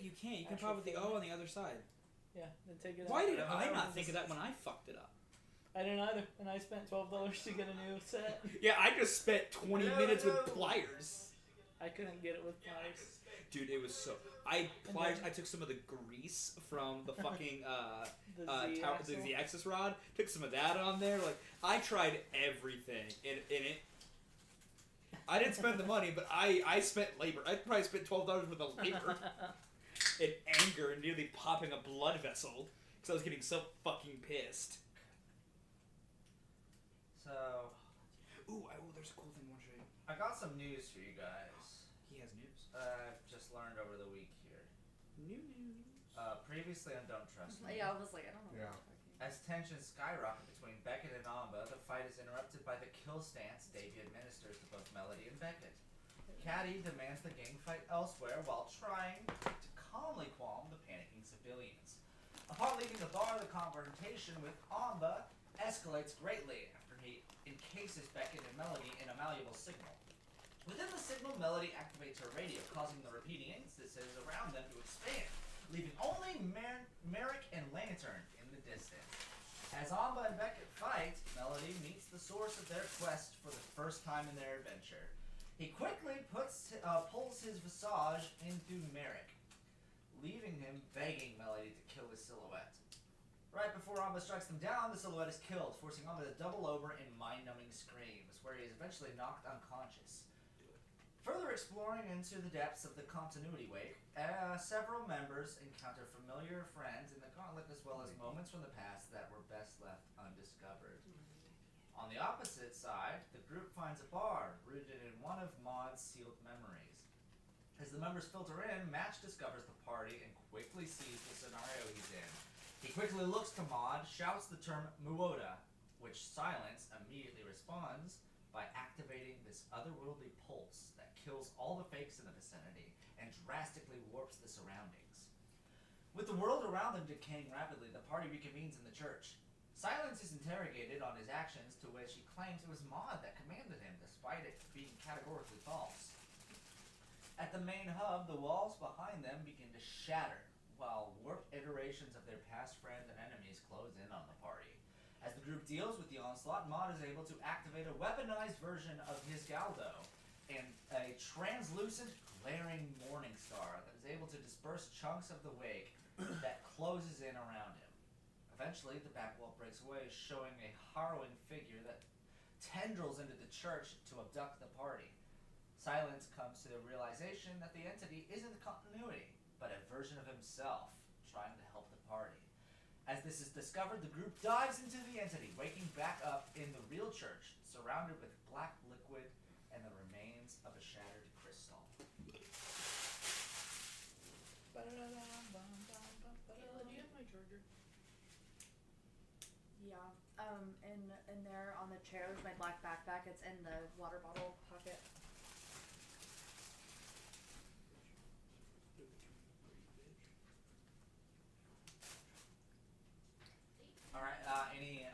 You can't. You can Actual pop with the filament. O on the other side. Yeah, then take it out. Why did And I then not think of that when I fucked it up? I didn't either, and I spent $12 to get a new set. Yeah, I just spent 20 minutes with pliers. I couldn't get it with pliers. Dude, it was so... I took some of the grease from the fucking the Z-axis rod, took some of that on there. Like, I tried everything in it. I didn't spend the money, but I spent labor. I probably spent $12 worth of labor in anger and nearly popping a blood vessel because I was getting so fucking pissed. So, There's a cool thing I want to show you. I got some news for you guys. He has news. I've just learned over the week here. New news. Previously on Don't Trust Me. Yeah, I was like, I don't know. Yeah. As tensions skyrocket between Beckett and Amba, the fight is interrupted by the kill stance Davey administers to both Melody and Beckett. Caddy demands the gang fight elsewhere while trying to calmly calm the panicking civilians. Upon leaving the bar, the confrontation with Amba escalates greatly after he encases Beckett and Melody in a malleable signal. Within the signal, Melody activates her radio, causing the repeating instances around them to expand, leaving only Merrick and Lantern in the distance. As Amba and Beckett fight, Melody meets the source of their quest for the first time in their adventure. He quickly pulls his visage into Merrick, leaving him begging Melody to kill his silhouette. Right before Amba strikes them down, the silhouette is killed, forcing Amba to double over in mind-numbing screams, where he is eventually knocked unconscious. Further exploring into the depths of the continuity wake, several members encounter familiar friends in the gauntlet as well as moments from the past that were best left undiscovered. On the opposite side, the group finds a bar rooted in one of Maud's sealed memories. As the members filter in, Match discovers the party and quickly sees the scenario he's in. He quickly looks to Maud, shouts the term Muoda, which Silence immediately responds by activating this otherworldly pulse that kills all the fakes in the vicinity and drastically warps the surroundings. With the world around them decaying rapidly, the party reconvenes in the church. Silence is interrogated on his actions, to which he claims it was Maud that commanded him, despite it being categorically false. At the main hub, the walls behind them begin to shatter, while warped iterations of their past friends and enemies close in on the party. As the group deals with the onslaught, Maud is able to activate a weaponized version of his Galdo, and a translucent, glaring morning star that is able to disperse chunks of the wake that closes in around him. Eventually, the back wall breaks away, showing a harrowing figure that tendrils into the church to abduct the party. Silence comes to the realization that the entity isn't continuity, but a version of himself trying to help the party. As this is discovered, the group dives into the entity, waking back up in the real church, surrounded with black liquid and the remains of a shattered crystal. Kayla, do you have my charger? Yeah. In there on the chair, there's my black backpack. It's in the water bottle pocket. Alright, any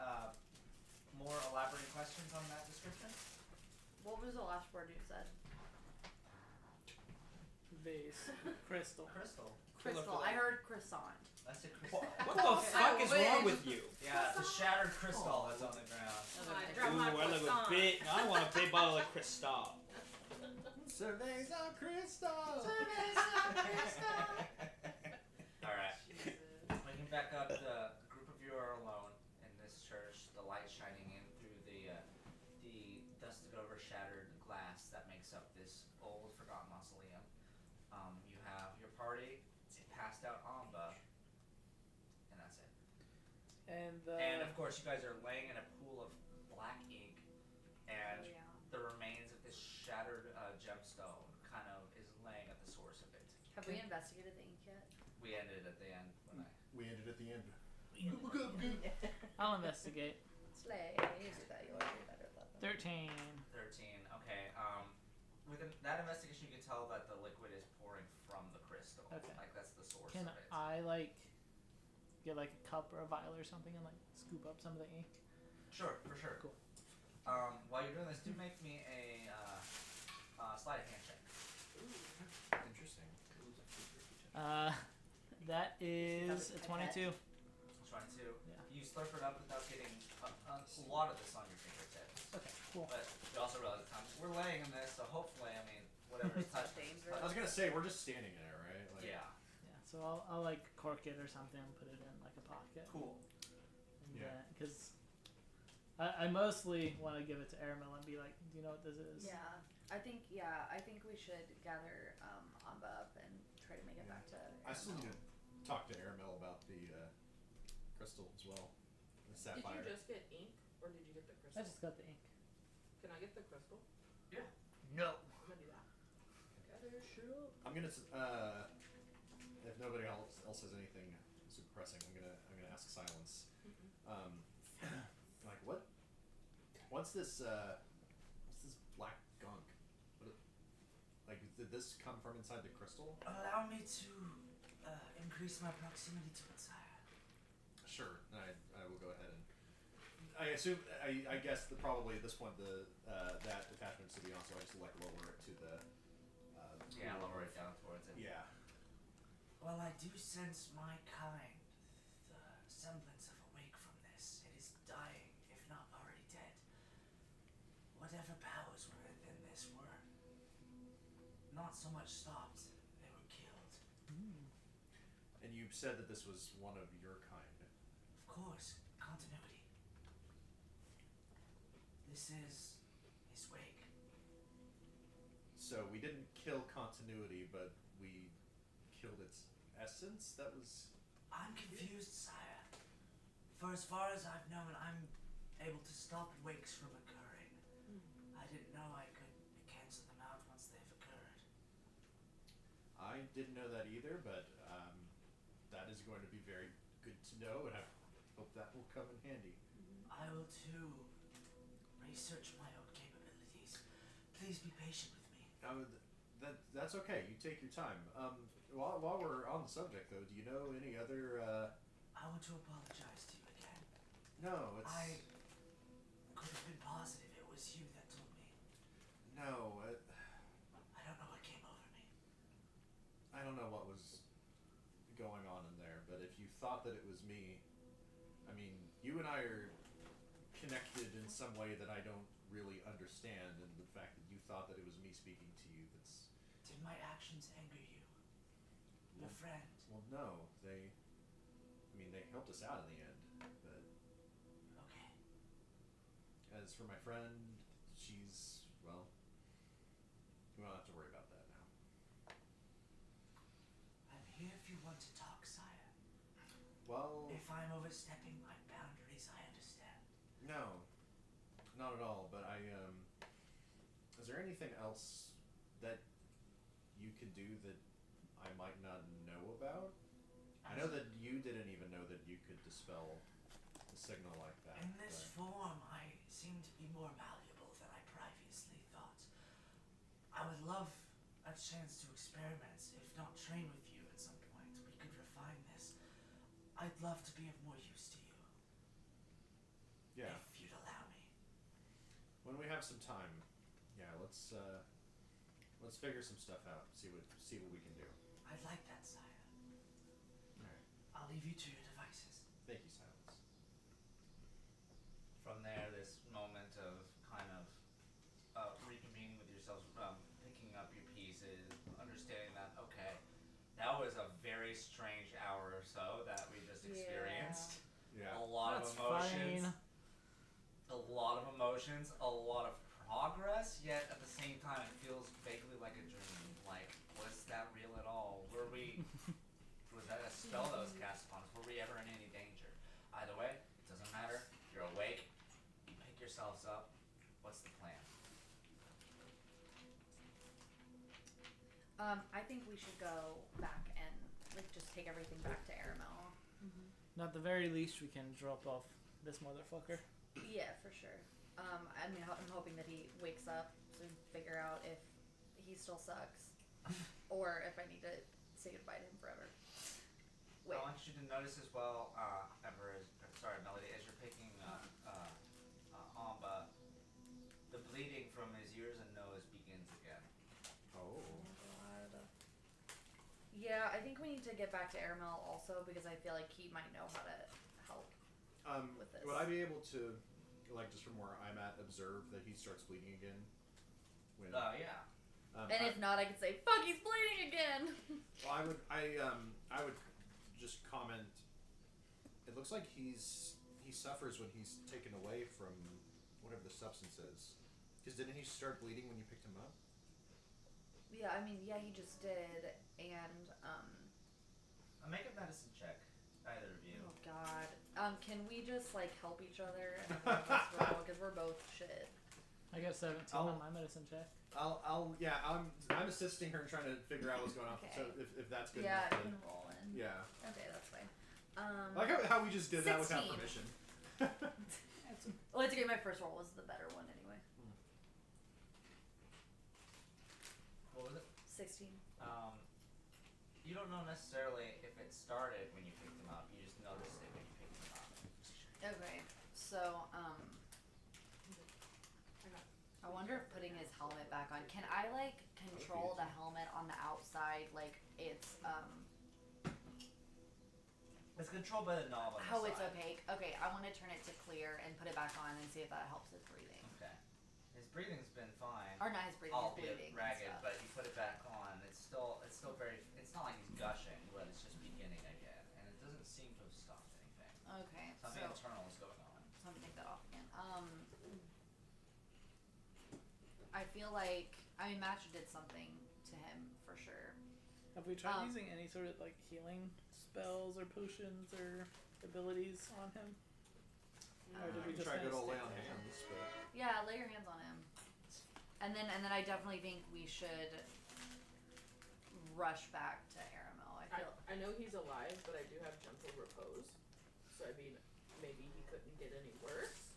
more elaborate questions on that description? What was the last word you said? Vase. Crystal. Crystal. Crystal. I heard croissant. That's a crystal. What the fuck is wrong with you? Yeah, it's a shattered crystal that's on the ground. I want a big bottle of Cristal. Cerveza Crystal! Alright. Waking back up, the group of you are alone in this church, the light shining in through the dusted over shattered glass that makes up this old forgotten mausoleum. You have your party, passed out Amba, and that's it. And of course you guys are laying in a pool of black ink, and the remains of this shattered gemstone kind of is laying at the source of it. Have we investigated the ink yet? We ended at the end when We ended at the end. I'll investigate. Slay. You do that. You always do better at that. 13. 13. Okay. Within that investigation, you can tell that the liquid is pouring from the crystal. Okay. Like that's the source Can of it. I get a cup or a vial or something and scoop up some of the ink? Sure, for sure. Cool. While you're doing this, do make me a sleight of hand check. Interesting. That is a 22. 22. Yeah. You slurp it up without getting a lot of this on your fingertips. Okay, cool. But you also realize we're laying in this, so hopefully, I mean, whatever's It's touched. dangerous. I was gonna say we're just standing in it, right? Like, Yeah. Yeah, so I'll like cork it or something and put it in like a pocket. Cool. And, Yeah. because I mostly want to give it to Airmill and be like, do you know what this is? Yeah, I think we should gather Amba up and try to make it back to. I still need to talk to Aramel about the crystal as well. The sapphire. Did you just get ink, or did you get the crystal? I just got the ink. Can I get the crystal? No. I'm gonna do that. Gather shit. I'm gonna if nobody else has anything super pressing, I'm gonna ask Silence. Like what's this black gunk? Like did this come from inside the crystal? Allow me to increase my proximity to it, sire. Sure, I will go ahead and I assume I guess probably at this point that attachment to be on, so I just like lower it to the Lower it down towards it. Yeah. Well, I do sense my kind, the semblance of awake from this. It is dying, if not already dead. Whatever powers were within this were not so much stopped, they were killed. And you said that this was one of your kind. Of course, continuity. This is his wake. So we didn't kill continuity, but we killed its essence? That was... I'm confused, sire. For as far as I've known, I'm able to stop wakes from occurring. I didn't know I could cancel them out once they've occurred. I didn't know that either, but that is going to be very good to know, and I hope that will come in handy. I will too research my own capabilities. Please be patient with me. That's okay. You take your time. While we're on the subject, though, do you know any other? I want to apologize to you again. No, it's. I could have been positive it was you that told me. No, I don't know what came over me. I don't know what was going on in there, but if you thought that it was me, I mean, you and I are connected in some way that I don't really understand, and the fact that you thought that it was me speaking to you, that's... Did my actions anger you? Your friend? Well, no, they helped us out in the end, but... Okay. As for my friend, she's, well, we don't have to worry about that now. I'm here if you want to talk, sire. Well... If I'm overstepping my boundaries, I understand. No, not at all, but is there anything else that you could do that I might not know about? I know that you didn't even know that you could dispel a signal like that. In this but... form, I seem to be more malleable than I previously thought. I would love a chance to experiment, if not train with you at some point. We could refine this. I'd love to be of more use to you. Yeah. If you'd allow me. When we have some time, yeah, let's figure some stuff out. See what we can do. I'd like that, sire. Alright. I'll leave you to your devices. Thank you, Silence. From there, this moment of kind of reconvening with yourselves, picking up your pieces, understanding that, okay, that was a very strange hour or so that we just experienced. Yeah. A lot That's of emotions. fine. A lot of emotions, a lot of progress, yet at the same time it feels vaguely like a dream. Like, was that real at all? Was that a spell that was cast upon us? Were we ever in any danger? Either way, it doesn't matter. You're awake. You pick yourselves up. What's the plan? I think we should go back and just take everything back to Aramel. At the very least, we can drop off this motherfucker. Yeah, for sure. I mean, I'm hoping that he wakes up to figure out if he still sucks, or if I need to say goodbye to him forever. Wait. I want you to notice as well, Melody, as you're picking Amba, the bleeding from his ears and nose begins again. Oh. Yeah, I think we need to get back to Airmail also because I feel like he might know how to help with this. Would I be able to, like, just from where I'm at, observe that he starts bleeding again? When, Oh yeah. And if not, I could say, "Fuck, he's bleeding again." Well, I would just comment. It looks like he suffers when he's taken away from whatever the substance is. Because didn't he start bleeding when you picked him up? Yeah, I mean, yeah, he just did, and Make a medicine check, either of you. oh god, can we just like help each other and one of us roll because we're both shit. I got 17 on my medicine check. I'm assisting her in trying to figure out what's going on. Okay. So if that's good Yeah, enough. you can roll in. Yeah. Okay, that's fine. I like how we just did that without 16. permission. Well, it's okay. My first roll was the better one anyway. What was it? 16. You don't know necessarily if it started when you picked him up. You just noticed it when you picked him up. Okay, so I wonder if putting his helmet back on. Can I like control the helmet on the outside? Like it's It's controlled by the knob on the how it's side. opaque. Okay, I want to turn it to clear and put it back on and see if that helps his breathing. Okay. His breathing's been fine. Or not his breathing, his Albeit bleeding. ragged, and stuff. but you put it back on. It's still very. It's not like he's gushing, but it's just beginning again, and it doesn't seem to have stopped anything. Okay, Something so internal is going on. let me take that off again. I feel like Match did something to him for sure. Have we tried using any sort of like healing spells or potions or abilities on him? Or did we just try kinda good old lay stick on with him? hands, but Yeah, lay your hands on him. And then I definitely think we should rush back to Aramel. I know he's alive, but I do have gentle repose. So I mean, maybe he couldn't get any worse.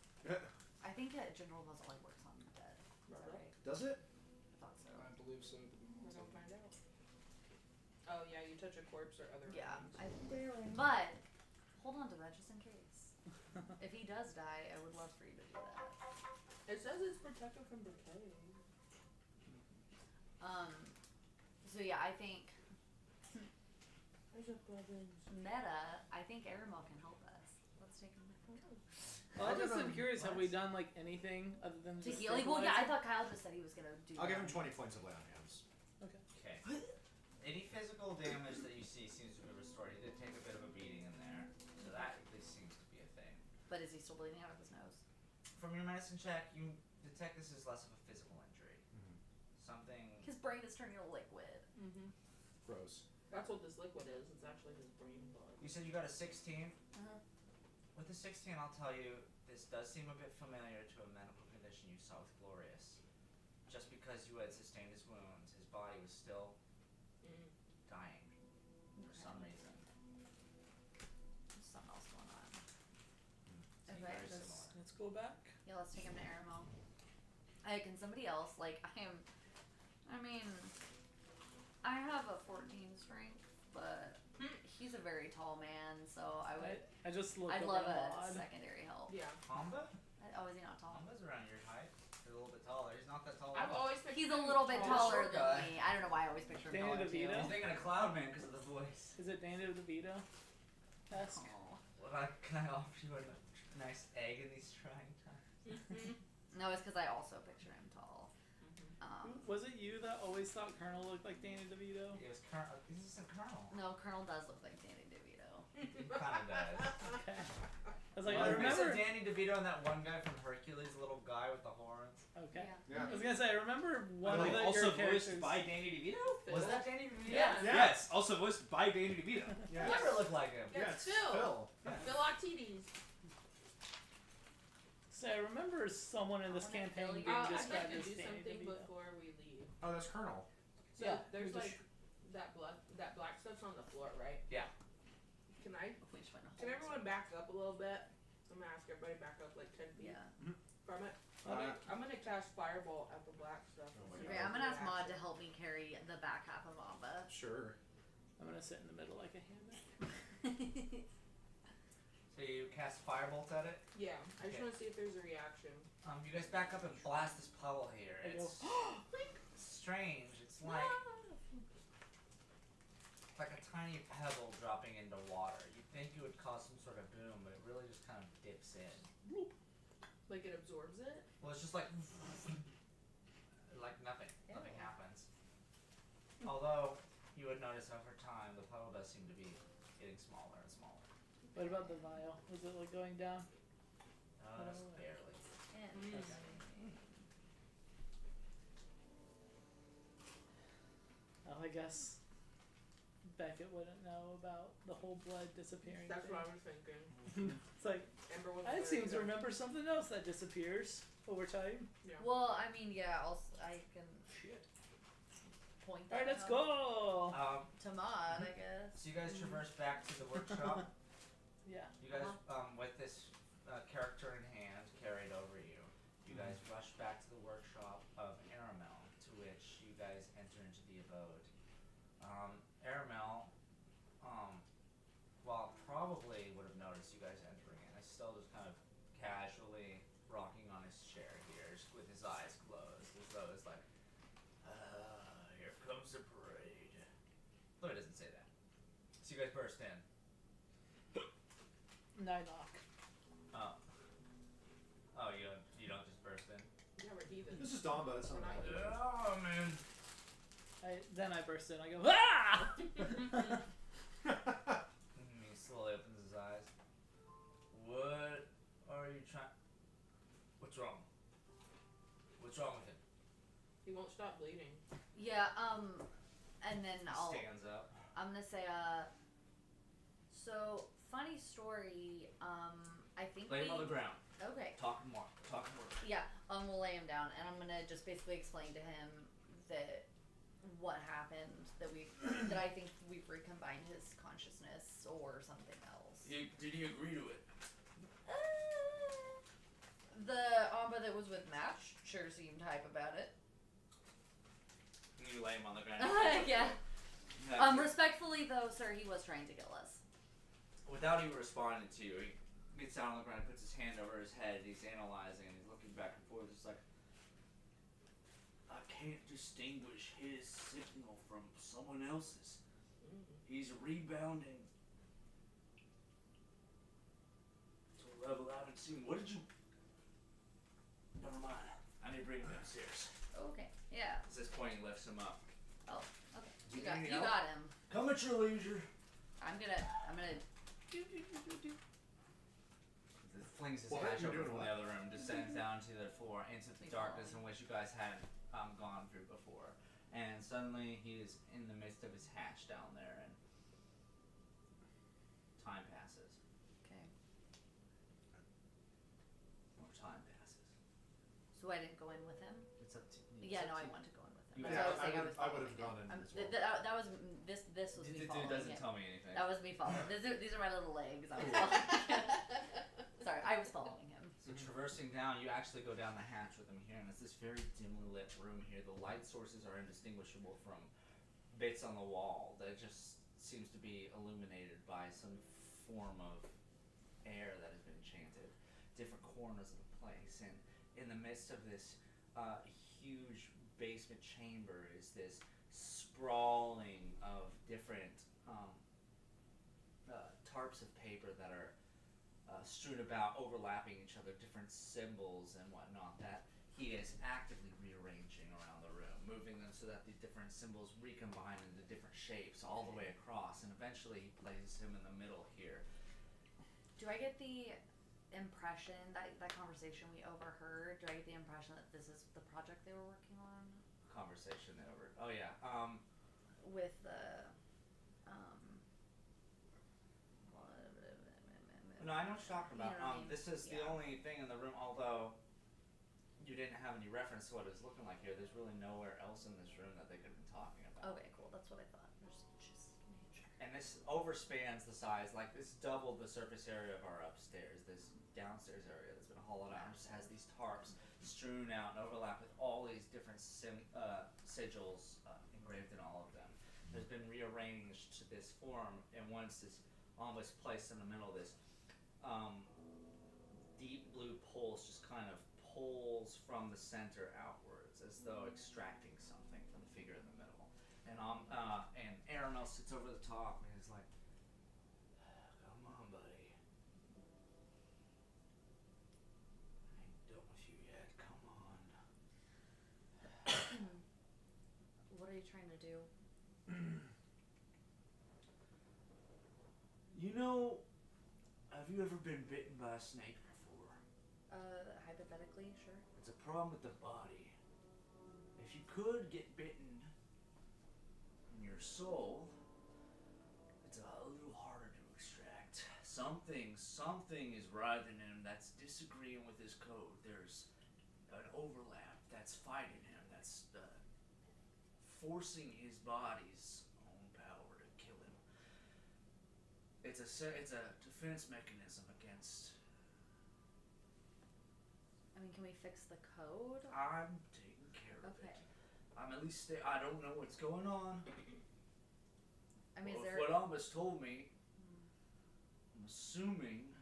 I think that general doesn't like works on the dead. Is that Really? right? does it? I thought so. I believe so. We're gonna find out. Oh yeah, you touch a corpse or other Yeah. things. But hold on to that just in case. If he does die, I would love for you to do that. It says it's protected from decay. So yeah, I think There's a building. meta. I think Aramel can help us. Let's take him Well, I just am curious. Have we What? done like anything other than to just heal. Well, yeah, I stabilizing? thought Kyle just said he was gonna do. I'll give that. him 20 points of lay on hands. Okay. Okay. Any physical damage that you see seems to be restored. He did take a bit of a beating in there, so that at least seems to be a thing. But is he still bleeding out of his nose? From your medicine check, you detect this is less of a physical injury. Something. His brain is turning to liquid. Mm-hmm. Gross. That's what this liquid is. It's actually his brain blood. You said you got a 16. Uh-huh. With the 16, I'll tell you, this does seem a bit familiar to a medical condition you saw with Glorious. Just because you had sustained his wounds, his body was still dying for some reason. There's something else going on. Seems Okay, very that's- similar. Let's go back. Yeah, let's take him to Aramel. Can somebody else, like, I have a 14 strength, but he's a very tall man, so I just looked I'd over love at a Maud. secondary help. Yeah. Amba? Oh, is he not tall? Amba's around your height. He's a little bit taller. He's not that tall. I've at all. always pictured He's a him little bit tall. taller Short than guy. me. I don't know why I always picture him Danny taller DeVito? I'm too. thinking of Cloudman because of the voice. Is it Danny DeVito? Esque. Oh. Can I offer you a nice egg in these trying times? No, it's because I also picture him tall. Was it you that always thought Colonel looked like Danny DeVito? It was Colonel. This isn't Colonel. No, Colonel does look like Danny DeVito. He kind of does. Okay. I was like, Well, I it makes remember. Danny DeVito and that one guy from Hercules, the little guy with the horns. Okay. Yeah. Yeah. I was gonna say, I remember one of also your characters. voiced by Danny DeVito? Was that Danny DeVito? Yeah. Yes, also voiced by Danny DeVito. Yeah. Never looked like him. Yeah, it's it's Phil. Phil. Phil Octides. So I remember someone in this I wanna campaign kill being you. I'd like described to as do Danny something DeVito. before we leave. Oh, that's Colonel. So Yeah, there's we just- like that black stuff's on the floor, right? Yeah. Can I? We just went Can everyone back up a little bit? I'm gonna ask everybody back up like 10 feet Yeah. from it. Uh, I'm gonna cast Fireball at the black stuff. Oh my and see Okay, if I'm gonna ask it Maud to reacts. help me carry the back half of Amba. Sure. I'm gonna sit in the middle like a hammock. So you cast Firebolt at it. Yeah, I just Okay. want to see if there's a reaction. You guys back up and blast this puddle here. I go, It's strange. It's like like a tiny pebble dropping into water. You'd think it would cause some sort of boom, but it really just kind of dips in. Like it absorbs it? Well, it's just like nothing. Ew. Nothing happens. Although you would notice over time the puddle does seem to be getting smaller and smaller. What about the vial? Is it like going down? Just barely. Interesting. Oh, I guess Beckett wouldn't know about the whole blood disappearing That's thing. what I was thinking. It's like, Ember was I very seem to good. remember something else that disappears over time. Yeah. Well, I mean, yeah. I can Shit. point Alright, that let's out go! to Maud, I guess. So you guys traverse back to the workshop. Yeah. You guys, with this character in hand carried over you, you guys rush back to the workshop of Aramel, to which you guys enter into the abode. Aramel, well, probably would have noticed you guys entering in. He's still just kind of casually rocking on his chair here, just with his eyes closed, as though it's like, here comes the parade. Though he doesn't say that. So you guys burst in. And I knock. Oh, you don't just burst in? Yeah, we're heathens. This is Damba. It's not We're not bad. heathens. Oh, man. Then I burst in. I go, ah! He slowly opens his eyes. What are you trying? What's wrong? What's wrong with him? He won't stop bleeding. Yeah. And then Stands up. I'm gonna say so funny story. I think Lay him on the ground. Okay. Talk more. Talk more. Yeah. We'll lay him down, and I'm gonna just basically explain to him that what happened, that I think we've recombined his consciousness or something else. Did he agree to it? The Amba that was with Match sure seemed hype about it. You lay him on the ground. Yeah. Respectfully though, sir, he was trying to kill us. Without even responding to you, he gets down on the ground, puts his hand over his head, he's analyzing, and he's looking back and forth, just like, I can't distinguish his signal from someone else's. He's rebounding to a level I haven't seen. What did you... Never mind. I need to bring him upstairs. Okay. Yeah. At this point, he lifts him up. Oh. Okay. Do You you need any help? got him. Come at your leisure. I'm gonna. Flings his What? hatch You're over doing from what? the other room, descends down to the floor, into the Please darkness follow in which you guys had gone through before. And suddenly he is in the midst of his hatch down there, and time passes. Okay. More time passes. So I didn't go in with him. It's up to you. Yeah. No, I want to go in with him. You That's Yeah, what I was saying. I would have following gone him. in as well. That was this was me It following doesn't him. tell me anything. That was me following. These are my little legs. I was following. Sorry, I was following him. So traversing down, you actually go down the hatch with him here, and it's this very dimly lit room here. The light sources are indistinguishable from bits on the wall that just seems to be illuminated by some form of air that has been enchanted. Different corners of the place, and in the midst of this huge basement chamber is this sprawling of different tarps of paper that are strewn about, overlapping each other, different symbols and whatnot that he is actively rearranging around the room, moving them so that the different symbols recombine into different shapes all the way across, and eventually he places him in the middle here. Do I get the impression that conversation we overheard? Do I get the impression that this is the project they were working on Conversation over. Oh yeah. with the No, I know what you're talking about. You know what I mean? This is the Yeah. only thing in the room, although you didn't have any reference to what it's looking like here. There's really nowhere else in this room that they could have been talking about. Okay, cool. That's what I thought. Just making sure. And this overspans the size, like this doubled the surface area of our upstairs. This downstairs area that's been hollowed out just has these tarps strewn out and overlapped with all these different sigils engraved in all of them. There's been rearranged to this form, and once this almost placed in the middle, this deep blue pulse just kind of pulls from the center outwards, as though extracting something from the figure in the middle. And Aramel sits over the top and is like, "Come on, buddy. I ain't done with you yet. Come on." What are you trying to do? You know, have you ever been bitten by a snake before? Hypothetically, sure. It's a problem with the body. If you could get bitten in your soul, it's a little harder to extract. Something is writhing in him that's disagreeing with his code. There's an overlap that's fighting him, that's forcing his body's own power to kill him. It's a defense mechanism against. I mean, can we fix the code? I'm taking care of Okay. it. I'm at least. I don't know what's going on. I mean, Well, is if there? what Amos told me, I'm assuming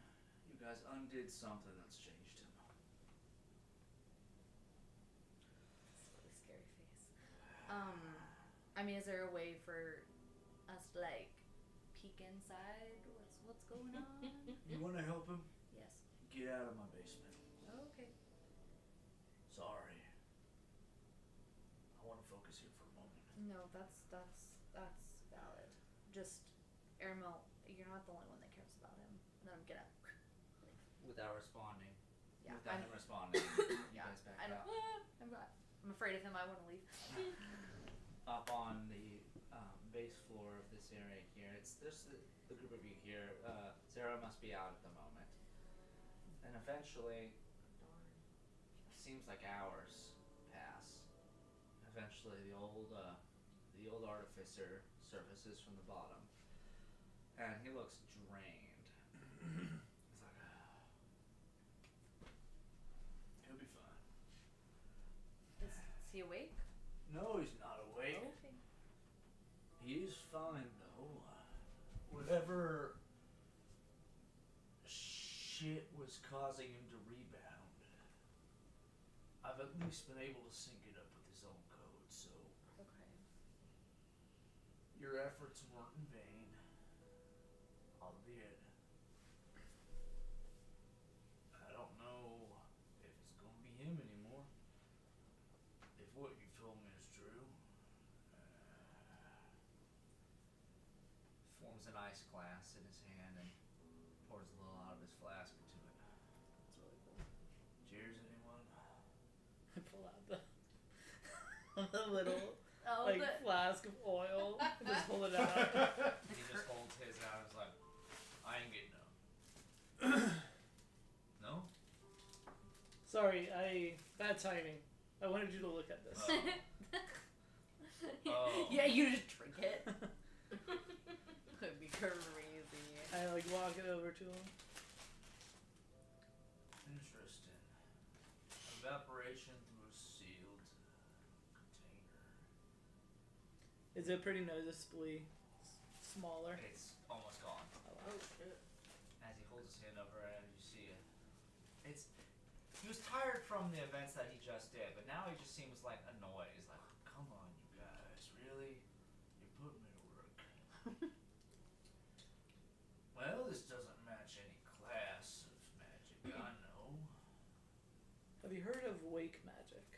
you guys undid something that's changed him. That's a really scary face. I mean, is there a way for us to like peek inside? What's going on? You want to help him? Yes. Get out of my basement. Okay. Sorry. I want to focus here for a moment. No, that's valid. Just Aramel, you're not the only one that cares about him. And then I'm gonna. Without responding. Yeah. Without him responding. You Yeah. guys back I don't. out. I'm afraid of him. I want to leave. Up on the base floor of this area here, there's the group of you here. Zara must be out at the moment, and eventually, seems like hours pass. Eventually, the old artificer surfaces from the bottom, and he looks drained. He's like, he'll be fine. Is he awake? No, he's not awake. Okay. He's fine though. Whatever shit was causing him to rebound, I've at least been able to sync it up with his own code, so Okay. your efforts weren't in vain. Albeit, I don't know if it's gonna be him anymore. If what you told me is true. Forms an ice glass in his hand and pours a little out of his flask into it. It's really cool. Cheers, anyone? I pull out the the little Oh, like flask of oil. And just pull it out. He just holds his out and is like, I ain't getting no. No? Sorry, bad timing. I wanted you to look at this. Oh. Yeah, you just drink it. That'd be crazy. I like walk it over to him. Interesting. Evaporation through a sealed container. Is it pretty noticeably smaller? It's almost gone. Oh shit. As he holds his hand over it, you see it. He was tired from the events that he just did, but now he just seems like annoyed. He's like, come on, you guys, really? You put me to work. Well, this doesn't match any class of magic I know. Have you heard of wake magic?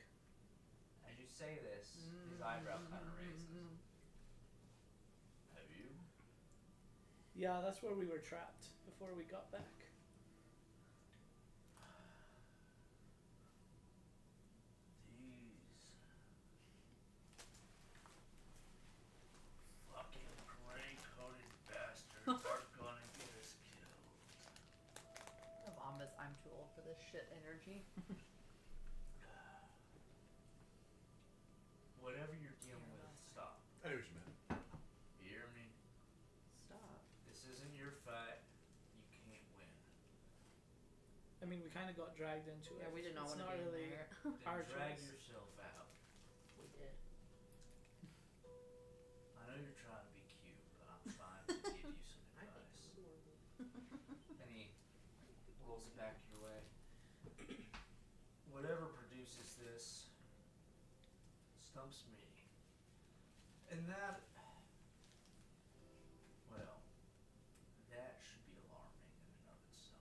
As you say this, his eyebrow kind of raises. Have you? Yeah, that's where we were trapped before we got back. These fucking gray-coated bastards are gonna get us killed. I'm too old for this shit energy. Whatever you're dealing with, stop. I know what you meant. You hear me? Stop. This isn't your fight. You can't win. I mean, we kind of got dragged into it. Yeah, we did not It's want to not be really in there. Then our drag choice. yourself out. We did. I know you're trying to be cute, but I'm trying to give you some I think advice. it's adorable. And he rolls it back your way. Whatever produces this stumps me. And that, well, that should be alarming in and of itself.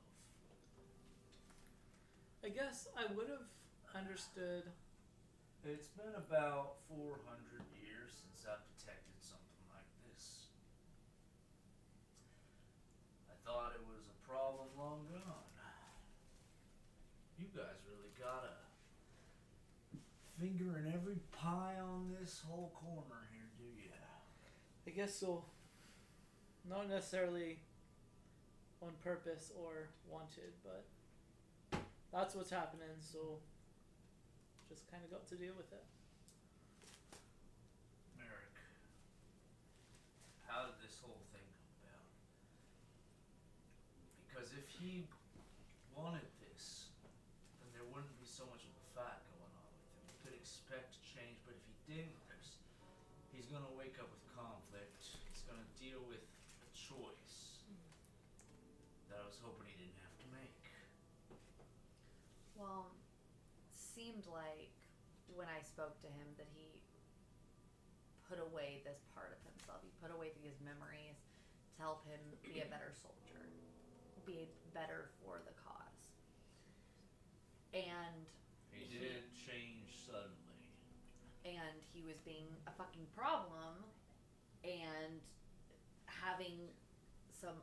I guess I would have understood. It's been about 400 years since I've detected something like this. I thought it was a problem long gone. You guys really got a finger in every pie on this whole corner here, do you? I guess so. Not necessarily on purpose or wanted, but that's what's happening, so just kind of got to deal with it. Merrick, how did this whole thing come about? Because if he wanted this, then there wouldn't be so much of a fight going on with him. You could expect change, but if he didn't, he's gonna wake up with conflict. He's gonna deal with a choice that I was hoping he didn't have to make. Well, seemed like when I spoke to him that he put away this part of himself. He put away these memories to help him be a better soldier, be better for the cause. And He didn't change suddenly. and he was being a fucking problem and having some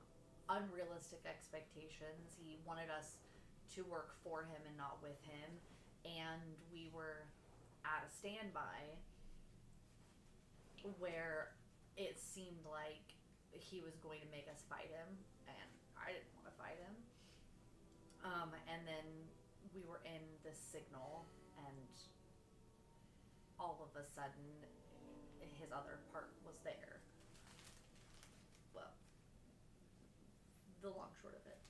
unrealistic expectations. He wanted us to work for him and not with him, and we were at a standby where it seemed like he was going to make us fight him, and I didn't want to fight him. And then we were in this signal, and all of a sudden his other part was there. Well, the long short of it.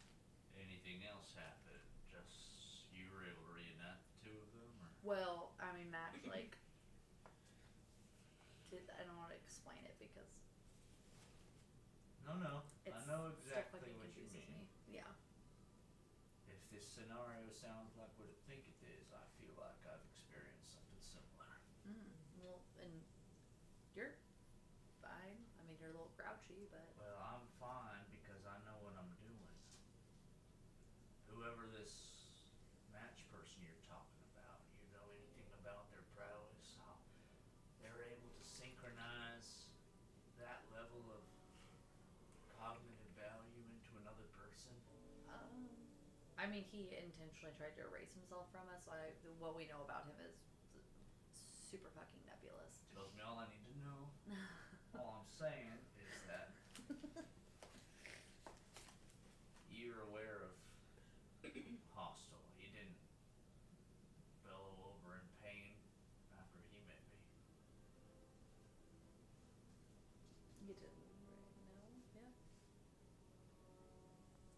Anything else happened? Just you were able to reunite the two of them, or? Well, I mean, Matt, like, I don't want to explain it because No, it's I know still exactly fucking what you confuses mean. me. Yeah. If this scenario sounds like what I think it is, I feel like I've experienced something similar. Well, and you're fine. I mean, you're a little grouchy, but Well, I'm fine because I know what I'm doing. Whoever this match person you're talking about, you know anything about their prowess? How they're able to synchronize that level of cognitive value into another person? I mean, he intentionally tried to erase himself from us. What we know about him is super fucking nebulous. Tells me all I need to know. All I'm saying is that you're aware of hostile. He didn't bellow over in pain after he met me. You didn't, right? No? Yeah.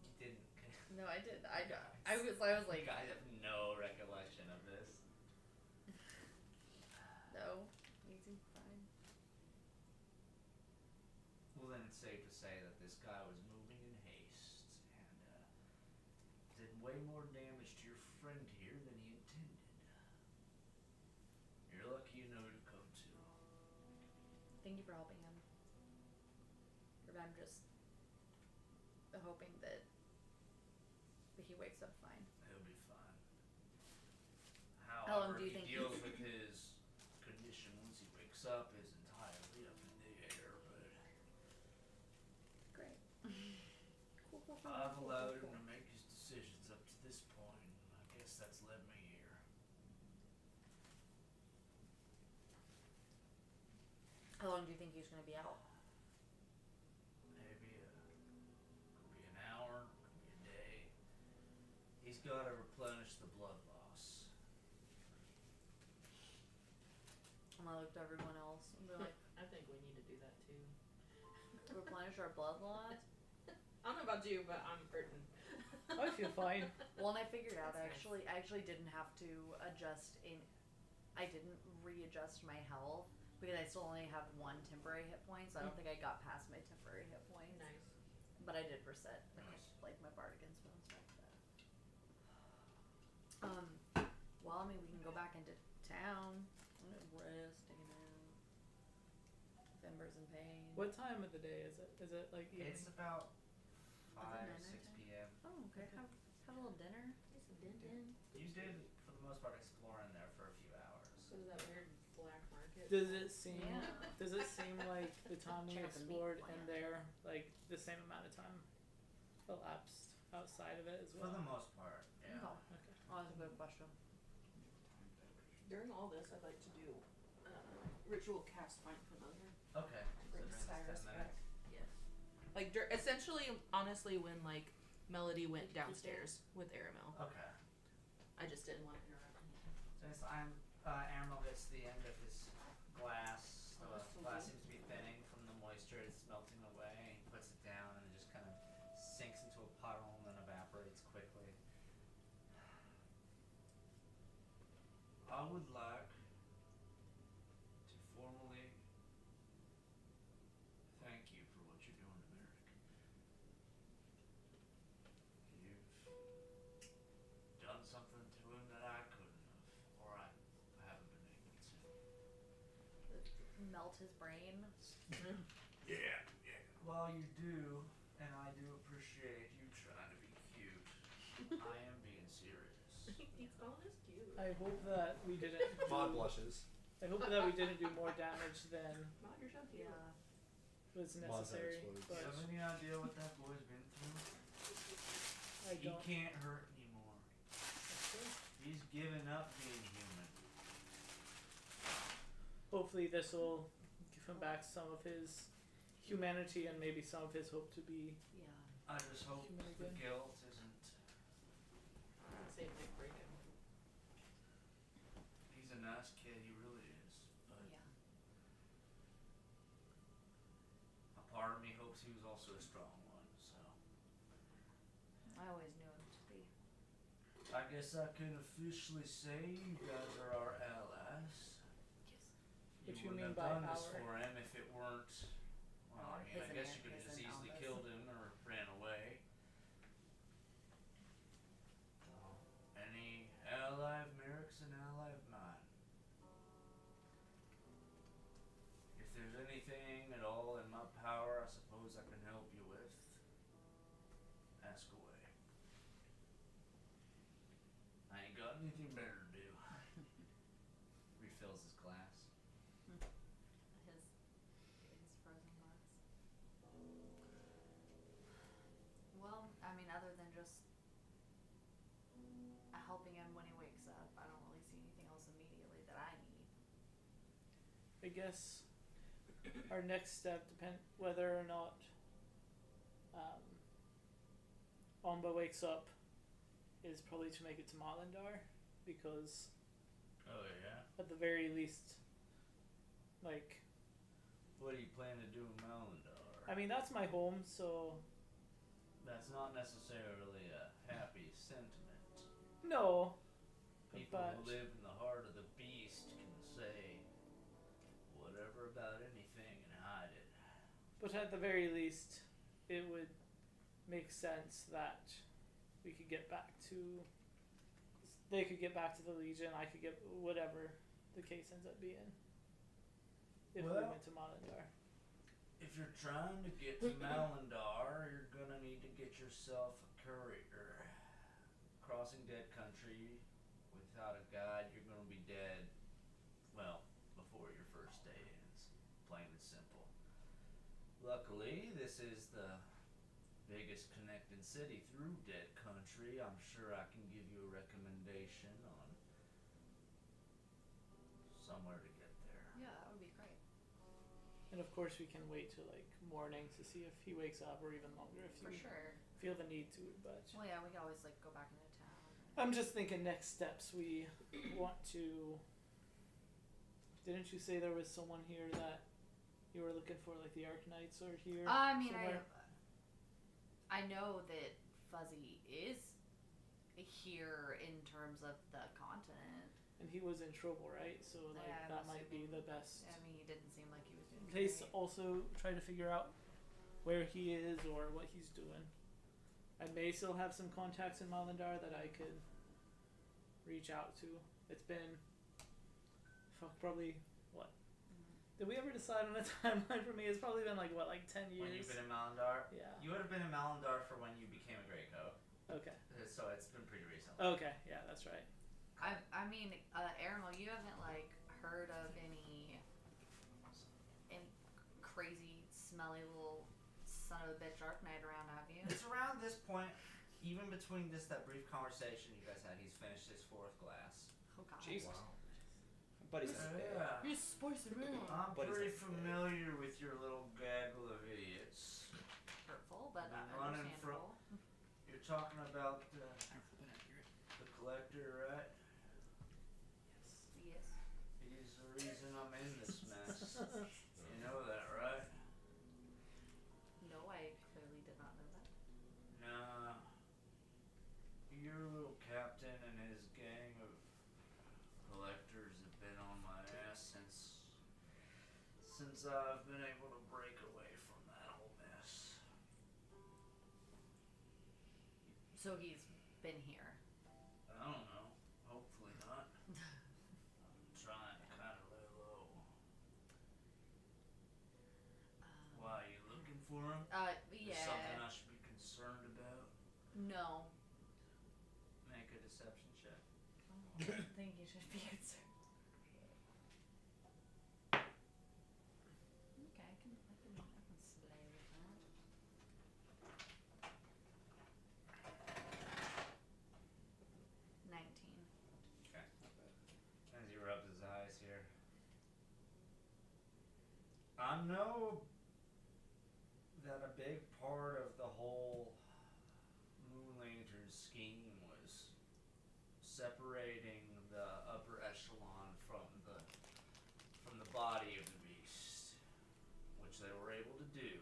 He didn't. No, I did. I Guys. was like, I have no recollection of this. no, you seem fine. Well, then it's safe to say that this guy was moving in haste and did way more damage to your friend here than he intended. You're lucky you know who to come to. Thank you for helping him. But I'm just hoping that he wakes up fine. He'll be fine. How long However, do you he think deals with his condition once he wakes up is entirely up in the air, but Great. Cool. I've allowed him to make his decisions up to this point, and I guess that's led me here. How long do you think he's going to be out? Maybe could be an hour, could be a day. He's got to replenish the blood loss. I'm going to look to everyone else and be like, I think we need to do that too. replenish our blood loss? I don't know about you, but I'm hurting. I feel fine. Well, and I figured out That's I actually didn't have to adjust I didn't readjust my health because I still only have one temporary hit point, so I don't think I got past my temporary hit points. Nice. But I did reset Nice. like my bardigan's bones back to that. Well, I mean, we can go back into town. I'm gonna rest, take a nap. If timbers and pain. What time of the day is it? Is it like evening? It's about Is it 5, dinner 6 time? p.m. Oh, okay. Have a little dinner. It's a din-din. You did, for the most part, explore in there for a few hours. So is that weird black market? Does it seem? Yeah. Does it seem like the time we Check out the meat explored in plant. there, like the same amount of time elapsed outside of it as For well? the most part, yeah. Okay. Okay. Oh, that's a good question. During all this, I'd like to do ritual cast find familiar. Okay. To bring So during Cyrus this 10 back. minutes. Yes. Like essentially, honestly, when like Melody went downstairs with Aramel, Okay. I just didn't want to interrupt. So it's, Aramel gets the end of his glass. Oh, The that's so glass good. seems to be thinning from the moisture. It's melting away. He puts it down and it just kind of sinks into a puddle and then evaporates quickly. I would like to formally thank you for what you're doing to Merrick. You've done something to him that I couldn't have, or I haven't been able to. Melt his brain. Yeah. Well, you do, and I do appreciate you trying to be cute. I am being serious. He's calling us cute. I hope that we didn't. Maud blushes. I hope that we didn't do more damage than Not you're so cute. Yeah. was Maud's head necessary. explodes. Do you But have any idea what that boy's been through? I He don't. can't hurt anymore. He's given up being human. Hopefully, this will give him back some of his humanity and maybe some of his hope to be. Yeah. I just hope Human the again. guilt isn't. Same thing, break him. He's a nice kid, he really is. But Yeah. a part of me hopes he was also a strong one, so. I always knew him to be. I guess I can officially say you guys are our allies. What You you mean wouldn't have by done this our? for him if it weren't. Well, I mean, I guess you could have just easily killed him or ran away. Any ally of Merrick's an ally of mine. If there's anything at all in my power, I suppose I can help you with. Ask away. I ain't got anything better to do. Refills his glass. His frozen glass. Well, I mean, other than just helping him when he wakes up, I don't really see anything else immediately that I need. I guess our next step depend whether or not Omba wakes up is probably to make it to Malindar, because Oh yeah? at the very least, like, What do you plan to do in Malindar? I mean, that's my home, so That's not necessarily a happy sentiment. no. People But who live in the heart of the beast can say whatever about anything and hide it. but at the very least, it would make sense that we could get back to. They could get back to the Legion. I could get whatever the case ends up being. If we Well- went to Malindar. If you're trying to get to Malindar, you're gonna need to get yourself a courier. Crossing dead country without a guide, you're gonna be dead, well, before your first day ends. Plain and simple. Luckily, this is the biggest connected city through dead country. I'm sure I can give you a recommendation on somewhere to get there. Yeah, that would be great. And of course, we can wait till like morning to see if he wakes up, or even longer if For you sure. feel the need to. But Well, yeah, we could always like go back into town. I'm just thinking next steps. We want to. Didn't you say there was someone here that you were looking for, like the Arknights are here? I mean, somewhere? I know that Fuzzy is here in terms of the continent. And he was in trouble, right? So like Yeah, I'm that might be assuming. the best. I mean, he didn't seem like he was doing Place great. also try to figure out where he is or what he's doing. I may still have some contacts in Malindar that I could reach out to. It's been probably what Did we ever decide on a timeline for me? It's probably been like 10 years. When you've been in Malandar? Yeah. You would have been in Malandar for when you became a Grey Coat. Okay. So it's been pretty recent. Okay, yeah, that's right. I mean, Aaron, you haven't like heard of any crazy, smelly little son of a bitch Arc Knight around, have you? It's around this point, even between that brief conversation you guys had, he's finished his 4th glass. Oh god. Jesus. Wow. Buddy's not bad. Yeah. You're spicy man. I'm But it's pretty like- familiar with your little gaggle of idiots. Hurtful, but Been running understandable. You're talking about the collector, right? Yes. He's the reason I'm in this mess. You know that, right? No, I clearly did not know that. Nah. Your little captain and his gang of collectors have been on my ass since I've been able to break away from that whole mess. So he's been here. I don't know. Hopefully not. I'm trying to kind of lay low. Why, are you looking for him? Is something I Yeah. should be concerned about? No. Make a deception check. I don't think you should be concerned. Okay, I can slay with that. 19. As he rubs his eyes here. I know that a big part of the whole Moon Lantern scheme was separating the upper echelon from the body of the beast, which they were able to do.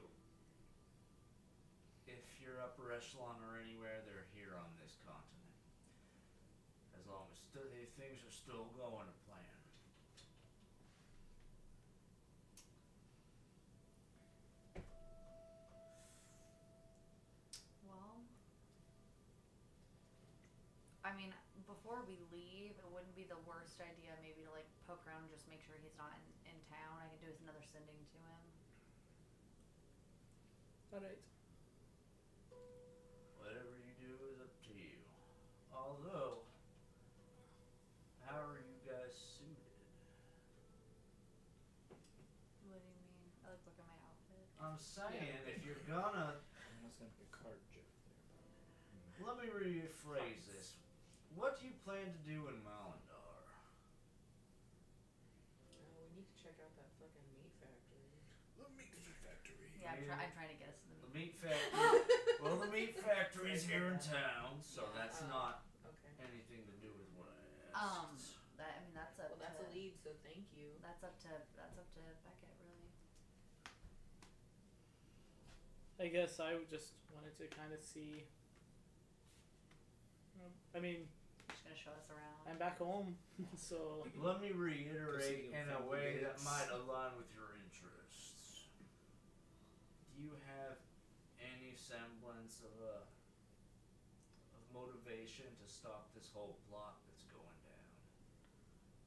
If your upper echelon are anywhere, they're here on this continent. As long as things are still going to plan. Well, I mean, before we leave, it wouldn't be the worst idea maybe to like poke around and just make sure he's not in town. I could do with another sending to him. Alright. Whatever you do is up to you. Although, how are you guys suited? What do you mean? I look at my outfit. I'm saying, if you're gonna, Almost gonna be a card joke there. let me rephrase this. What do you plan to do in Malandar? We need to check out that fucking meat factory. The meat factory. Yeah, Yeah. I'm trying to get us to The the meeting. meat factory. Well, the meat factory's here in town, so that's Oh. not Okay. anything to do with what I asked. That's up Well, that's to a lead, so thank you. that's up to Beckett really. I guess I just wanted to kind of see. I mean, Just gonna show us around. I'm back home, so Let me reiterate Proceeding in a from way that bits. might align with your interests. Do you have any semblance of motivation to stop this whole plot that's going down?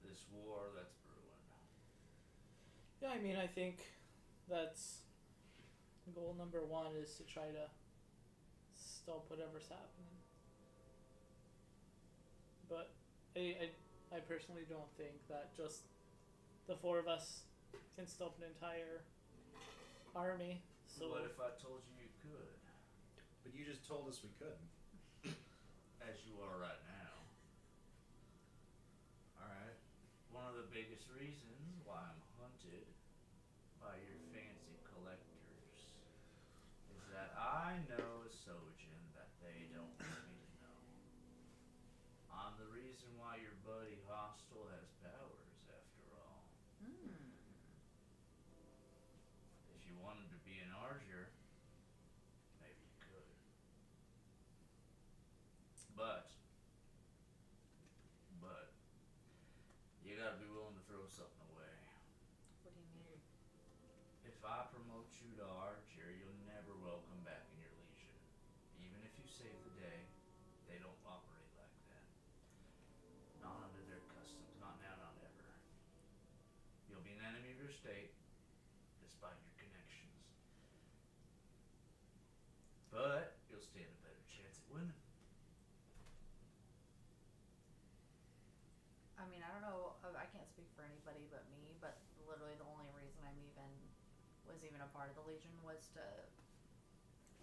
This war that's brewing? yeah. I mean, I think that's goal number 1 is to try to stop whatever's happening. But I personally don't think that just the 4 of us can stop an entire army. So What if I told you you could? But you just told us we couldn't. As you are right now. Alright. One of the biggest reasons why I'm hunted by your fancy collectors is that I know a Sojin that they don't want me to know. I'm the reason why your buddy Hostile has powers, after all. If you wanted to be an Arger, maybe you could. But, you gotta be willing to throw something away. What do you mean? If I promote you to Archer, you'll never welcome back in your legion. Even if you save the day, they don't operate like that. Not under their customs, not now, not ever. You'll be an enemy of your state, speak for anybody but me, but literally the only reason was even a part of the Legion was to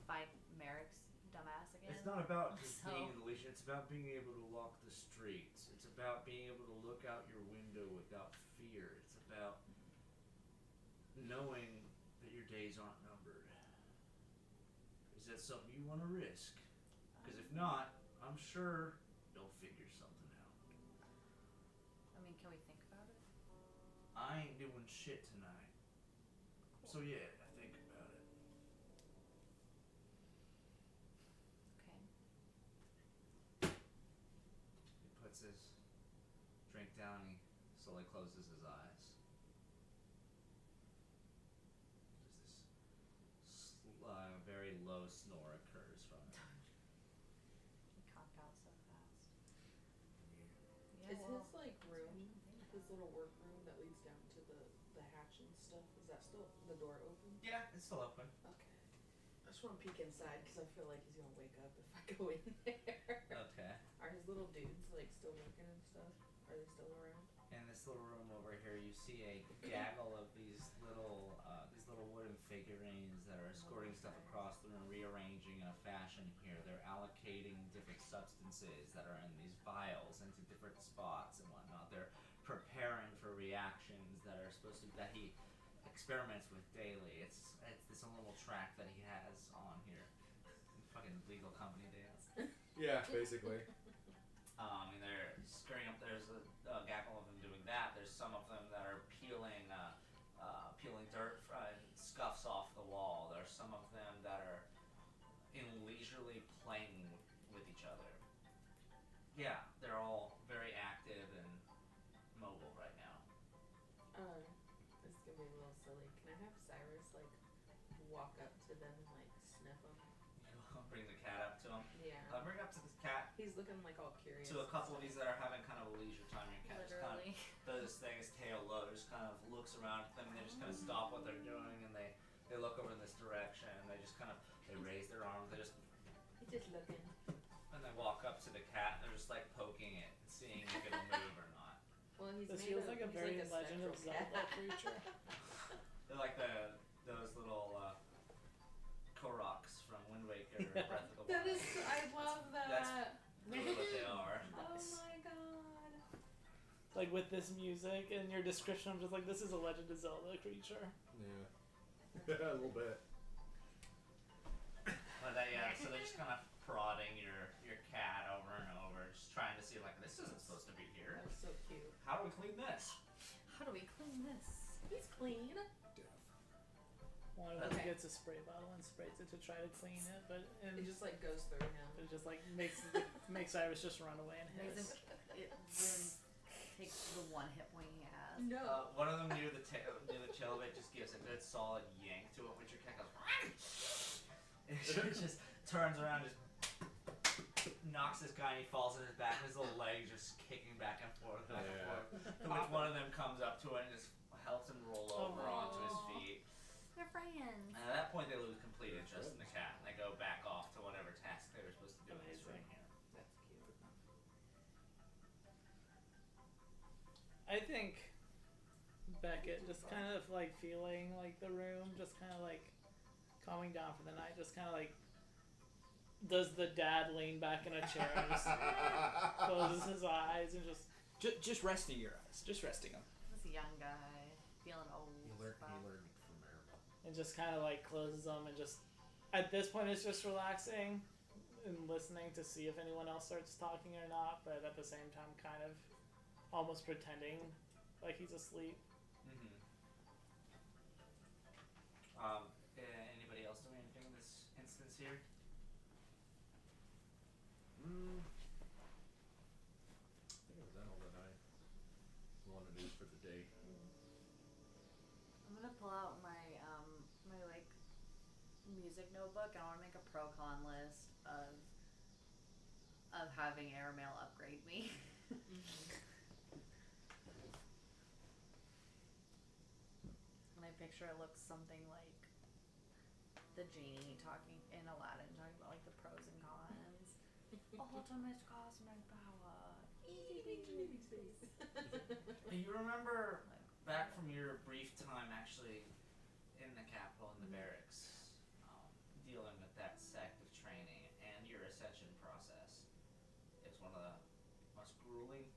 find Merrick's dumbass again. It's not about just So- being in the Legion. It's about being able to walk the streets. It's about being able to look out your window without fear. It's about knowing that your days aren't numbered. Is that something you want to risk? Because if not, I'm sure you'll figure something out. I mean, can we think about it? I ain't doing shit tonight. So yeah, think about it. Okay. He puts his drink down. He slowly closes his eyes. Just this very low snore occurs from him. He conked out so fast. Is Yeah, well, his like room, his little work room that leads down to the hatch and stuff, is that still the door open? Yeah, it's still open. Okay. I just want to peek inside because I feel like he's gonna wake up if I go in there. Okay. Are his little dudes like still working and stuff? Are they still around? In this little room over here, you see a gaggle of these little wooden figurines that are escorting stuff across the room, rearranging in a fashion here. They're allocating different substances that are in these vials into different spots and whatnot. They're preparing for reactions that are that he experiments with daily. It's this little track that he has on here. Fucking legal company dance. Yeah, basically. And they're scurrying up. There's a gaggle of them doing that. There's some of them that are peeling dirt and scuffs off the wall. There's some of them that are leisurely playing with each other. Yeah, they're all very active and mobile right now. This is gonna be a little silly. Can I have Cyrus like walk up to them and like sniff them? Bring the cat up to him. Yeah. Bring up to this cat. He's looking like all curious. To a couple of these that are having kind of a leisure time. Your cat just kind of literally. does this thing, his tail low, just kind of looks around at them, and they just kind of stop what they're doing, and they look over in this direction, and they just kind of raise their arms, He's just looking. and they walk up to the cat, and they're just like poking it, and seeing if it'll move or not. Well, he's This made feels of, like a he's very like a Legend of spectral Zelda cat. creature. They're like those little Koroks from Wind Waker or Breath of the Wild. That is, I love that. That's really what they are. Oh my god. Like with this music and your description, I'm just like, this is a Legend of Zelda creature. Yeah. A little bit. But so they're just kind of prodding your cat over and over, just trying to see like, this isn't supposed to be here. That's so cute. How do we clean this? How do we clean this? He's clean. One of them Okay. gets a spray bottle and sprays it to try to clean it, but It just like goes through him. it just like makes Cyrus just run away and Makes hiss. it ruins, takes the one hit point he has. No. One of them near the tail of it just gives a good solid yank to it, which your cat goes. It just turns around, just knocks this guy, and he falls on his back, and his little legs just kicking back and forth, back and forth. To which one of them comes up to it and just helps him roll over onto his feet. They're friends. And at that point, they lose complete interest in the cat, and they go back off to whatever task they were supposed to do in this room here. That's cute. I think Beckett just kind of like feeling like the room, just kind of like calming down for the night, just kind of like does the dad lean back in a chair and just closes his eyes and Just resting your eyes. Just resting them. This young guy feeling old. He learned spot. from Maribel. and just kind of like closes them and just at this point it's just relaxing and listening to see if anyone else starts talking or not, but at the same time kind of almost pretending like he's asleep. Anybody else doing anything in this instance here? I think it was all that I want to do for the day. I'm gonna pull out my my like music notebook and I want to make a pro con list of having airmail upgrade me. And I picture it looks something like the genie talking in Aladdin, talking about like the pros and cons. Ultimate cosmic power. You remember back from your brief time actually in the capital, in the barracks, dealing with that sect of training and your ascension process. It's one of the most grueling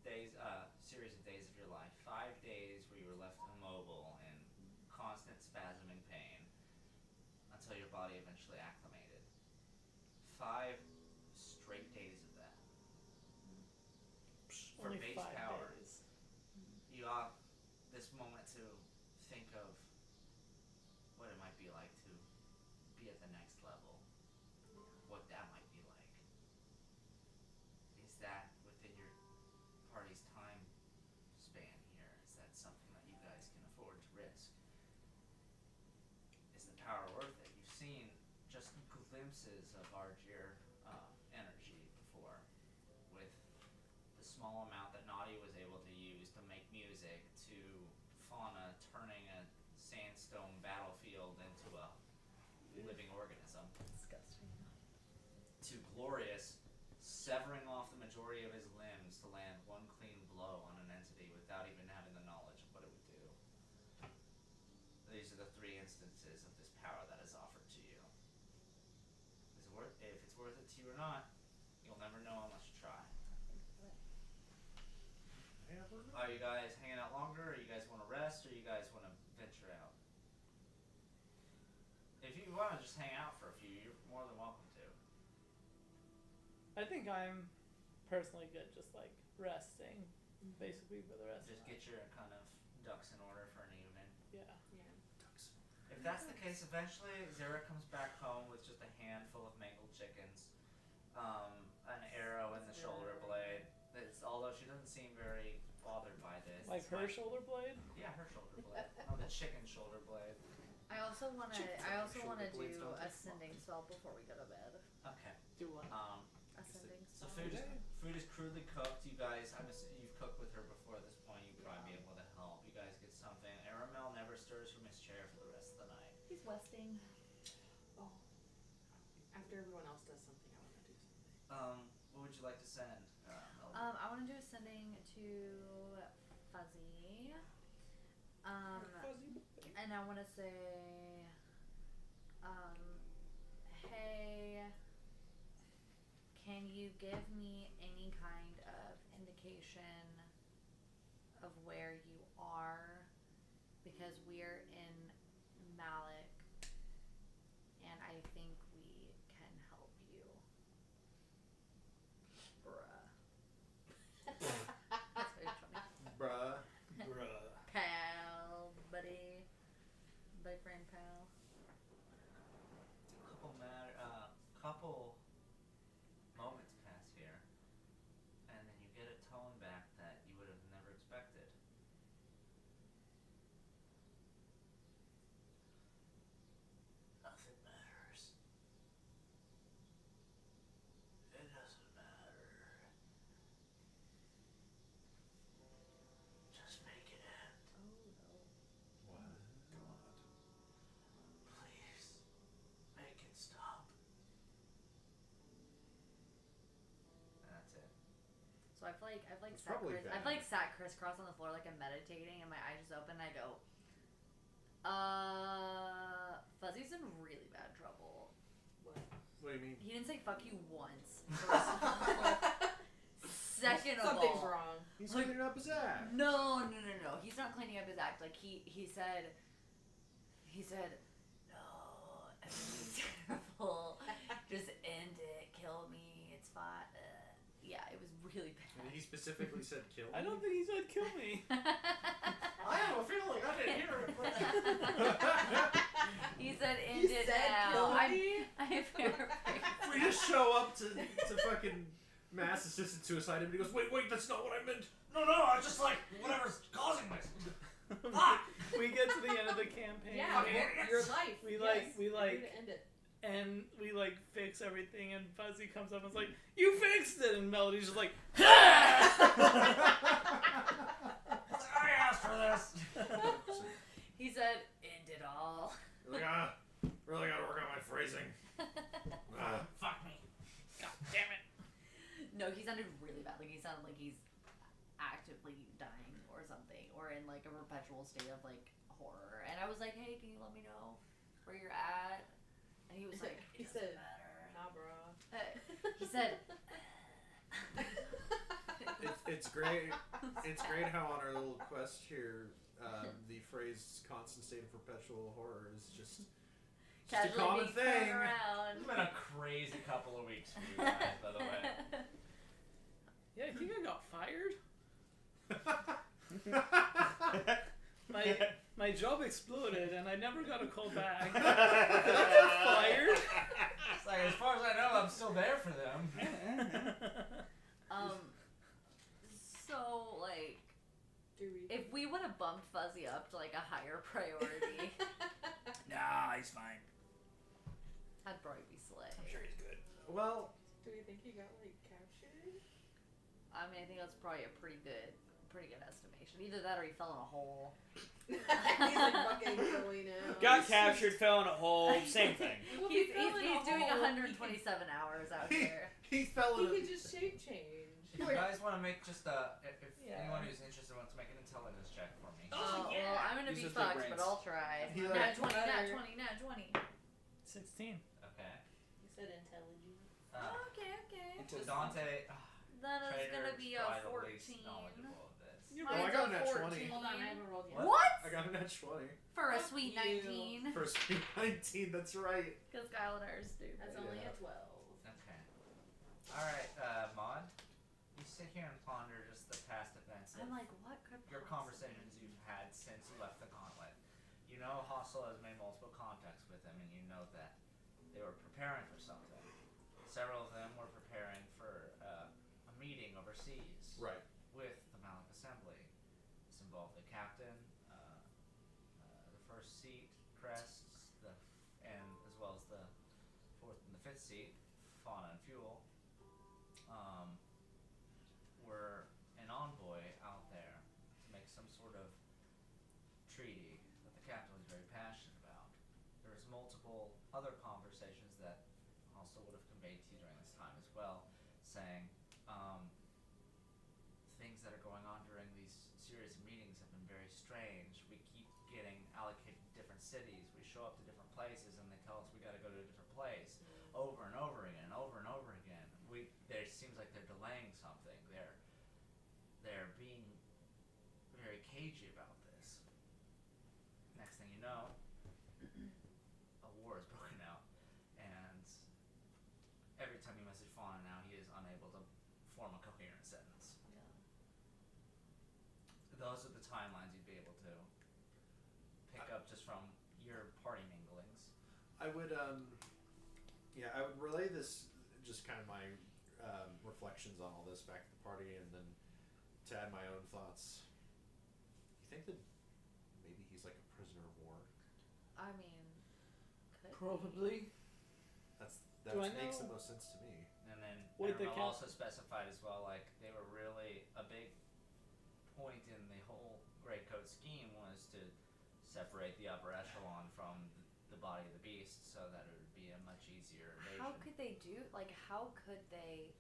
days, series of days of your life. 5 days where you were left immobile in constant spasming pain until your body eventually acclimated. 5 straight days of that. For Only base 5 power. days. You have this moment to think of what it might be like to be at the next level. What that might be like. Is that within your party's time span here? Is that something that you guys can afford to risk? Is the power worth it? You've seen just glimpses of Argier energy before, with the small amount that Naughty was able to use to make music, to Fauna turning a sandstone battlefield into a living organism, Disgusting. to Glorious severing off the majority of his limbs to land one clean blow on an entity without even having the knowledge of what it would do. These are the 3 instances of this power that is offered to you. Is it worth? If it's worth it to you or not, you'll never know unless you try. Are you guys hanging out longer, or you guys want to rest, or you guys want to venture out? If you want to just hang out for a few, you're more than welcome to. I think I'm personally good just like resting basically for the rest Just of get your kind of ducks in order for an evening. Yeah. If that's the case, eventually Zara comes back home with just a handful of mangled chickens, an arrow in the shoulder blade. Although she doesn't seem very bothered by this. Like her shoulder blade? Yeah, her shoulder blade. Oh, the chicken shoulder blade. I also wanna Shoulder do blades don't take ascending spell before we go to bed. Okay. Do what? Ascending So spell. food is crudely cooked. You guys, you've cooked with her before at this point. You'd probably be able to help. You guys get something. Aramel never stirs from his chair for the rest of the night. He's westing. Oh. After everyone else does something, I want to do something. What would you like to send? Melody? I want to do ascending to Fuzzy. And I want to say, hey, can you give me any kind of indication of where you are? Because we're in Malik, and I think we can help you. Bruh. That's very funny. Bruh. Bruh. Pal, buddy, boyfriend, pal. Couple moments pass here, and then you get a tone back that you would have never expected. Nothing matters. It doesn't matter. Just make it end. Oh no. Please, make it stop. And that's it. So I've It's probably bad. sat crisscross on the floor like I'm meditating, and my eyes just open, and I go, Fuzzy's in really bad trouble. What? What do you mean? He didn't say fuck you once. First of all. Second of Something's all, wrong. He's cleaning up his act. No. He's not cleaning up his act. Like he said, no, everything's terrible. Just end it. Kill me. It's fine. Yeah, it was really bad. And he specifically said kill me? I don't think he said kill me. I have a feeling I didn't hear it. He said end it now. I'm paraphrasing. We just show up to fucking mass assisted suicide, and he goes, wait, that's not what I meant. No, I was just like, whatever's causing this. Fuck! We get to the end of the campaign. Yeah, Fucking your idiots. life. We yes. we We're gonna end it. and we like fix everything, and Fuzzy comes up and is like, "You fixed it," and Melody's just like, I asked for this. He said, "End it all." Really gotta work on my phrasing. Fuck me. "God damn it!" No, he sounded really bad. Like he sounded like he's actively dying in like a perpetual state of like horror. And I was like, hey, can you let me know where you're at? And he was like, He it doesn't said, matter. nah, bro. He said, It's great. It's great how on our little quest here, the phrase "constant state of perpetual horror" is just a casually common being thrown thing. around. It's been a crazy couple of weeks for you guys, by the way. Yeah, I think I got fired. My job exploded and I never got a call back. Did I get fired? It's like, as far as I know, I'm still there for them. So like, if we would have bumped Fuzzy up to like a higher priority, Nah, he's fine. I'd probably be slay. I'm sure he's good. Well, Do we think he got like captured? I mean, I think that's probably a pretty good estimation. Either that or he fell in a hole. He's like fucking going out. Got captured, fell in a hole. Same thing. Well, He's he fell in a doing hole, 127 hours out here. he fell He in. could just shape change. If you guys want to make just if Yeah. anyone who's interested wants to make an intelligence check for me. Oh, well, I'm gonna Use be those big fucked, brains. but I'll try. He Nat like- 20, nat Better. 20, nat 20. 16. Okay. You said intelligent. Okay. Into Dante, That is Trader gonna is be a probably the least 14. knowledgeable of this. Oh, I got a nat 20. Hold on, I haven't rolled yet. What? I got a nat 20 For a Fuck sweet you. 19. for a sweet 19. That's right. Because Kyle and I are stupid. That's only Yeah. a 12. Okay. Alright, Maud. You sit here and ponder just the past events I'm of like, what could your possibly- conversations you've had since you left the gauntlet. You know Hostel has made multiple contacts with them, and you know that they were preparing for something. Several of them were preparing for a meeting overseas Right. with the Malik Assembly. This involved the captain, the first seat, crests, and as well as the fourth and the fifth seat, fauna and fuel. Were an envoy out there to make some sort of treaty that the captain was very passionate about. There was multiple other conversations that also would have conveyed to you during this time as well, saying things that are going on during these series of meetings have been very strange. We keep getting allocated to different cities. We show up to different places and they tell us we got to go to a different place over and over again, over and over again. There seems like they're delaying something. They're being very cagey about this. Next thing you know, a war is broken out, and every time you message Fauna now, he is unable to form a coherent sentence. Those are the timelines you'd be able to pick up just from your party minglings. I would, I would relay this, just kind of my reflections on all this back at the party, and then to add my own thoughts. You think that maybe he's like a prisoner of war? I mean, could Probably. That Do I makes the know- most sense to me. And then Would the Emerald also specified as well, like they were really a big point in the whole Grey Coat scheme was to separate the upper echelon from the body of the beast, so that it would be a much easier invasion. How could they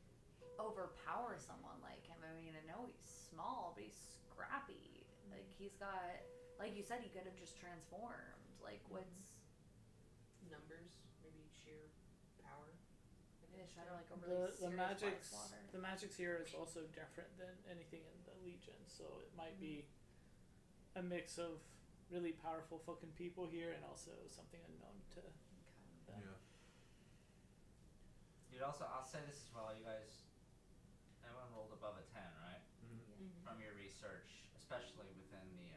overpower someone like him? I mean, I know he's small, but he's scrappy. Like, he's got, like you said, he could have just transformed. Like, what's... Numbers, maybe sheer power. Maybe they should have, like, a really The serious magics body slaughter. the magics here is also different than anything in the Legion, so it might be a mix of really powerful fucking people here and also something unknown to them. You'd also, I'll say this as well, you guys, everyone rolled above a 10, right? Mm-hmm. From your research, especially within the,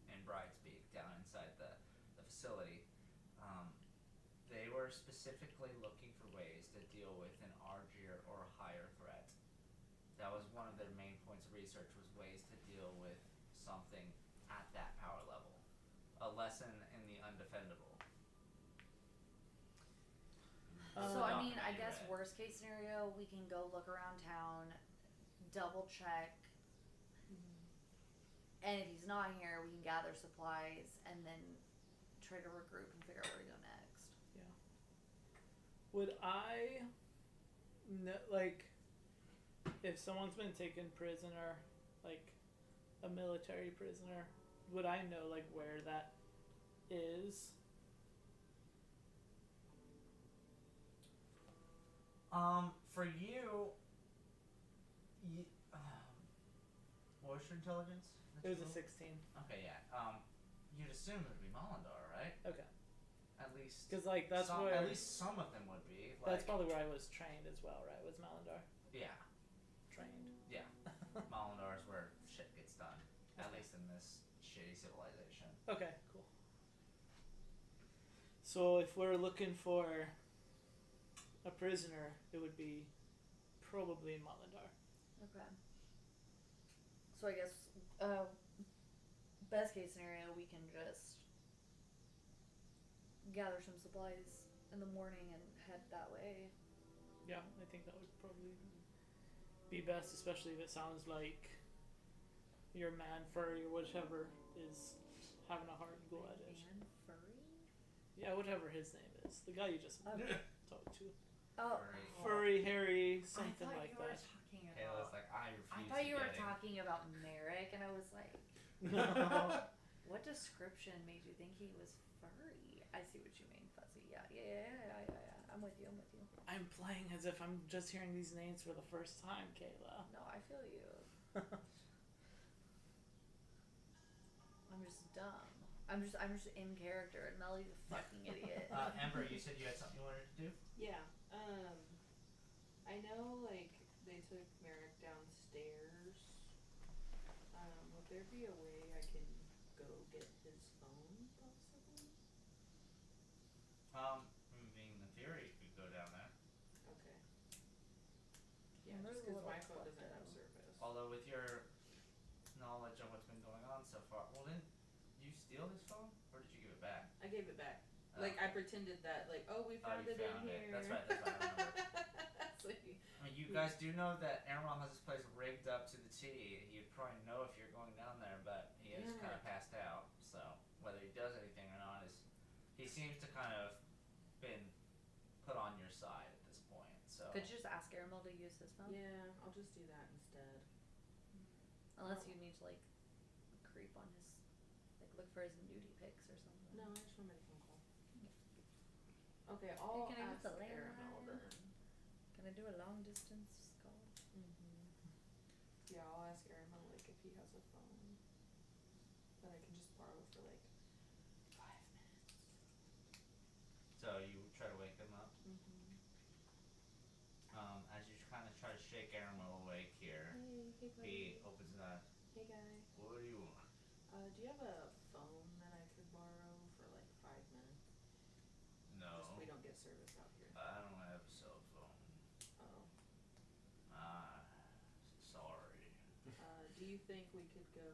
in Bridespeak, down inside the facility, they were specifically looking for ways to deal with an Argier or higher threat. That was one of their main points of research, was ways to deal with something at that power level. A lesson in the undefendable. So, I mean, Document I you guess read. worst case scenario, we can go look around town, double check, and if he's not here, we can gather supplies, and then try to regroup and figure out where to go next. Would I, like, if someone's been taken prisoner, like, a military prisoner, would I know like where that is? For you, what was your intelligence? It was a 16. Okay, yeah. You'd assume it would be Molindar, right? Okay. At least. Because like that's some, where at least some of them would be. Like, that's probably where I was trained as well, right? Was Malandar yeah. trained? Yeah. Molindar is where shit gets done. At least in this shitty civilization. Okay, cool. So if we're looking for a prisoner, it would be probably in Malandar. Okay. So I guess, best case scenario, we can just gather some supplies in the morning and head that way. Yeah, I think that would probably be best, especially if it sounds like your man furry or whatever is having a hard go at it. Man furry? Yeah, whatever his name is. The guy you just Okay. talked to. Oh. Furry, hairy, something I thought like you were that. talking Kayla's about. like, I refuse I thought you to were get it. talking about Merrick, and I was like, No. what description made you think he was furry? I see what you mean, Fuzzy. Yeah. I'm with you. I'm playing as if I'm just hearing these names for the first time, Kayla. No, I feel you. I'm just dumb. I'm just in character, and Melly's a fucking idiot. Ember, you said you had something you wanted to do? Yeah. I know, like, they took Merrick downstairs. Would there be a way I can go get his phone, possibly? I mean, in theory, you could go down there. Okay. Yeah, And just there's a because my little phone clip doesn't have though. service. Although with your knowledge on what's been going on so far, well, didn't you steal his phone, or did you give it back? I gave it back. Oh. Like, I pretended that, like, oh, we found you it found in it. here. That's right, I remember. So you- I mean, you guys do know that Amaral has this place rigged up to the T. You'd probably know if you're going down there, but he is Yeah. kind of passed out. So whether he does anything or not is, he seems to kind of been put on your side at this point. So Could you just ask Aramil to use his phone? Yeah, I'll just do that instead. Unless you need to like creep on his, like look for his nudie pics or something. No, I just want to make a phone call. Okay, I'll Can I use ask the Aramil landline? then. Can I do a long distance call? Yeah, I'll ask Aramil, like, if he has a phone that I can just borrow for, like, 5 minutes. So you try to wake him up. As you kind of try to shake Amaral awake here, Hey buddy. he opens his eyes. Hey guy. What do you want? Do you have a phone that I could borrow for like 5 minutes? No, Just we don't get service out here. I don't have a cell phone. Oh. Sorry. Do you think we could go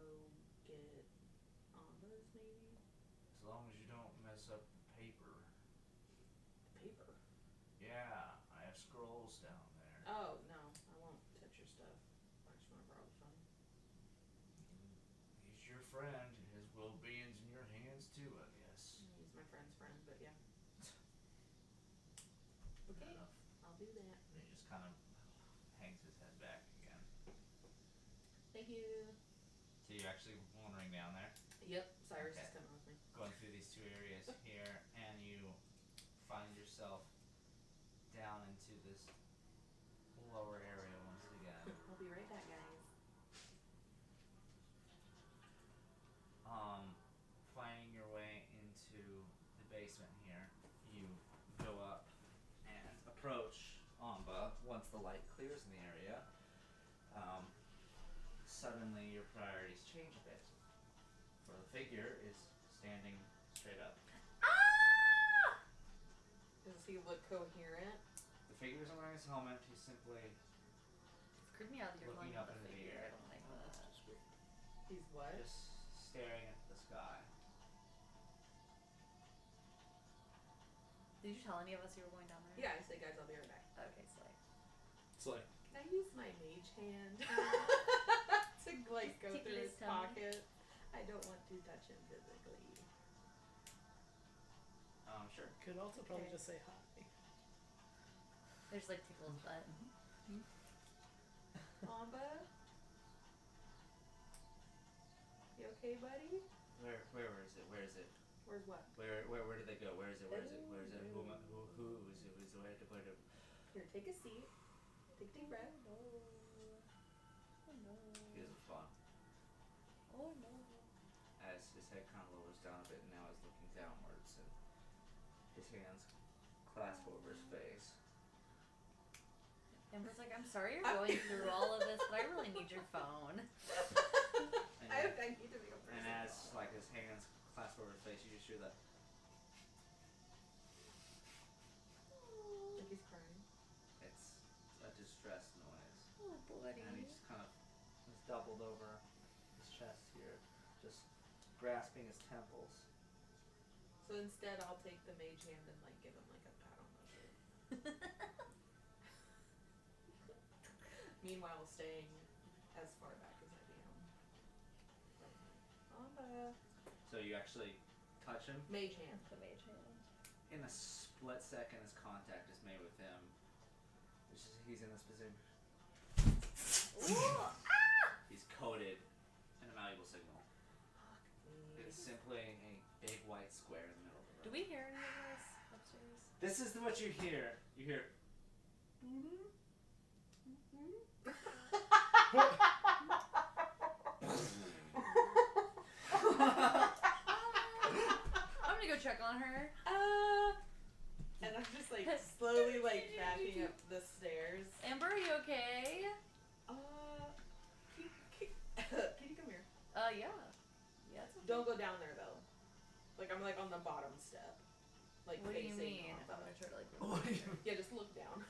get Ambas maybe? As long as you don't mess up the paper. Paper. Yeah, I have scrolls down there. Oh no, I won't touch your stuff. I just want to borrow the phone. He's your friend. His well-being's in your hands too, I guess. He's my friend's friend, but yeah. Fair Okay, enough. I'll do that. And he just kind of hangs his head back again. Thank you. So you're actually wandering down there, Yep, Cyrus Okay. is coming with me. going through these two areas here, and you find yourself down into this lower area once again. I'll be right back, guys. Finding your way into the basement here, you go up and approach Amba once the light clears in the area. Suddenly your priorities change a bit. For the figure is standing straight up. Ah! Does he look coherent? The figure isn't wearing his helmet, he's simply Creep me out that you're Looking calling up him a into the figure. air. I don't like that. He's what? just staring at the sky. Did you tell any of us you were going down there? Yeah, I said, guys, I'll be right back. Okay, slay. It's like, Can I use my mage hand to like go Tickle through his his tummy. pocket? I don't want to touch him physically. Sure. Could also probably Okay. just say hi. There's like tickle his butt. Amba? okay, buddy? Where is it? Where is it? Where's what? Where did they go? Where is it? Who is it? Who is it? Where to Here, take a seat. Take a deep breath. Oh no. He doesn't respond. Oh no. As his head kind of lowers down a bit and now is looking downwards and his hands clasp over his face. Amber's like, I'm sorry you're going through all of this, but I really need your phone. And, I need to make a person. and as like his hands clasp over his face, you just hear that. Like he's crying. It's a distressed noise. Oh, buddy. And he just kind of is doubled over his chest here, just grasping his temples. So instead, I'll take the mage hand and like give him like a pat on the shoulder. Meanwhile, staying as far back as I am. Amba. So you actually touch him. Mage hand. The mage hand. In a split second, as contact is made with him, he's in this position. Ooh, He's coded in a malleable signal. Fuck It's me. simply a big white square in the middle of the room. do we hear any of this upstairs? This is what you hear. You hear. I'm gonna go check on her. And I'm just like slowly like backing up the stairs. Amber, are you okay? Can you come here? Yeah. Yeah, it's okay. Don't go down there though. Like I'm like on the bottom step. Like What do you facing mean? off I'm of gonna it. try to like. Yeah, just look down.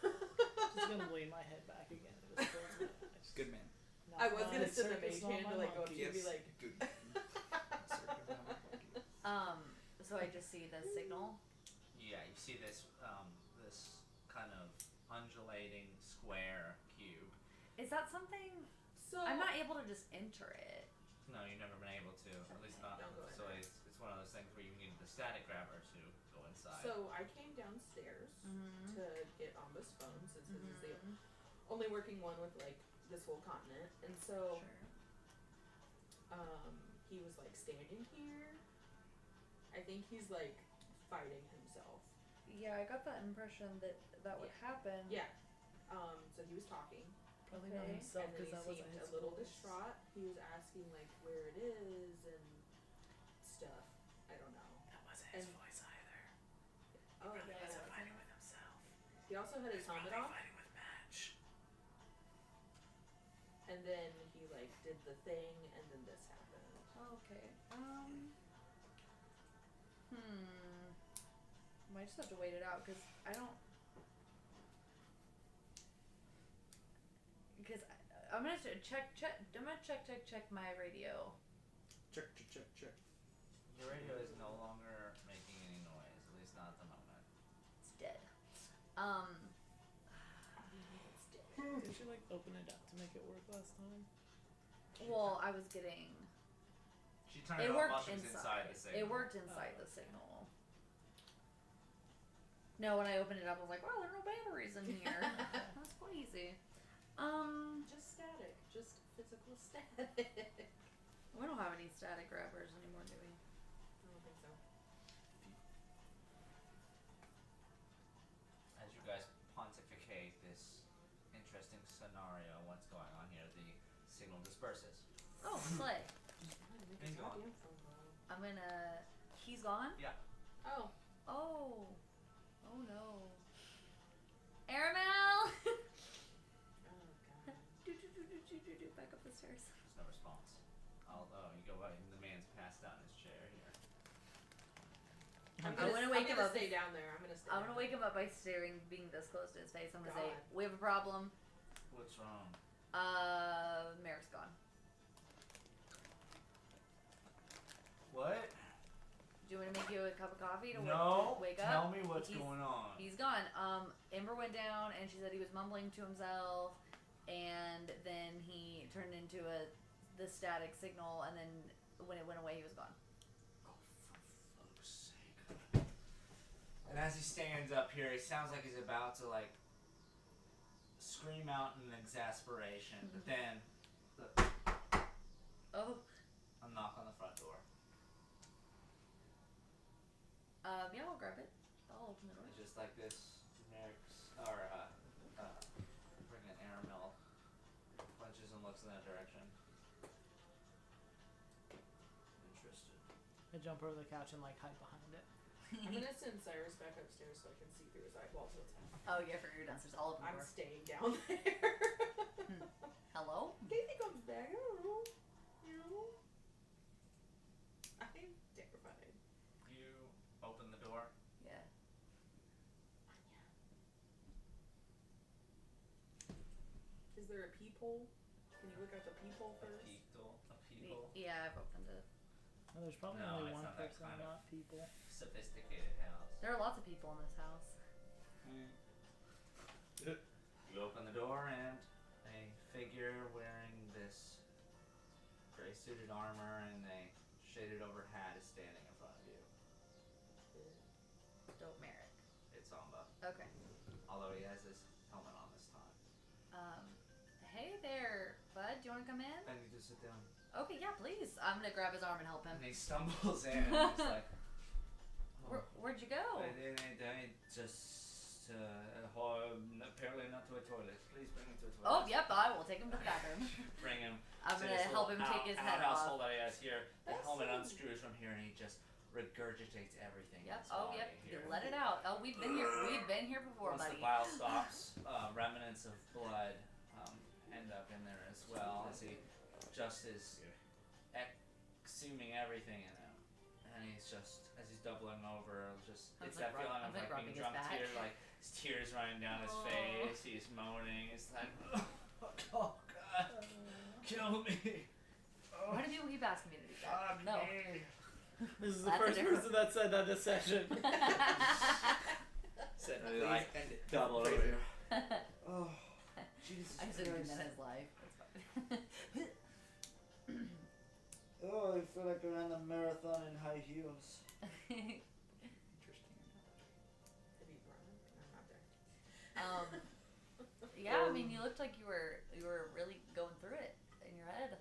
Just gonna lean my head back again. And just close my eyes. Good man. Not I was my gonna send the circus, mage not hand my to like go up to monkey. you and be like, Good. So I just see the signal. Yeah, you see this this kind of undulating square cube. Is that something? so I'm not able to just enter it. No, you've never been able to. At least not. Don't go in So there. it's one of those things where you need the static grabber to go inside. So I came downstairs Mm-hmm. to get Amba's phone since this is the only working one with like this whole continent, and so Sure. he was like standing here. I think he's like fighting himself. Yeah, I got that impression that that would happen. Yeah. So he was talking, Probably not Okay. himself and then because he that wasn't seemed his a little voice. distraught. He was asking like where it is and stuff. I don't know. That wasn't his voice either. Oh He yeah. wasn't fighting with himself. He also had his helmet off, fighting with Match. and then he like did the thing, and then this happened. Okay. Might just have to wait it out because I don't. Because I'm gonna check. I'm gonna check my radio. Check. Your radio is no longer making any noise, at least not at the moment. It's dead. It's dead. Did she like open it up to make it work last time? Well, I was getting. She turned It it on while worked she was inside. inside the signal. It worked inside the signal. No, when I opened it up, I was like, "Wow, there are no batteries in here." That's crazy. Just static, just physical static. We don't have any static grabbers anymore, do we? I don't think so. As you guys pontificate this interesting scenario, what's going on here, the signal disperses. Oh, slay. He's gone. I'm gonna. He's gone? Oh. Oh. Oh no. Aramel! Oh god. Back up the stairs. There's no response. You go by, and the man's passed out in his chair here. I'm gonna wake him up. Stay down there. I'm gonna stay. I'm gonna wake him up by being this close to his face. I'm gonna say, God. "We have a problem. What's wrong? Merrick's gone." What? Do you want to make you a cup of coffee to No. wake Tell up? me what's He's- going on. He's gone. Amber went down and she said he was mumbling to himself, and then he turned into the static signal, and then when it went away, he was gone. Oh, for fuck's sake. And as he stands up here, he sounds like he's about to, like, scream out in exasperation. But then, Oh. a knock on the front Yeah, I'll grab it. I'll open the door. It's just like this, Merrick's, or, bring an airmill, punches and looks in that direction. Interested. I jump over the couch and like hide behind it. I'm gonna send Cyrus back upstairs so I can see through his eyeballs what's happening. Oh, yeah, for your downstairs. I'll open the I'm door. staying down there. Hello? Daisy comes back. I don't know. You know? I'm terrified. You open the door. Yeah. Is there a peephole? Can you look out the peephole first? A people. Yeah, I've opened it. Well, there's probably No, only it's one not that person, kind of- not people. Sophisticated house. There are lots of people in this house. You open the door and a figure wearing this gray suited armor and a shaded over hat is standing in front of you. Dope Merrick. It's Amba. Okay. Although he has his helmet on this time. Hey there, bud. Do you want to come in? I need to sit down. Okay, yeah, please. I'm gonna grab his arm and help him. And he stumbles in and he's like, Where'd you go? I just, apparently not to a toilet. Please bring him to a toilet. Oh, yep. I will take him to the bathroom. Bring him. I'm to gonna this help him little take his head household off. that he has here. The That's helmet so- unscrews from here and he just regurgitates everything. in Yep. his Oh, body yep. Here. You let it out. Oh, we've been here. We've been here before, Once buddy. the bile stops, remnants of blood end up in there as well as he just is exhuming everything in him. And he's just, as he's doubling over, just, I'm it's like that feeling I'm of like like being rubbing his drunk back. tears, like his tears running down his Oh. face, he's moaning, it's like, oh God, kill me. Why do people keep asking me to do that? Fuck No. me. This is the That's a first different- person that said that this session. Said, I please like end it. double over Phrase it. here. Oh, Jesus I just didn't mean Christ. that his life. That's fine. Oh, I feel like I ran a marathon in high heels. Interesting. Have you run? I'm not there. Yeah, I mean, you looked like you were really going through it in your head.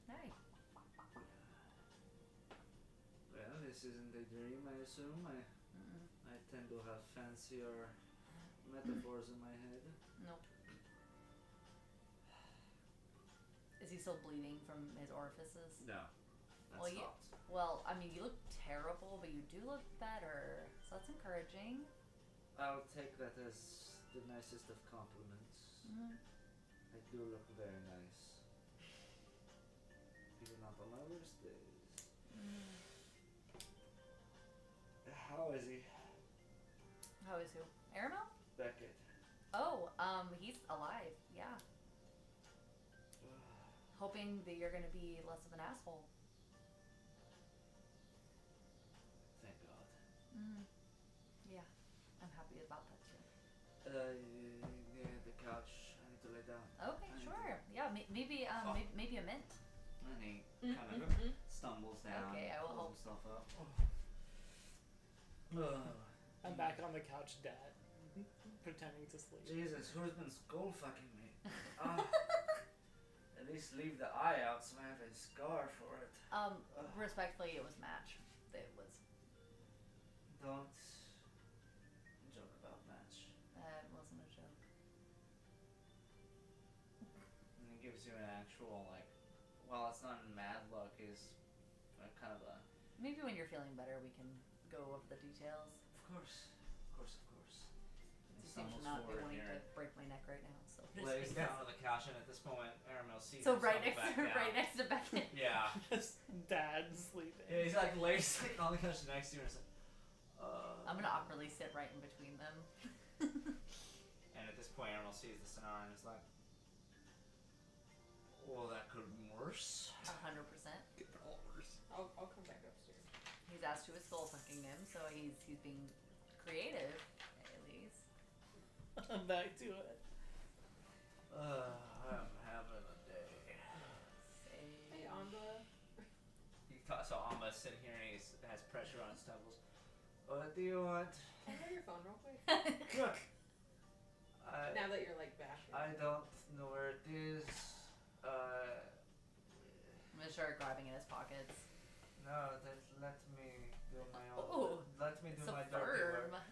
Hey. Well, this isn't a dream, I assume. I tend to have fancier metaphors in my head. Nope. Is he still bleeding from his orifices? No, that's Well, you- stopped. Well, I mean, you look terrible, but you do look better, so that's encouraging. I'll take that as the nicest of compliments. I do look very nice. Even not on my worst days. How is he? How is who? Aramel? Beckett. Oh, he's alive. Yeah. Hoping that you're gonna be less of an asshole. Thank God. Yeah, I'm happy about that too. Yeah, the couch. I need to lay down. Okay, sure. Yeah, maybe maybe a mint. And he kind of stumbles down. Okay, I will pulls help. himself up. I'm back on the couch dead, pretending to sleep. Jesus, who's been skull fucking me? At least leave the eye out so I have a scar for it. Respectfully, it was Match. It was. Don't joke about match. That wasn't a joke. And he gives you an actual, like, well, it's not a mad look, is kind of a. Maybe when you're feeling better, we can go over the details. Of course. You seem to not be wanting to break my neck right now, so. just Lays because- down on the couch, and at this moment, Aramel sees So him right stumble next back down. right next to Beckett. Yeah. Just dad sleeping. Yeah, he's like lays like, on the couch next to you, and it's like, I'm gonna awkwardly sit right in between them. And at this point, Aramel sees the scenario and is like, well, that could be worse. 100%. Get all worse. I'll come back upstairs. He's asked who is skull fucking him, so he's being creative, at least. I'm back to it. I'm having a day. Hey, Amba. So Amba's sitting here and he has pressure on his temples. What do you want? Can I have your phone real quick? I Now that you're like back. don't know where it is. I'm gonna start grabbing in his pockets. No, No, let me do my own. Oh, let me do so my dirty firm. work.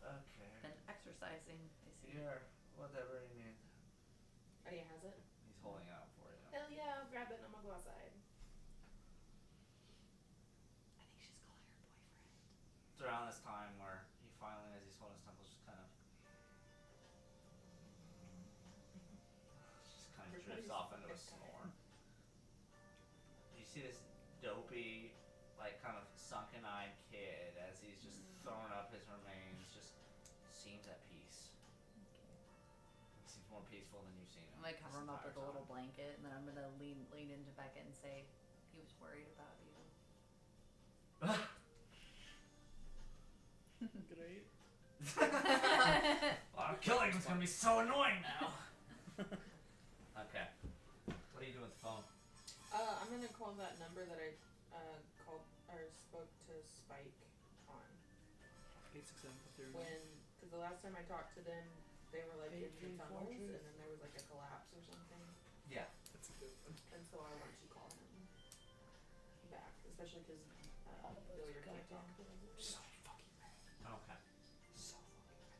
Okay. Been exercising. I see. Here, whatever you need. Oh, he has it? He's holding it out for you. Hell yeah, I'll grab it and I'm gonna go outside. I think she's calling her boyfriend. It's around this time where he finally, as he's holding his temples, just kind of drifts off into a snore. You see this dopey, like kind of sunken-eyed kid as he's just throwing up his remains, just seems at peace. He seems more peaceful than you've seen him. I'm gonna cover him up with a little time. blanket, and then I'm gonna lean into Beckett and say, "He was worried about you." Great. Our killing is gonna be so annoying now. Okay. What are you doing with the phone? I'm gonna call that number that I called or spoke to Spike on 867 because the last time I talked to them, they were like in the 834 tunnels truth. and then there was like a collapse or something, Yeah. That's a good one. and so I want to call him back, especially because All the boats Billiard are can't talk. So fucking mad. Okay. So fucking mad.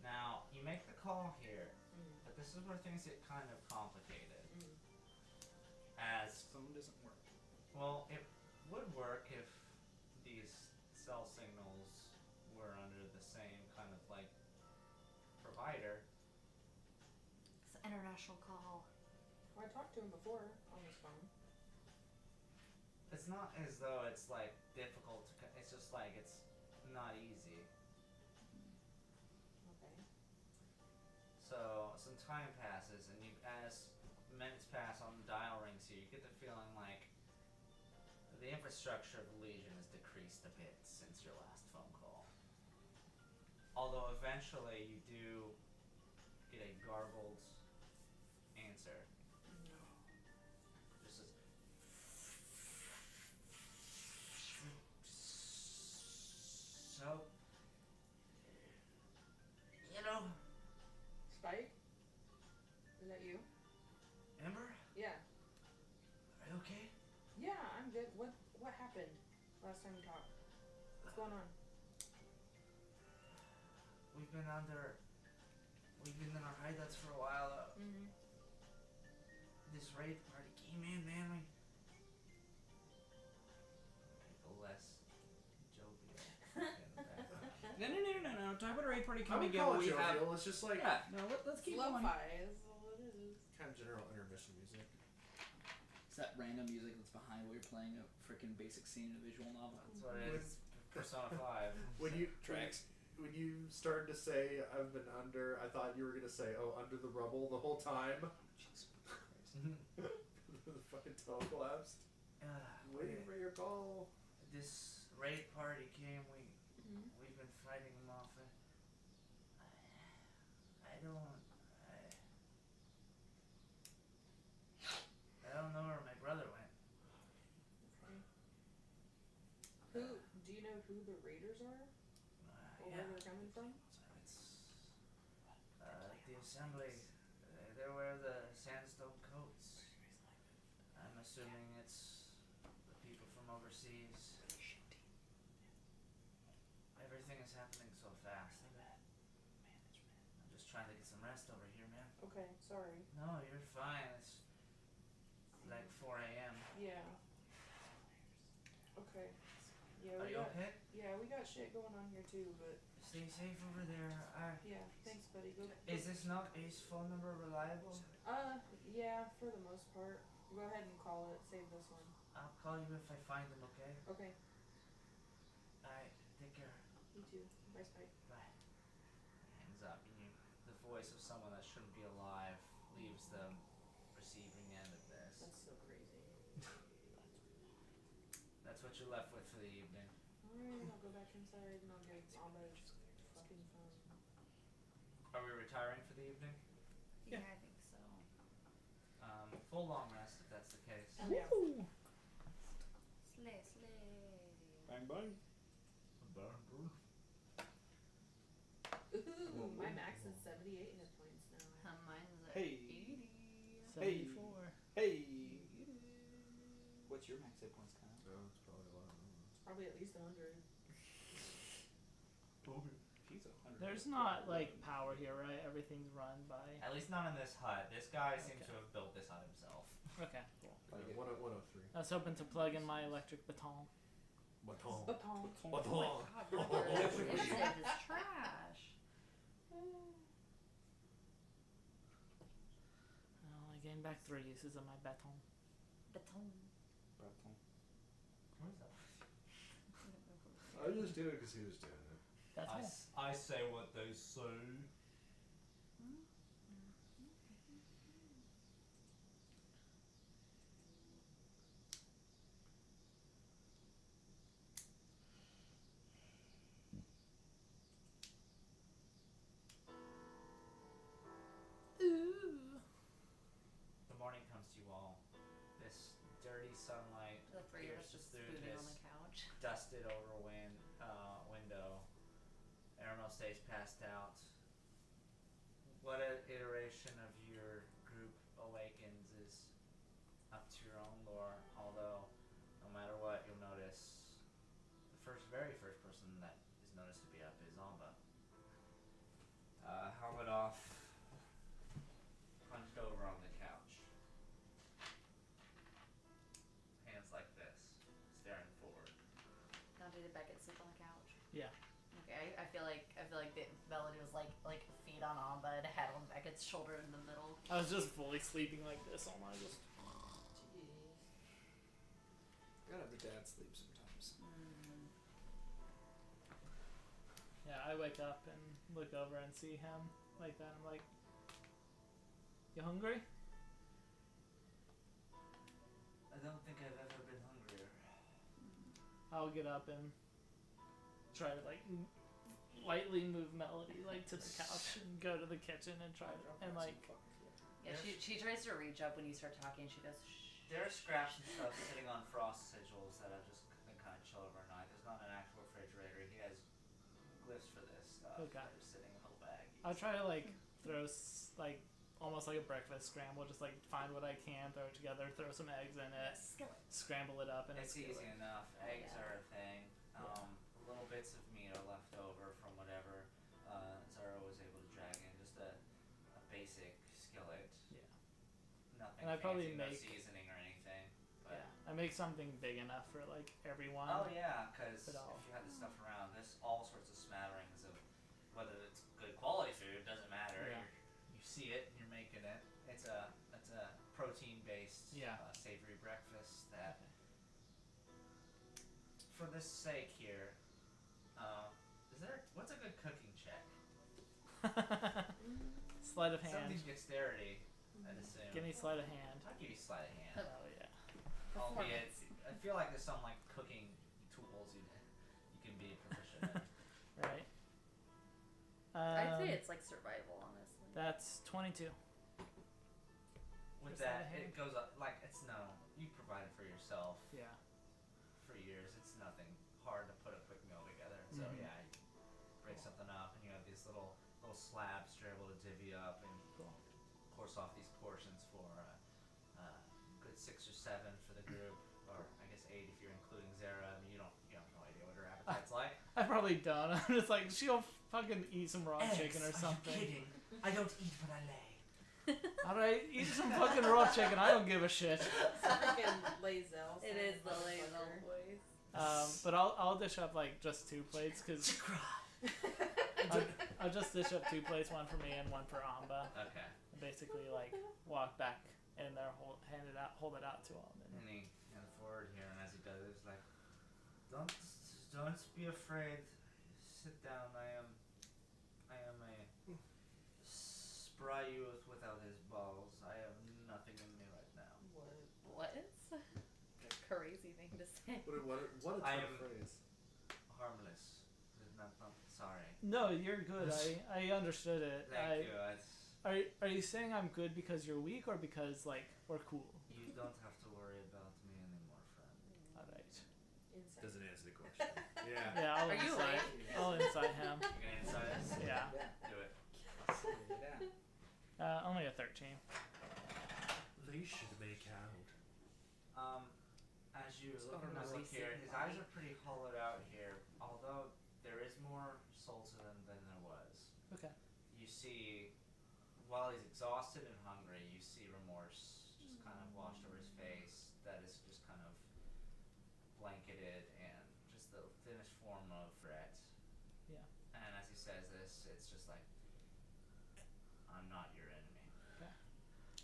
Now you make the call here, Mm. but this is where things get kind of complicated. Mm. As Phone doesn't work. well, it would work if these cell signals were under the same kind of like provider. It's an international call. Well, I talked to him before on his phone. It's not as though it's like difficult to. It's just like it's not easy. Okay. So some time passes, and you, as minutes pass on the dial rings here, you get the feeling like the infrastructure of the Legion has decreased a bit since your last phone call. Although eventually you do get a garbled answer. Just as so, you know, Spike? Is that you? Ember, Yeah. are you okay? Yeah, I'm good. What happened last time we talked? What's going on? We've been in our hideouts for a while. Mm-hmm. This raid party came in, man. People less jovial. No. Talk about a raid party I coming would in. call it We have. jovial. It's just like Yeah. No. Let's keep going. Lo-fi is all it is. kind of general intermission music. It's that random music that's behind while you're playing a freaking basic scene in a visual novel. That's what it is. Persona 5. When you Tracks. when you started to say I've been under, I thought you were gonna say under the rubble the whole time. Jesus Christ. The fucking tunnel collapsed. Waiting for your call. This raid party came. Mm-hmm. We've been fighting them off. I don't know where my brother went. Okay. Do you know who the raiders are? Or Yeah. where they're coming from? It's the assembly. They wear the sandstone coats. I'm assuming it's the people from overseas. Everything is happening so fast. I'm just trying to get some rest over here, man. Okay, sorry. No, you're fine. It's like 4 a.m. Yeah. Okay. Yeah, Are we you got okay? we got shit going on here too, but Stay safe over there. yeah, thanks buddy. Go Is this not Ace phone number reliable? yeah, for the most part. Go ahead and call it. Save this one. I'll call you if I find him, okay? Okay. Alright, take care. You too. Bye, Spike. Bye. Hangs up, and the voice of someone that shouldn't be alive leaves the receiving end of this. That's so crazy. That's what you're left with for the evening. Alright, I'll go back inside and I'll get Amba's fucking phone. Are we retiring for the evening? Yeah, I think so. Full long rest if that's the case. Yeah. Slay. Bang bang. Ooh, my max is 78 hit points now. Mine's at Hey. 80. 74. Hey. What's your max hit points, Kyle? No, it's probably a lot. It's probably at least 100. He's 100. There's not like power here, right? Everything's run by. At least not in this hut. This guy seems Okay. to have built this hut himself. Okay, cool. Yeah, 103. I was hoping to plug in my electric baton. Baton. Baton. Oh my god, Robert, this is trash. I only gained back 3 uses of my baton. Baton. What is that? I just do it because he was doing it. Baton. I say what they say. Ooh. The morning comes to you all. This dirty sunlight The three of us pierces just through spooning on this the couch. dusted over window. Aramel stays passed out. What an iteration of your group awakens is up to your own lore, although no matter what you'll notice the very first person that is noticed to be up is Amba. Helmet off, hunched over on the couch. Hands like this, staring forward. Now did Beckett sleep on the couch? Yeah. Okay, I feel like the Melody was like feet on Amba and head on Beckett's shoulder in the middle. I was just fully sleeping like this all night. Just. Jeez. Gotta have the dad sleep sometimes. Yeah, I wake up and look over and see him like that. I'm like, you hungry? I don't think I've ever been hungrier. I'll get up and try to like lightly move Melody like to the couch and go to the kitchen and try to and like. Yeah, she tries to reach up when you start talking. She goes, shh. There are scraps and stuff sitting on frost sigils that have just been kind of chill overnight. There's not an actual refrigerator. He has glyphs for this stuff Okay. that are sitting in little baggies. I'll try to like throw like almost like a breakfast scramble. Just like find what I can, throw it together, throw some eggs in it, Skillet. scramble it up, and It's easy enough. Eggs Yeah. are a thing. Little bits of meat are left over from whatever Zara was able to drag in. Just a basic skillet. Yeah. Nothing And I probably fancy, no make- seasoning or anything. But Yeah, I make something big enough for like everyone. Oh yeah, because But if I'll- you have this stuff around, there's all sorts of smatterings of whether it's good quality food, doesn't matter. Yeah. You see it, you're making it. It's a protein based Yeah. savory breakfast that, for this sake here, what's a good cooking check? Sleight of hand. Something dexterity, I'd assume. Give me sleight of hand. I'll give you sleight of hand. Oh yeah. Albeit, I feel like there's some like cooking tools you can be proficient in. Right. I'd say it's like survival, honestly. That's 22. With For sleight that, of hand? it goes up like you provided for yourself Yeah. for years. It's nothing hard to put a quick meal together. So Mhm. yeah, you break something up, and you have these little slabs you're able to divvy up and Cool. course off these portions for good 6 or 7 for the group, or I guess 8 if you're including Zara. I mean, you have no idea what her appetite's like. I probably don't. I'm just like she'll fucking eat some raw chicken or something. Are you kidding? I don't eat what I lay. Alright, eat some fucking raw chicken. I don't give a shit. Freaking Lazelle. It is the motherfucker. Lazelle voice. But I'll dish up like just 2 plates because I'll just dish up 2 plates, one for me and one for Amba. Okay. Basically, like walk back in there, hold it out to him. And he hands forward here, and as he does, it's like, don't be afraid. Sit down. I am a spry youth without his balls. I have nothing in me right now. What? What? Crazy thing to say. What a I tough am- phrase. Harmless. Not sorry. No, you're good. I understood it. Thank you. Are you saying I'm good because you're weak or because like we're cool? You don't have to worry about me anymore, friend. Alright. Inside. Doesn't answer the question. Yeah. Yeah, I'll Are you incite. awake? I'll incite him. You gonna inside us? Yeah. Do it. Only a 13. They should make out. As you It's look all at about look here, his eyes are pretty hollowed out here, although there is more soul to them than there was. Okay. You see, while he's exhausted and hungry, you see remorse just kind of washed over his face that is just kind of blanketed and just the thinnest form of regret. Yeah. And as he says this, it's just like, I'm not your enemy.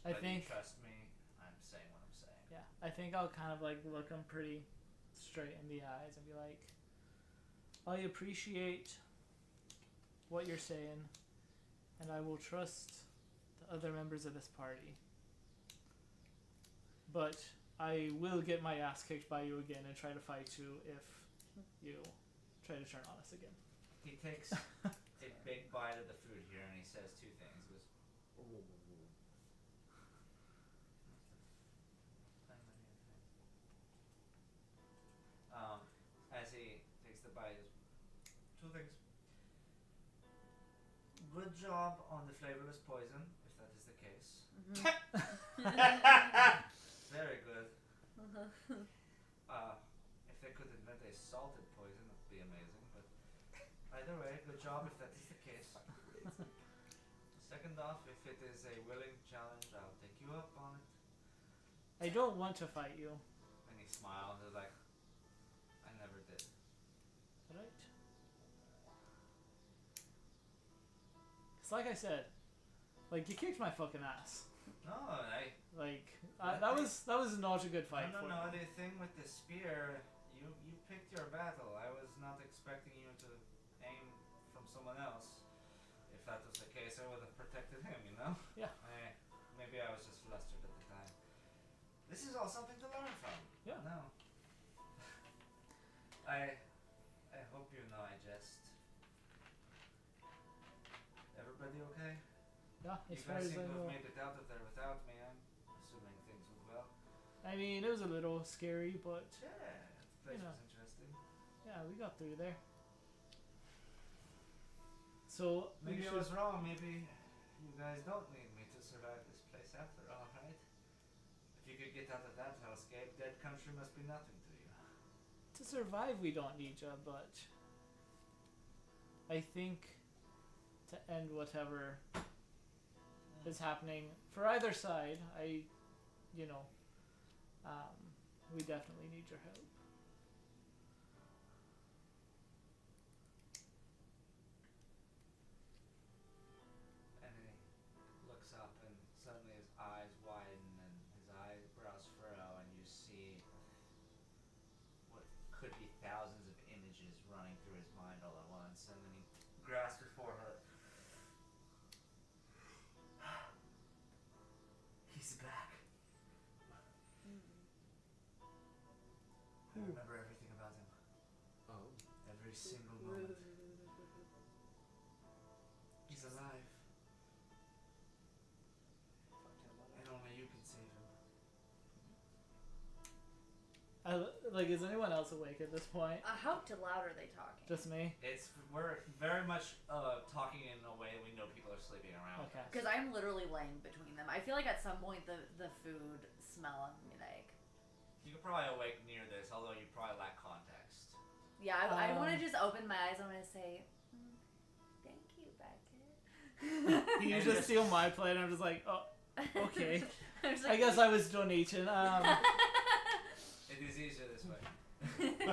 I But think. you trust me, I'm saying what I'm saying. Yeah. I think I'll kind of like look him pretty straight in the eyes and be like, I appreciate what you're saying, and I will trust the other members of this party. But I will get my ass kicked by you again and try to fight you if you try to turn on us again. He takes a big bite of the food here and he says two things. He goes, as he takes the bite, he goes, two things. Good job on the flavorless poison, if that is the case. Very good. If they could invent a salted poison, that would be amazing. But either way, good job if that is the case. Second off, if it is a willing challenge, I'll take you up on it. I don't want to fight you. And he smiles and is like, I never did. Right? It's like I said, like you kicked my fucking ass. No, I... Like that was not a good fight for No, you. the thing with the spear, you picked your battle. I was not expecting you to aim from someone else. If that was the case, I would have protected him, you know? Yeah. Maybe I was just flustered at the time. This is all something to learn from. Yeah. No. I hope you know I just... Everybody okay? Yeah, You as far guys as seem I to have know. made it out of there without me. I'm assuming things went well. I mean, it was a little scary, but Yeah, the place was interesting. yeah, we got through there. So Maybe we I should, was wrong. Maybe you guys don't need me to survive this place after all, right? If you could get out of that hellscape, dead country must be nothing to you. to survive we don't need you, but I think to end whatever is happening for either side, we definitely need your help. And he looks up and suddenly his eyes widen and his eyebrows furrow and you see what could be thousands of images running through his mind all at once, and then he grasps his forehead. He's back. I remember everything about him. Oh. Every single moment. He's alive. And only you can save him. Is anyone else awake at this point? How loud are they talking? Just me? We're very much talking in a way we know people are sleeping around. Okay. Because I'm literally laying between them. I feel like at some point the food smell and be like, You could probably awake near this, although you probably lack context. yeah, I want to just open my eyes. I'm gonna say, thank you, Beckett. You And just steal my plate and I'm just like, oh, okay. I'm just I guess I was donating. It is easier this way. And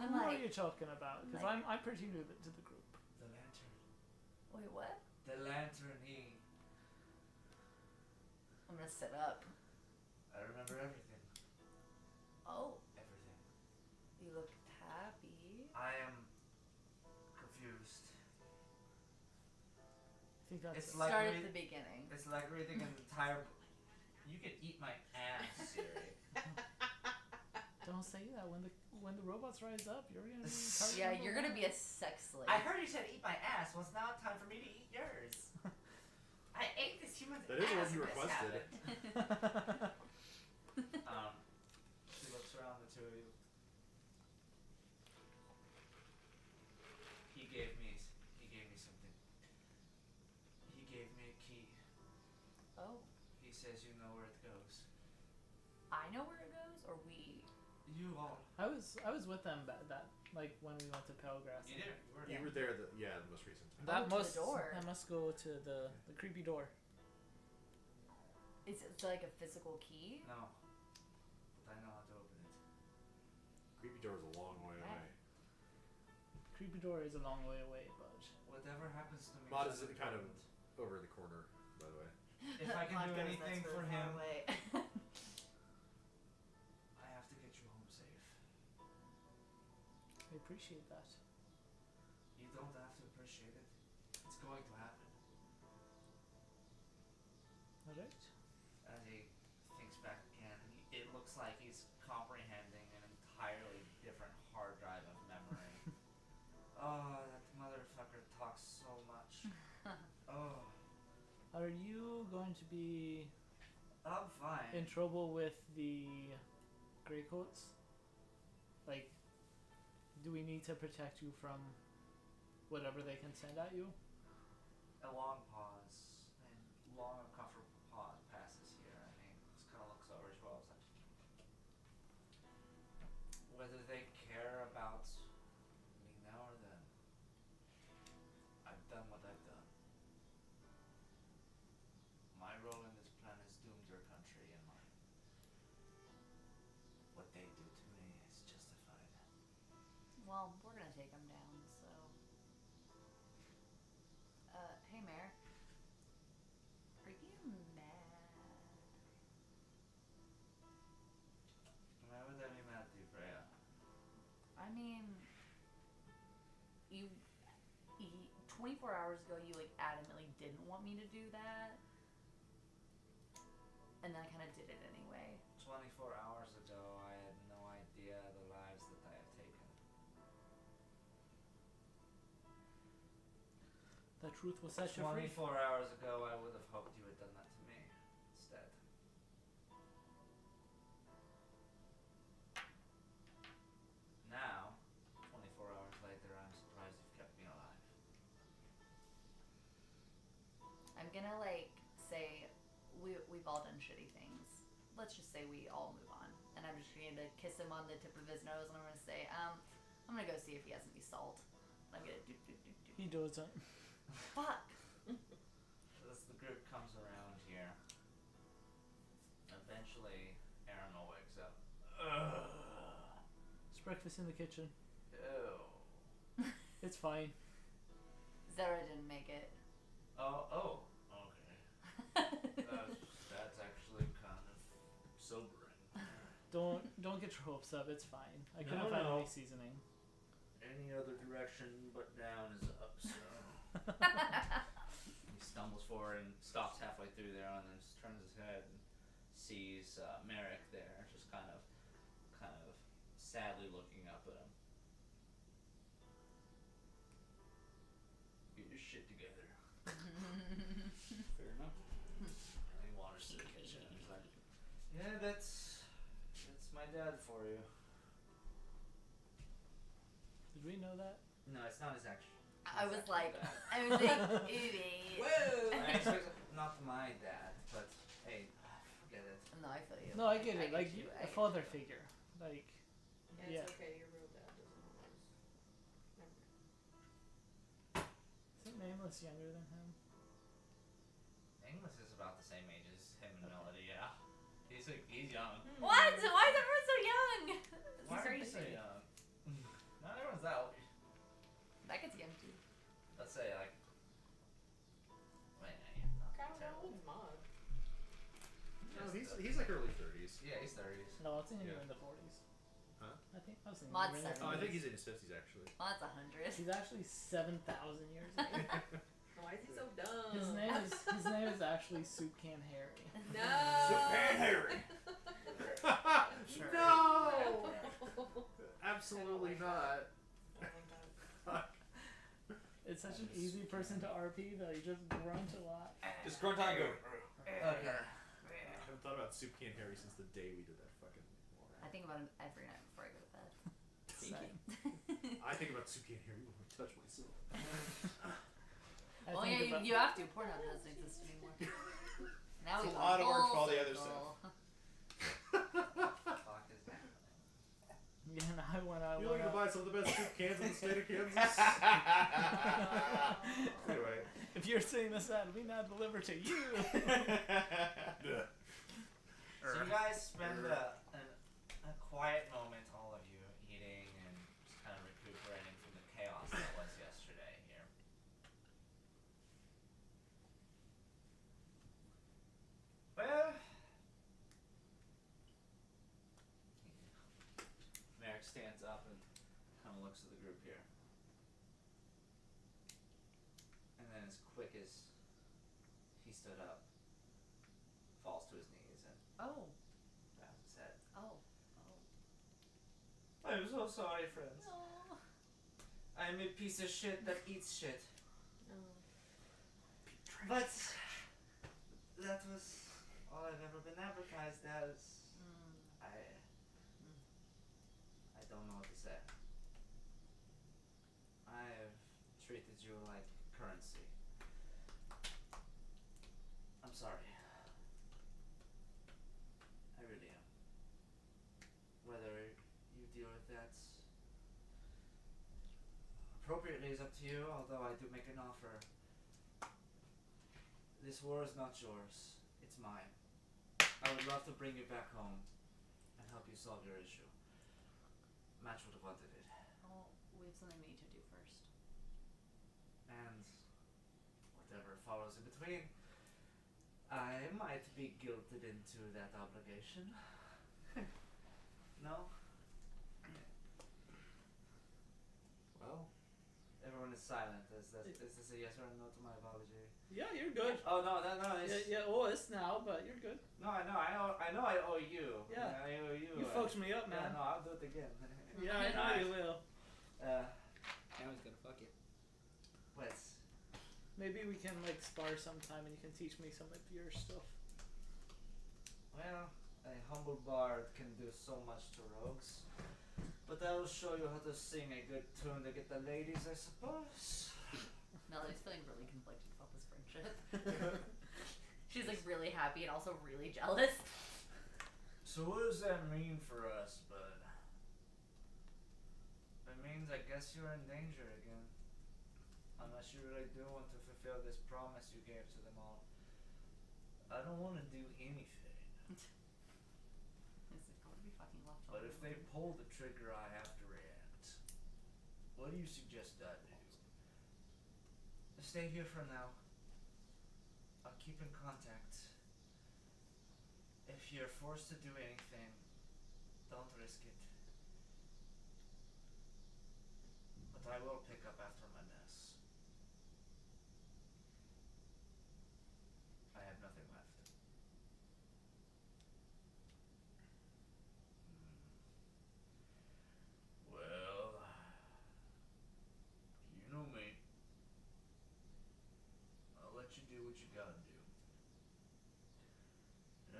I'm What are like, you talking about? Because like- I'm pretty new to the group. The lantern. wait, what? The lantern, he... I'm gonna sit up. I remember everything. Oh, Everything. you look happy. I am confused. I think that's It's it. like Start read- at the beginning. It's like reading an entire... You could eat my ass, Siri. Don't say that. When the robots rise up, you're gonna be Yeah, you're gonna be a sex slave. I heard you said eat my ass. Well, it's now time for me to eat yours. I ate this human's That is ass. what you and this requested. happened. She looks around the two of you. He gave me something. He gave me a key. Oh, He says you know where it goes. I know where it goes, or we? You all. I was with them like when we went to Pelgrass. You did. You were there. The most recent time. That to the must door. that must go to the creepy door. Is it like a physical key? No. But I know how to open it. Creepy door is a long way Okay. away. Creepy door is a long way away, but Whatever happens to me. Mod is is kind of important. over in the corner, by the way. If I can do Podcast, anything that's for really far him, away. I have to get you home safe. I appreciate that. You don't have to appreciate it. It's going to happen. All right. As he thinks back again, it looks like he's comprehending an entirely different hard drive of memory. Oh, that motherfucker talks so much. Oh, Are you going to be I'm fine. in trouble with the Greycoats? Like, do we need to protect you from whatever they can send at you? A long pause, and long uncomfortable pause passes here. I mean, just kind of looks over as well. It's like, whether they care about me now or then, I've done what I've done. My role in this plan has doomed your country and mine. What they do to me is justified. Well, we're gonna take him down, so. Hey, Mayor. Are you mad? Why would I be mad at you, Freya? I mean, you 24 hours ago, you like adamantly didn't want me to do that, and then I kind of did it anyway. 24 hours ago, I had no idea the lives that I have taken. The truth will set you free. 24 hours ago, I would have hoped you had done that to me instead. Now, 24 hours later, I'm surprised you've kept me alive. I'm gonna like say we've all done shitty things. Let's just say we all move on, and I'm just going to kiss him on the tip of his nose, and I'm gonna say, I'm gonna go see if he has any salt. I'm gonna do. He doesn't. Fuck. As the group comes around here, eventually, Aaron wakes up. It's breakfast in the kitchen. Ew. It's fine. Zara didn't make it. Oh, okay. That's actually kind of sobering. Don't get your hopes up. It's fine. I couldn't find any seasoning. Any other direction but down is up, so. He stumbles forward and stops halfway through there, and then just turns his head and sees Merrick there, just kind of sadly looking up at him. Get your shit together. Fair enough. And he wanders to the kitchen and he's like, "Yeah, that's my dad for you." Did we know that? No, it's not his actual. I was like, dad. Whoa. I expect not my dad, but hey, forget it. No, I feel you. No, I get it. get Like you, I a get father you. figure. Like Yeah, Yeah. it's okay. Your real dad doesn't always. Never mind. isn't Nameless younger than him? English is about the same age as him and Melody. Yeah, he's young. What? Why is everyone so young? Why are you He's so crazy. young? Not everyone's that old. That gets young too. Let's say like. Wait, no, you're not How terrible. old Mod? No, Yes, he's like early 30s. Yeah, he's 30s. No, I was thinking Yeah. in the 40s. Huh? I think I was thinking Mod's in the 70s. Oh, I think 40s. he's in his 50s actually. Well, that's 100. He's actually 7,000 years old. Why is he so dumb? His name is actually Soup Can Harry. No. Harry. Sure. No. Absolutely not. It's such an easy person to RP though. You just grunt a lot. Just grunt on, go. Okay. I haven't thought about Soup Can Harry since the day we did that fucking. I think about him every night before I go to bed. Same. I think about Soup Can Harry when I touch myself. I Well, think yeah, about- you have to. Pornhub doesn't exist anymore. Now It's we a lot of work for all the other circle. stuff. when I You went looking to up. buy some of the best soup cans in the state of Kansas? Anyway. If you're seeing this ad, we now deliver to you. So you guys spend a quiet moment, all of you, eating and just kind of recuperating from the chaos that was yesterday here. Well, Merrick stands up and kind of looks at the group here. And then as quick as he stood up, falls to his knees and Oh. bows his head. Oh. I'm so sorry, friends. Oh. I'm a piece of shit that eats shit. Oh. But that was all I've ever been advertised as. I don't know what to say. I've treated you like currency. I'm sorry. I really am. Whether you deal with that appropriately is up to you, although I do make an offer. This war is not yours, it's mine. I would love to bring you back home and help you solve your issue. Match would have wanted it. Oh, we have something we need to do first. And whatever follows in between, I might be guilted into that obligation. No? Well, Everyone is silent. Is this a yes or a no to my apology? Yeah, you're good. Oh no, it's, Yeah, oh, it's now, but you're good. no, I know I owe you. Yeah. I owe you. You fucked me up, Yeah, man. no, I'll do it again. Yeah, I know you will. Now he's gonna fuck it. Wait. Maybe we can like spar sometime, and you can teach me some of your stuff. Well, a humble bard can do so much to rogues, but I will show you how to sing a good tune to get the ladies, I suppose. Melody's feeling really conflicted about this friendship. She's like really happy and also really jealous. So what does that mean for us, bud? It means I guess you're in danger again. Unless you really do want to fulfill this promise you gave to them all. I don't want to do anything. He's like, I want to be fucking left But if they pull the trigger, I have to react. What do you suggest I do? Stay here for now. I'll keep in contact. If you're forced to do anything, don't risk it. But I will pick up after my mess. I have nothing left. Well, you know me. I'll let you do what you gotta do.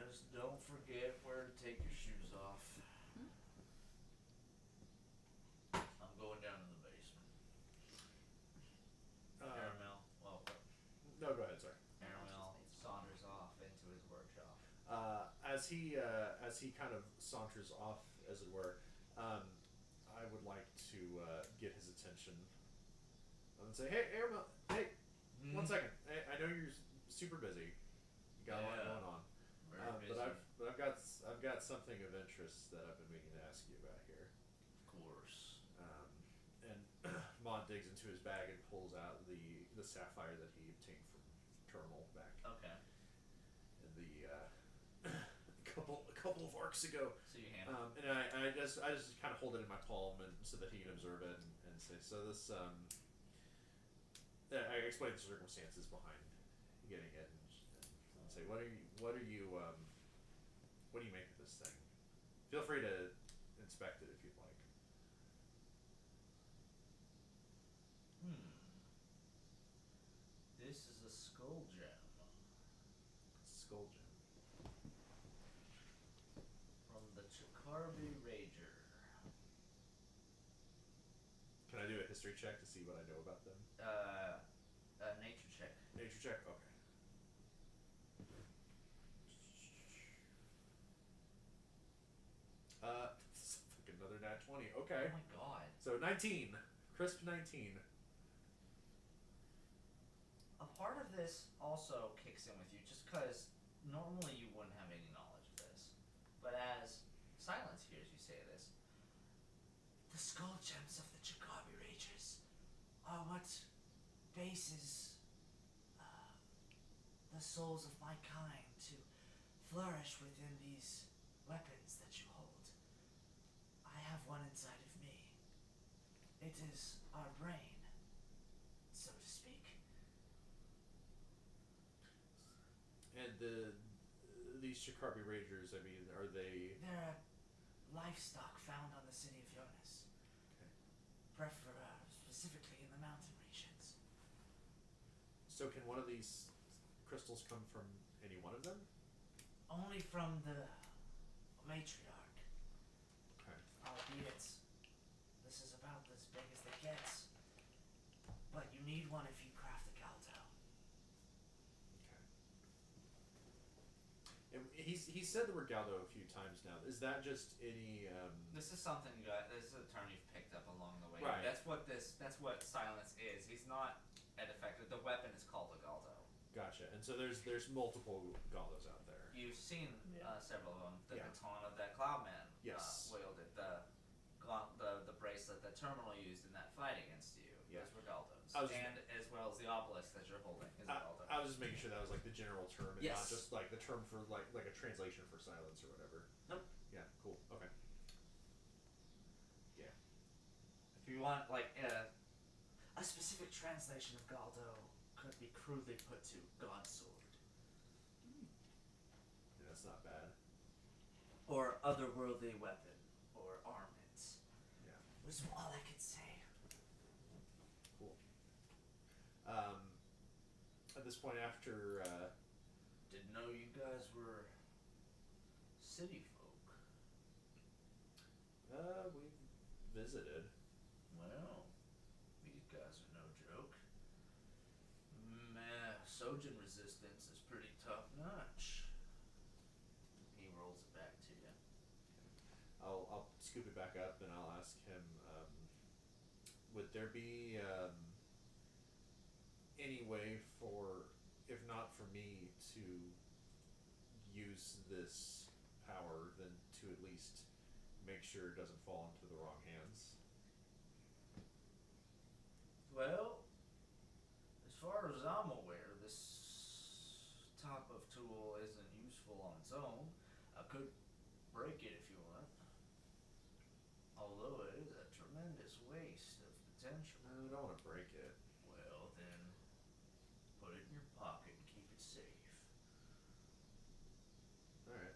Just don't forget where to take your shoes off. I'm going down to the basement. Caramel. Well, no, go ahead, sorry. Caramel saunters off into his workshop. As he kind of saunters off, as it were, I would like to get his attention and say, "Hey, Airmail, hey, 1 second. I know you're super busy. You got a lot going on. Very busy. But I've got something of interest that I've been meaning to ask you about here." Of course. And Mon digs into his bag and pulls out the sapphire that he obtained from Terminal back Okay. in the couple of arcs ago. So you hand And I just kind of hold it in my palm and so that he can observe it and say, so this I explain the circumstances behind getting it and say, what do you make of this thing? Feel free to inspect it if you'd like. This is a skull gem Skull gem. from the Chikarbi Rager. Can I do a history check to see what I know about them? Nature check. Nature check? Okay. Fuck, another nat nat 20. Okay. Oh my god. So 19. Crisp 19. A part of this also kicks in with you just because normally you wouldn't have any knowledge of this. But as Silence hears you say this, the skull gems of the Jacobi Ragers are what bases the souls of my kind to flourish within these weapons that you hold. I have one inside of me. It is our brain, so to speak. And these Jacobi Ragers, I mean, are they... They're livestock found on the city of Jonas. Specifically in the mountain regions. So can one of these crystals come from any one of them? Only from the matriarch. Okay. Albeit, this is about as big as it gets. But you need one if you craft a Galdo. Okay. And he said the word Galdo a few times now. Is that just any... This is something you got. This is a term you've picked up along the way. Right. That's what Silence is. He's not effective. The weapon is called a Galdo. Gotcha. And so there's multiple Galdos out there. You've seen several of them. The Yeah. katana that Cloudman Yes. wielded. The bracelet that Terminal used in that fight against you. Yeah. Those were Galdos. And as well as the obelisk that you're holding is a Galdo. I was just making sure that was like the general term and Yes. not just like the term for like a translation for silence or whatever. Nope. Yeah, cool. Okay. Yeah. If you want like a specific translation of Galdo could be crudely put to God's sword. Yeah, that's not bad. Or otherworldly weapon. Or armament. Yeah. Was all I could say. Cool. At this point after Didn't know you guys were city folk. we've visited. Well, these guys are no joke. Sojin resistance is pretty top notch. He rolls it back to you. I'll scoop it back up and I'll ask him, would there be any way for, if not for me, to use this power, then to at least make sure it doesn't fall into the wrong hands? Well, as far as I'm aware, this type of tool isn't useful on its own. I could break it if you want. Although it is a tremendous waste of potential. I don't want to break it. Well, then, put it in your pocket and keep it safe. Alright.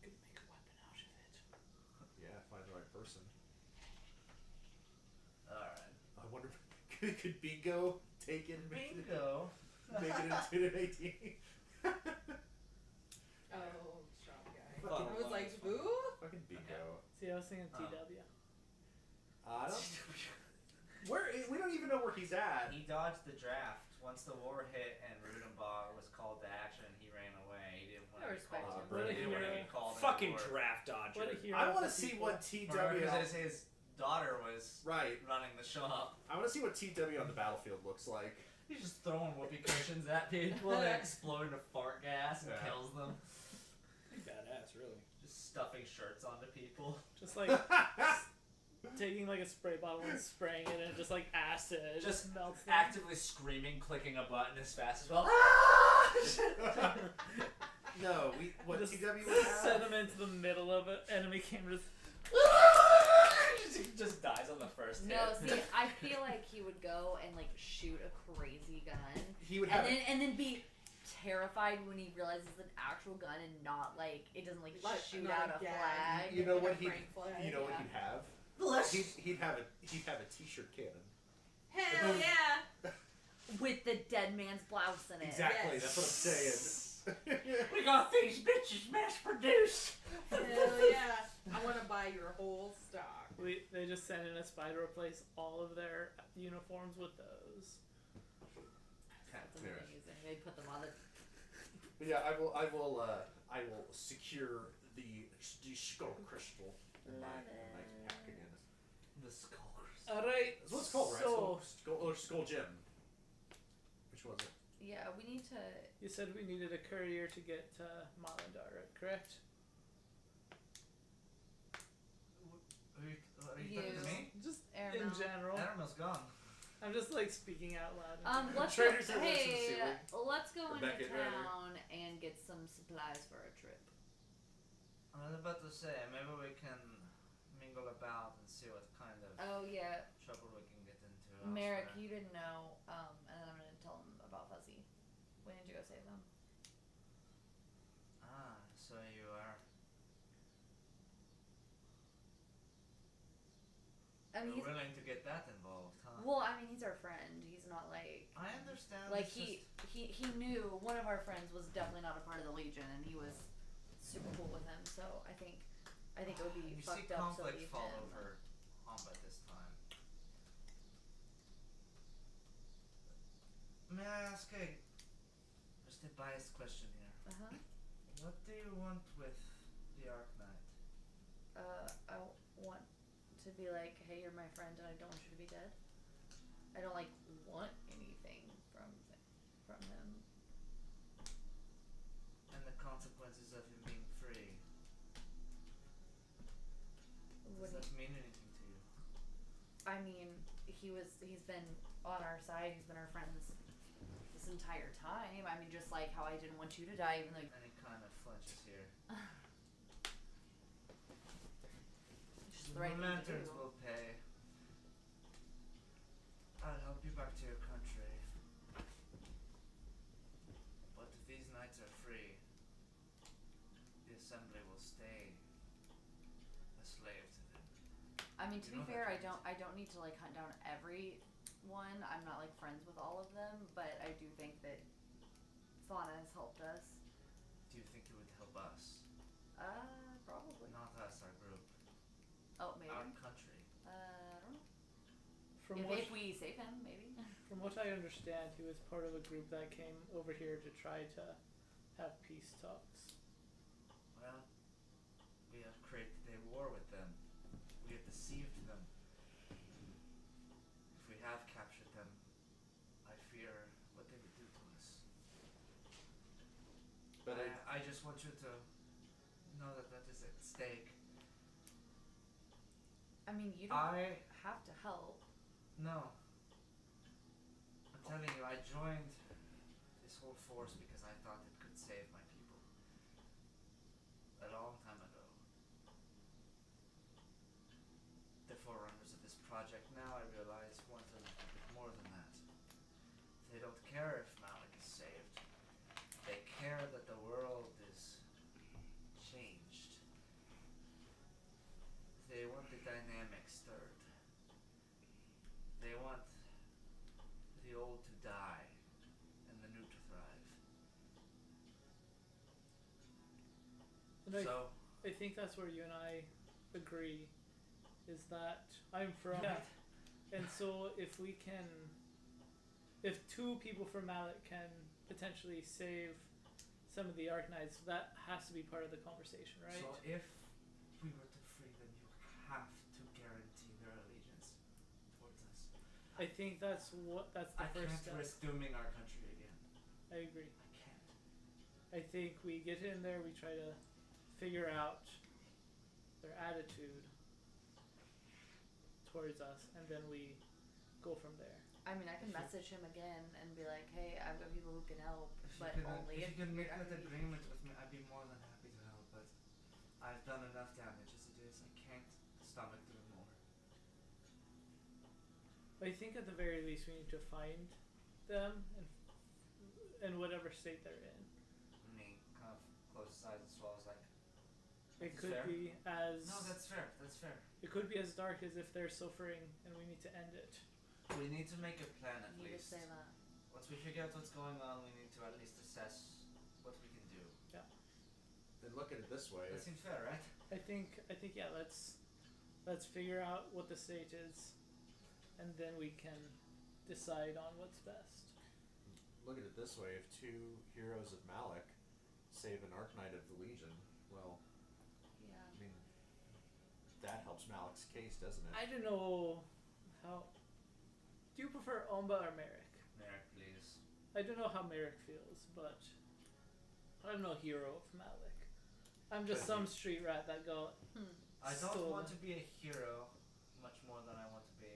Could make a weapon out of it. Yeah, find the right person. Alright. I wonder if could Bingo take it and Bingo! make it into an 18? Oh, strong guy. Fuck. I was like, who? Fucking Bingo. See, I was thinking Oh. TW. I don't. We don't even know where he's at. He dodged the draft. Once the war hit and Rudenbach was called to action, he ran away. He didn't want I to be respect called. him. What a He didn't want to hero. be called Fucking anymore. draft dodger. What a hero. I want to to see people. what TW. Because his daughter was Right. running the shop. I want to see what TW on the battlefield looks like. He's just throwing whoopee cushions at people and exploding to fart gas and Yeah. kills them. Badass, really. Just stuffing shirts onto people. Just like taking like a spray bottle and spraying it and just like acid. Just melts them. actively screaming, clicking a button as fast as well. No, what Just TW would send have. them into the middle of an enemy camp. He just dies on the first hit. No, see, I feel like he would go and like shoot a crazy gun, He would have. and then be terrified when he realizes it's an actual gun and not like it doesn't like shoot not out a gag. flag. You know Like what a he? prank flag, You know what yeah. he'd have? Bless He'd have a t-shirt cannon. Hell yeah! With the dead man's blouse in it. Exactly. Yes. That's what I'm saying. We got these bitches mass produced. Hell yeah! I want to buy your whole stock. They just send in a spy to replace all of their uniforms with those. That's Yeah. amazing. They put them on the. But yeah, I will secure the skull crystal in my Love it. pack again. The Skull Crusade. Alright. That's what it's called, right? So, Skull Gym. Which was it? Yeah, we need to. you said we needed a courier to get to Malandar, correct? Are you talking to me? Just Airmail. in general. Animal's gone. I'm just like speaking out loud. Let's go. Traders are listening Hey, to let's go into Beckett, rather. town and get some supplies for a trip. I was about to say, maybe we can mingle about and see what kind of Oh yeah, trouble we can get into. Merrick, elsewhere. you didn't know. And then I'm gonna tell him about Fuzzy. When did you go save them? Ah, so you are. I mean, You're willing to get that involved, huh? well, I mean, he's our friend. He's not like. I understand. Like it's he knew one of our friends was definitely not a part of the Legion, and he was super cool with him. So I think it would be you fucked see up to conflict leave fall him. over Amba this time. May I ask just a biased question here? Uh-huh. What do you want with the Arc Knight? I want to be like, hey, you're my friend, and I don't want you to be dead. I don't like want anything from him. And the consequences of him being free. What Does do that mean anything to you? I mean, he's been on our side. He's been our friend this entire time. I mean, just like how I didn't want you to die, even though. Any kind of flinches here. It's just the right thing to Lanterns do. will pay. I'll help you back to your country. But if these knights are free, the assembly will stay a slave to them. I mean, to You be know fair, that, I don't need to like hunt down everyone. I'm not like friends with all of them, but I do think that Fauna has helped us. Do you think it would help us? Probably. Not us, our group. Oh, maybe. Our country. I don't know. From If we save him, maybe. From what I understand, he was part of a group that came over here to try to have peace talks. Well, we have created a war with them. We have deceived them. If we have captured them, I fear what they would do to us. But I just want you to know that is at stake. I mean, you don't I have to help. No. I'm telling you, I joined this whole force because I thought it could save my people. A long time ago. The forerunners of this project now, I realize, want a bit more than that. They don't care if Malik is saved. They care that the world is changed. They want the dynamic stirred. They want the old to die and the new to thrive. And So, I think that's where you and I agree, is that I'm from, and so if two people from Mallet can potentially save some of the Arknights, that has to be part of the conversation, right? So if we were to free them, you have to guarantee their allegiance towards us. I think that's the I first can't step. risk dooming our country again. I agree. I can't. I think we get in there, we try to figure out their attitude towards us, and then we go from there. I mean, I can message him again and be like, hey, I've got people who can help, If but you only if you can make that agree. agreement with me, I'd be more than happy to help. But I've done enough damage as it is. I can't stomach doing more. I think at the very least we need to find them and whatever state they're in. And he kind of closes his eyes and swallows like. It That's could fair. be as No, that's fair. That's fair. it could be as dark as if they're suffering and we need to end it. We need to make a plan at You least. just say that. Once we figure out what's going on, we need to at least assess what we can do. then look at it this way. That seems fair, right? I think yeah, let's figure out what the state is, and then we can decide on what's best. Look at it this way: if two heroes of Malik save an Arknight of the Legion, well, Yeah. I mean, that helps helps Malik's case, doesn't it? I don't know how. Do you prefer Omba or Merrick? Merrick, please. I don't know how Merrick feels, but I'm no hero of Malik. I'm just some street rat that got. I don't stolen. want to be a hero much more than I want to be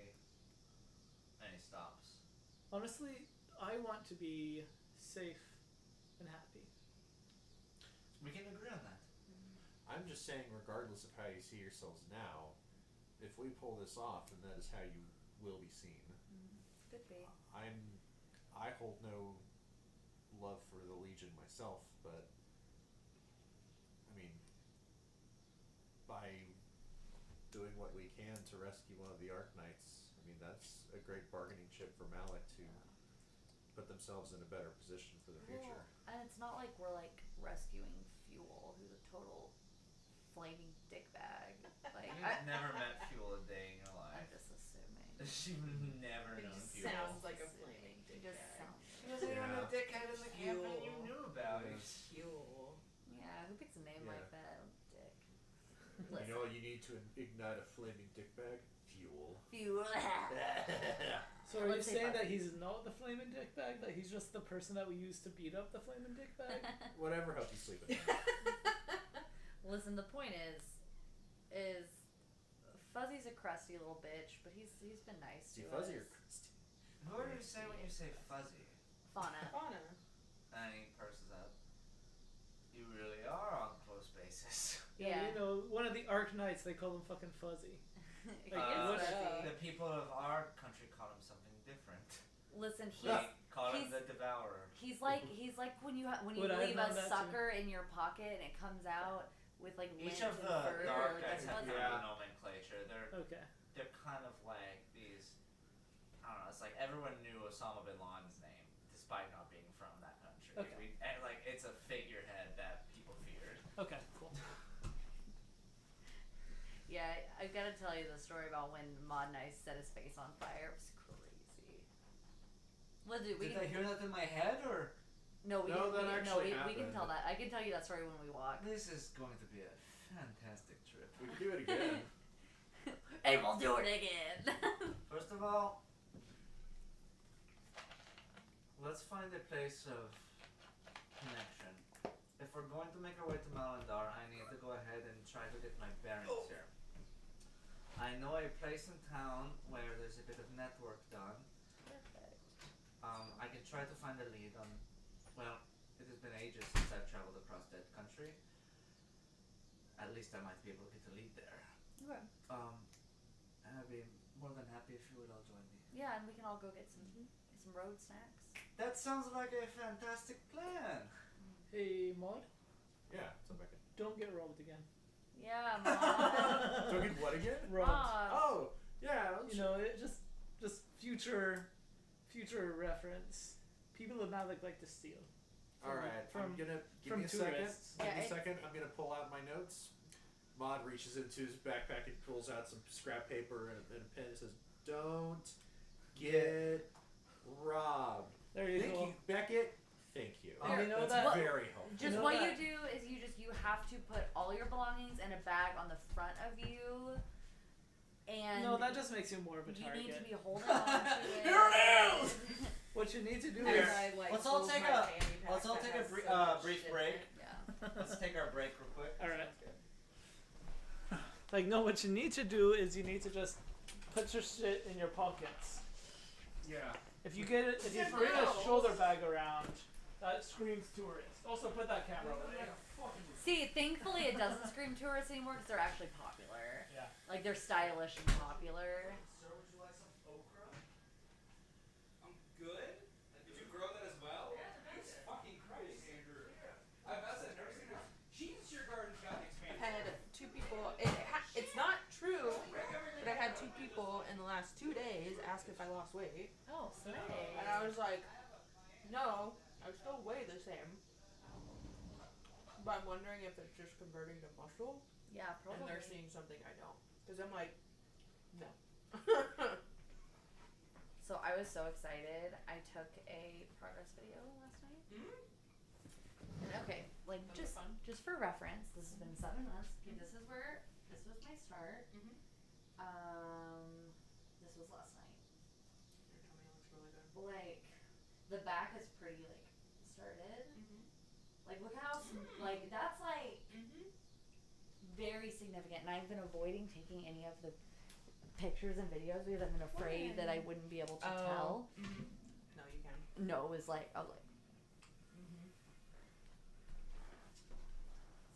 any stops. Honestly, I want to be safe and happy. We can agree on that. I'm just saying, regardless of how you see yourselves now, if we pull this off, then that is how you will be seen. Could be. I hold no love for the Legion myself, but I mean, by doing what we can to rescue one of the Arknights, I mean, that's a great bargaining chip for Malik to put themselves in a better position for the future. Well, and it's not like we're like rescuing Fuel, who's a total flaming dickbag. Like You've never met Fuel a day in your I'm life. just assuming. She's never It known just Fuel. sounds like a flaming He dick just bag. sounds. She wasn't even a Yeah. dickhead in the camp and you Fuel. knew about it. Fuel. Yeah, who picks a name Yeah. like that? Dick. You know what you need to ignite a flaming dick bag? Fuel. Fuel. So are you Let's say saying Fuzzy. that he's not the flaming dick bag? That he's just the person that we use to beat up the flaming dick bag? Whatever helps you sleep at night. Listen, the point is Fuzzy's a crusty little bitch, but he's been nice See, to Fuzzy us. or Christy? What do you say when you say fuzzy? Fauna. Fauna. And he purses up. You really are on close basis. Yeah, you know, one of the Arknights, they call him fucking Fuzzy. He Like, is what's- fuzzy. The people of our country call him something different. Listen, They call him he's- the Devourer. he's like when you Would I have leave known a that too? sucker in your pocket and it comes out with like Each lint of and the fur. dark like, guys that's have fuzzy. their Yeah. own nomenclature. Okay. They're kind of like these. I don't know. It's like everyone knew Osama bin Laden's name, despite not being from that country. Okay. And like it's a figurehead that people feared. Okay, cool. Yeah, I've got to tell you the story about when Mod Nice set his face on fire. It was crazy. Well, dude, we Did can. I hear that in my head or? No, we No, can, that we actually can tell happened. that. I can tell you that story when we walk. This is going to be a fantastic trip. We can do it again. And we'll do it again. First of all, let's find a place of connection. If we're going to make our way to Malandar, I need to go ahead and try to get my bearings here. I know a place in town where there's a bit of network done. Perfect. I can try to find a lead on. Well, it has been ages since I've traveled across that country. At least I might be able to get a lead there. Okay. And I'd be more than happy if you would all join me. Yeah, and we can all go get some road snacks. That sounds like a fantastic plan. Hey, Mod, Yeah, it's Becca. don't get robbed again. Yeah, Mom. Don't get what again? Robbed. Oh, yeah. You know, it just future reference. People in Malik like to steal. All right. I'm gonna give from me a second. tourists. Give me Yeah, a second. I'm gonna pull out my notes. Maud reaches into his backpack and pulls out some scrap paper and a pen and says, "Don't get robbed." There you Thank go. you, Beckett. Thank you. And you know That's that- very helpful. Just know what that- you do is you have to put all your belongings in a bag on the front of you, and No, that just makes you more of a you target. need to be holding on to it. Here it is! What you need to do As Here. is I, like, Let's all close take my a- fanny pack let's all that take a has brief- so much brief shit in break. it. Yeah. Let's take our break real quick. all right. Sounds good. Like, no, what you need to do is you need to just put your shit in your pockets. Yeah. If you get it, if you Yeah, bring a no. shoulder bag around, that screams tourist. Also, put that camera away. See, thankfully it doesn't scream tourists anymore because they're actually popular. Yeah. Like they're stylish and popular. Sir, would you like some okra? I'm good. Did you grow that as well? Jesus fucking Christ. I've never seen a Jesus, your garden's gotten expanded. Had two people. It's not true, but I had two people in the last 2 days ask if I lost weight, Oh, slay. and I was like, no, I still weigh the same. But I'm wondering if it's just converting to muscle, Yeah, and probably. they're seeing something I don't. Because I'm like, no. So I was so excited. I took a progress video last night. And okay, That was fun. just for reference, this has been 7 months. Okay, this was my start. This was last night. Your tummy looks really good. Like, the back is pretty, like, started. Mhm. Like, look how, like, that's, like, very significant. And I've been avoiding taking any of the pictures and videos because I've been afraid that I wouldn't be able to tell. Mhm. No, you can. No, it was like, I was like, Mhm.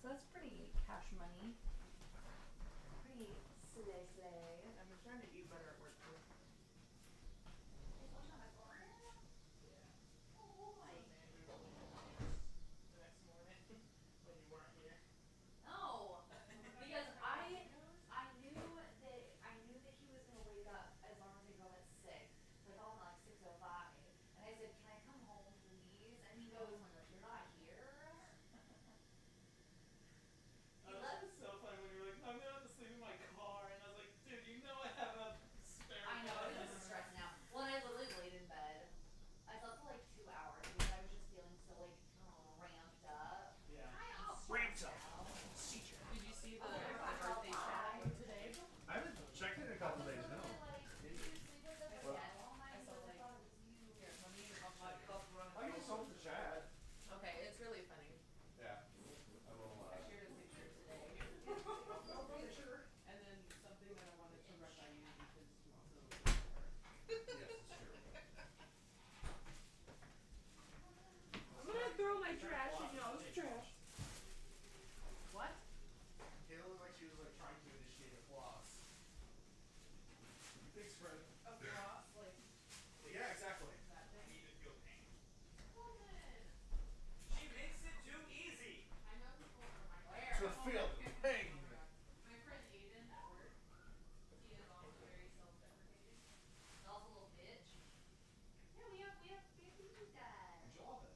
so that's pretty cash money. Pretty slay. I've been trying to eat better at work too. Oh my. The next morning when you weren't here. No, because I knew that he was gonna wake up as long as I go at 6. So I called him at like 6:05, and I said, "Can I come home, please?" And he goes, "You're not here." He That left. was so funny when you were like, I'm gonna have to sleep in my car, and I was like, dude, you know I have a spare. I know, I was just stressing out. Well, and I literally laid in bed. I slept for like 2 hours because I was just feeling so like ramped up. Yeah. Ramped up. Did you see the Oh, birthday chat from today? I haven't checked it in a couple days now. Did you sleep with us Well, again? Oh my I saw, God, I like- thought it was you. Here, let me. I'll run. I can solve the chat. Okay, it's really funny. Yeah. I will. I shared a picture today. And then something that I wanted to run by you because you also look for it. Yes, it's true. I'm gonna throw my trash in y'all's trash. What? Kayla looked like she was like trying to initiate a floss. Big spread. A floss, like Yeah, exactly. that thing. Even feel pain. Colton! She makes it too easy. I know people from my Where? To feel the pain. My friend Aiden at work, he is also very self-deprecating. Also a little bitch. Yeah, we have baby guys. Jaws.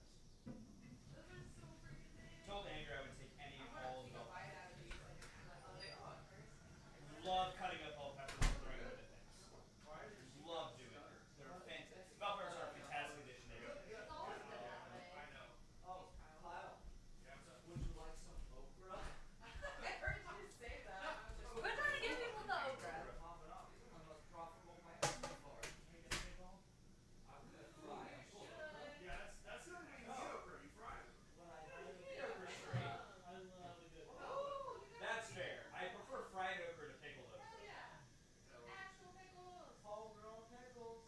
Those are so freaking big. Told Andrew I would take any I'm and gonna all take of a bite out of these and let they on. Love cutting up bell peppers and throwing them into things. Why is your seat Love doing stutter? it. They're fantastic. Bell peppers are a fantastic addition to everything. It's always been that way. I know. Oh, Kyle. Yeah, what's up? Would you like some okra? I heard you say that. I was just We're trying to get people the okra. Pop it up. These are my most profitable plants so far. Can we get a big bowl? I'm gonna fry them. Yeah, that's the only way you get okra. You fry it. But I highly Okra straight. I love a good Ooh, you got That's fair. I prefer fried okra to pickled okra. yeah. Actual pickles. homegrown pickles.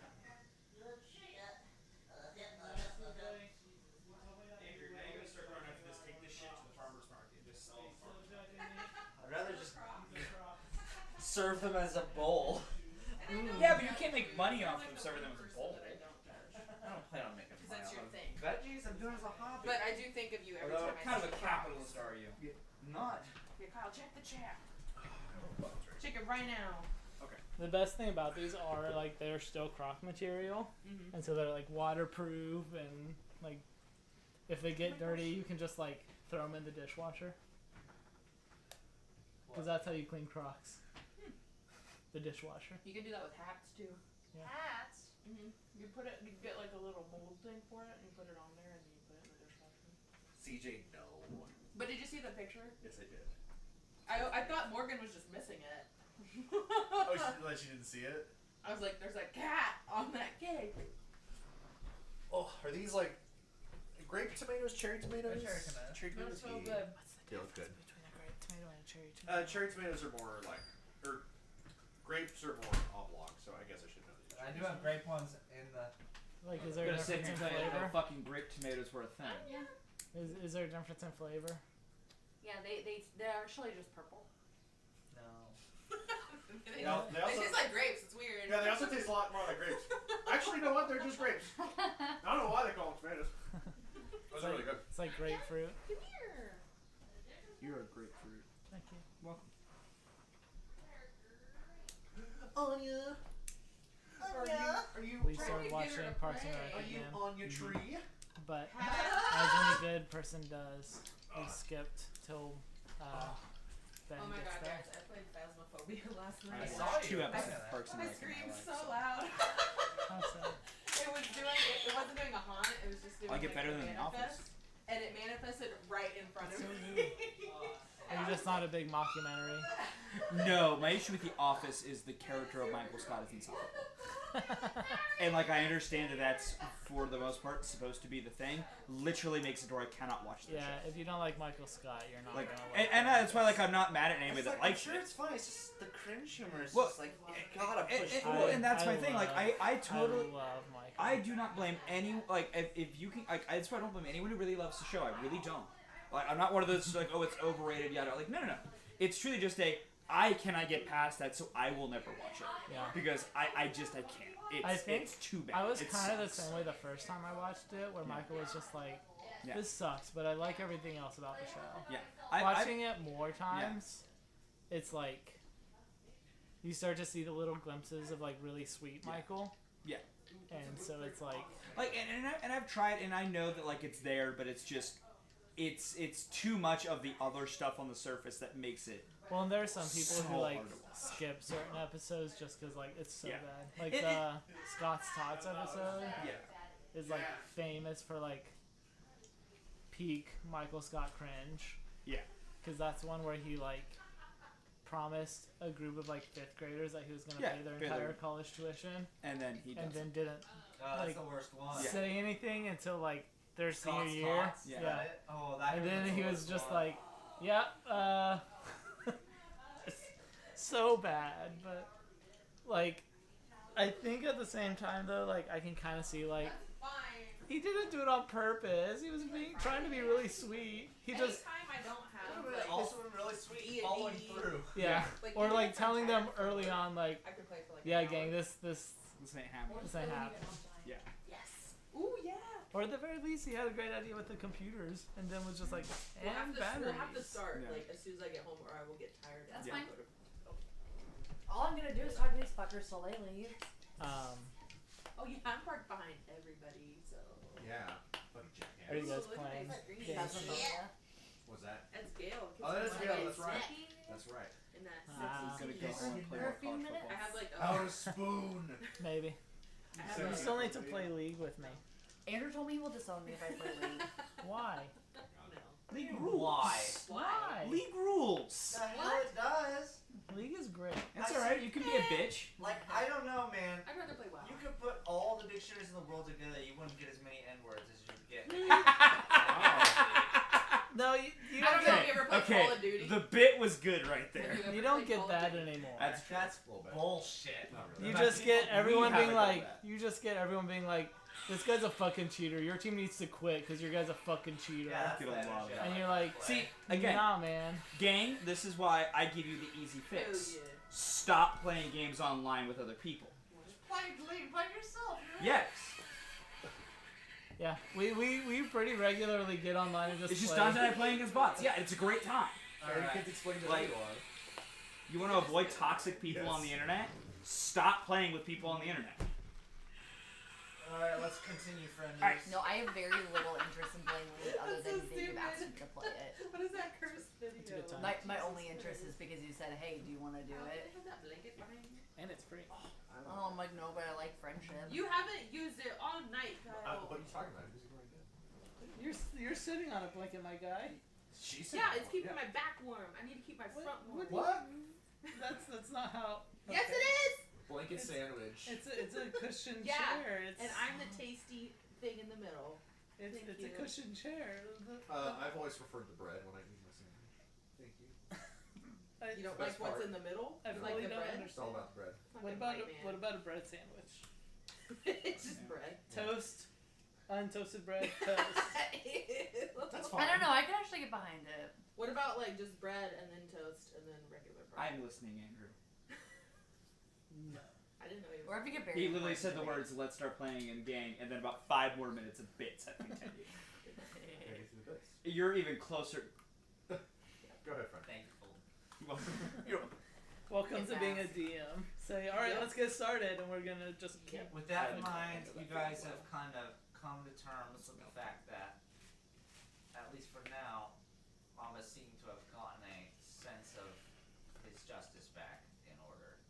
Good shit. Andrew, now you're gonna start running after this. Take this shit to the farmer's market. Just sell it. I'd rather just serve them as a bowl. Yeah, but you can't make money off them serving them as a bowl. I don't judge. I don't plan on making Because money that's off your of thing. veggies. I'm doing it as a hobby. But I do think of you every Although, time I Kind of see a capitalist, are you? not. Yeah, Kyle, check the chat. Check it right now. The best thing about these are like they're still crock material, Mm-hmm. and so they're like waterproof and like if they get dirty, you can just like throw them in the dishwasher. Because that's how you clean Crocs. The dishwasher. You can do that with hats too. Yeah. Hats. Mm-hmm. You put it. You get like a little mold thing for it, and you put it on there, and then you put it in the dishwasher. CJ, no. But did you see the picture? Yes, I did. I thought Morgan was just missing it. Oh, she didn't see it? I was like, there's a cat on that cake. Oh, are these like grape tomatoes, cherry tomatoes? They're cherry tomatoes. Cherry They're tomatoes. so yeah. good. What's the They look difference good. between a grape tomato and a cherry tomato? Cherry tomatoes are more like, or grapes are more oblong, so I guess I should know these. I do have grape ones in the. Like, is there a difference in flavor? fucking grape tomatoes were a thing. Is there a difference in flavor? Yeah, they're actually just purple. No. They, Yeah, they also- taste like grapes. It's weird. Yeah, they also taste a lot more like grapes. Actually, you know what? They're just grapes. I don't know why they call them tomatoes. Those are really good. It's like grapefruit. Come here. You're a grapefruit. Thank you. Welcome. Anya. Are you? We Trying started to get watching her to Parks and play. Rec Are you again. on your tree? But as any good person does, we skipped till Ben Oh my gets god, there. guys! I played Phasmophobia last I night. saw watched you. 2 episodes I of Parks and I Rec. and screamed liked so it. loud. How sad. It was doing. It wasn't doing a haunt. It was just doing. I like it better a than The manifest, Office. and it manifested right in front of It's so me. weird. Are you just not a big mockumentary? No, my issue with The Office is the character of Michael Scott is insufferable. And like I understand that that's for the most part supposed to be the thing. Literally makes it to where I cannot watch the Yeah, show. if you don't like Michael Scott, you're not Like, gonna like and it. that's why like I'm not mad at anybody It's that like, I'm likes sure it. it's funny. It's just the cringe humor is Well, just like you gotta push through Well, it. and that's my thing. Like I totally. I love Michael. I do not blame any like if you can like that's why I don't blame anyone who really loves the show. I really don't. Like I'm not one of those like, oh, it's overrated, yada. Like no. It's truly just I cannot get past that, so I will never watch it. Yeah. Because I can't. It's too bad. I was It kind of the sucks. same way the first time I watched it, where Michael was just like, Yeah. "This sucks," but I like everything else about the show. Yeah. Watching it more times, it's like you start to see the little glimpses of like really sweet Michael. Yeah. And so it's like and I've tried and I know that like it's there, but it's just it's too much of the other stuff on the surface that makes it. well, and there are some people So who like hard to watch. skip certain episodes just because like it's so Yeah. bad. Like It- the Scott's Tots episode Yeah. is like famous for like peak Michael Scott cringe. Yeah. Because that's one where he like promised a group of like fifth graders that he was gonna Yeah, pay their pay entire their- college tuition, And then he does. and then didn't That's like, the worst one. Yeah. say anything until like their senior Scott's year. Tots, is Yeah. that it? Oh, that And was then the he was worst just one. like, yeah, so bad. But like, I think at the same time though, like I can kind of see like he didn't do it on purpose. He was trying to be really sweet. He just Anytime I don't have But like, also really sweet D&D. following through. yeah, Like, or even like if I'm telling tired them for early work, on like, I can play for like yeah, an gang, hour. this ain't happening. this ain't happening. Yeah. Yes. Ooh yeah. Or at the very least, he had a great idea with the computers, and then was just like, We'll have, and to, batteries. we'll have to start Yeah. like as soon as I get home, or I will get tired. That's and fine. go to- All I'm gonna do is talk to these fuckers till they leave. Oh yeah, I'm parked behind everybody, so Yeah. Fucking jackass. Are you guys Ooh, look at playing that green. games? Phasmophobia. What's that? that's Gail. Oh, that is Kids Gail, are that's right. sneaky That's right. In that Ah. He's gonna sexy go scene. home and play For more a few college minutes. I football. have like Oh, spoon. Maybe. I have You like, still need to play League with me. Andrew told me he will disown me if I play League. Why? no. League rules. Why? Why? League rules. The hell it does. League is great. That's alright. You can be a bitch. Like I don't know, man. I'd rather play WoW. You could put all the dictionaries in the world together, you wouldn't get as many N words as you get. No, you I don't know don't if you ever played Okay. Call of Duty. The bit was good right there. Have you get, you ever don't played get Call of that Duty? anymore. That's A little bit. bullshit. Not really. You But just get we everyone being haven't done like, that. you just get everyone being like, this guy's a fucking cheater. Your team needs to quit because your guy's a fucking cheater. Yeah, that's Get a the lot of energy that. I And like you're to like, play. See, again, nah, man. gang, this is why I give you the easy Oh, fix. yeah. Stop playing games online with other people. play League by yourself. Yes. Yeah, we pretty regularly get online and just It's just play. Dante and I playing against bots. Yeah, it's a great time. Alright. Kids explain to Like- everyone. You want to avoid toxic people Yes. on the internet? Stop playing with people on the internet. Alright, let's continue, friends. Alright. No, I have very little interest in playing League other That's than so that you've asked me stupid. to play it. What is that cursed video? It's a good time. My only interest is because you said, hey, do you want to do They it? have that blanket behind you. And it's free. Oh, I'm like, no, but I like friendship. You haven't used it all night, Kyle. What are you talking about? Who's he going to You're sitting on a blanket, my guy. She said Yeah, no. it's keeping my back warm. I need to keep my front warm. What? That's not how. Yes, okay. it is. Blanket It's- sandwich. It's a cushion Yeah, chair. It's And I'm the tasty thing in the middle. it's thank a you. cushion chair. I've always preferred the bread when I eat my sandwich. Thank you. You don't Best like what's part. in the middle? I You really like the don't bread? It's all about the bread. What about a bread sandwich? it's just Yeah. bread. Toast, untoasted bread, toast. That's I fine. don't know. I can actually get behind it. What about like just bread and then toast and then regular bread? I'm listening, Andrew. No. I didn't know he was. Or if you get very He literally hard said the to words, let's start playing in gang, and then about 5 more minutes of bits have continued. Ready for the bits. You're even closer. Go ahead, friend. Thankful. You're Welcome to being a Fast. DM. Say, all right, Yep. let's get started, and we're gonna just keep. With that adding in mind, content to you that guys as well. have kind of come to terms with the fact that, at least for now, Mama seemed to have gotten a sense of his justice back in order,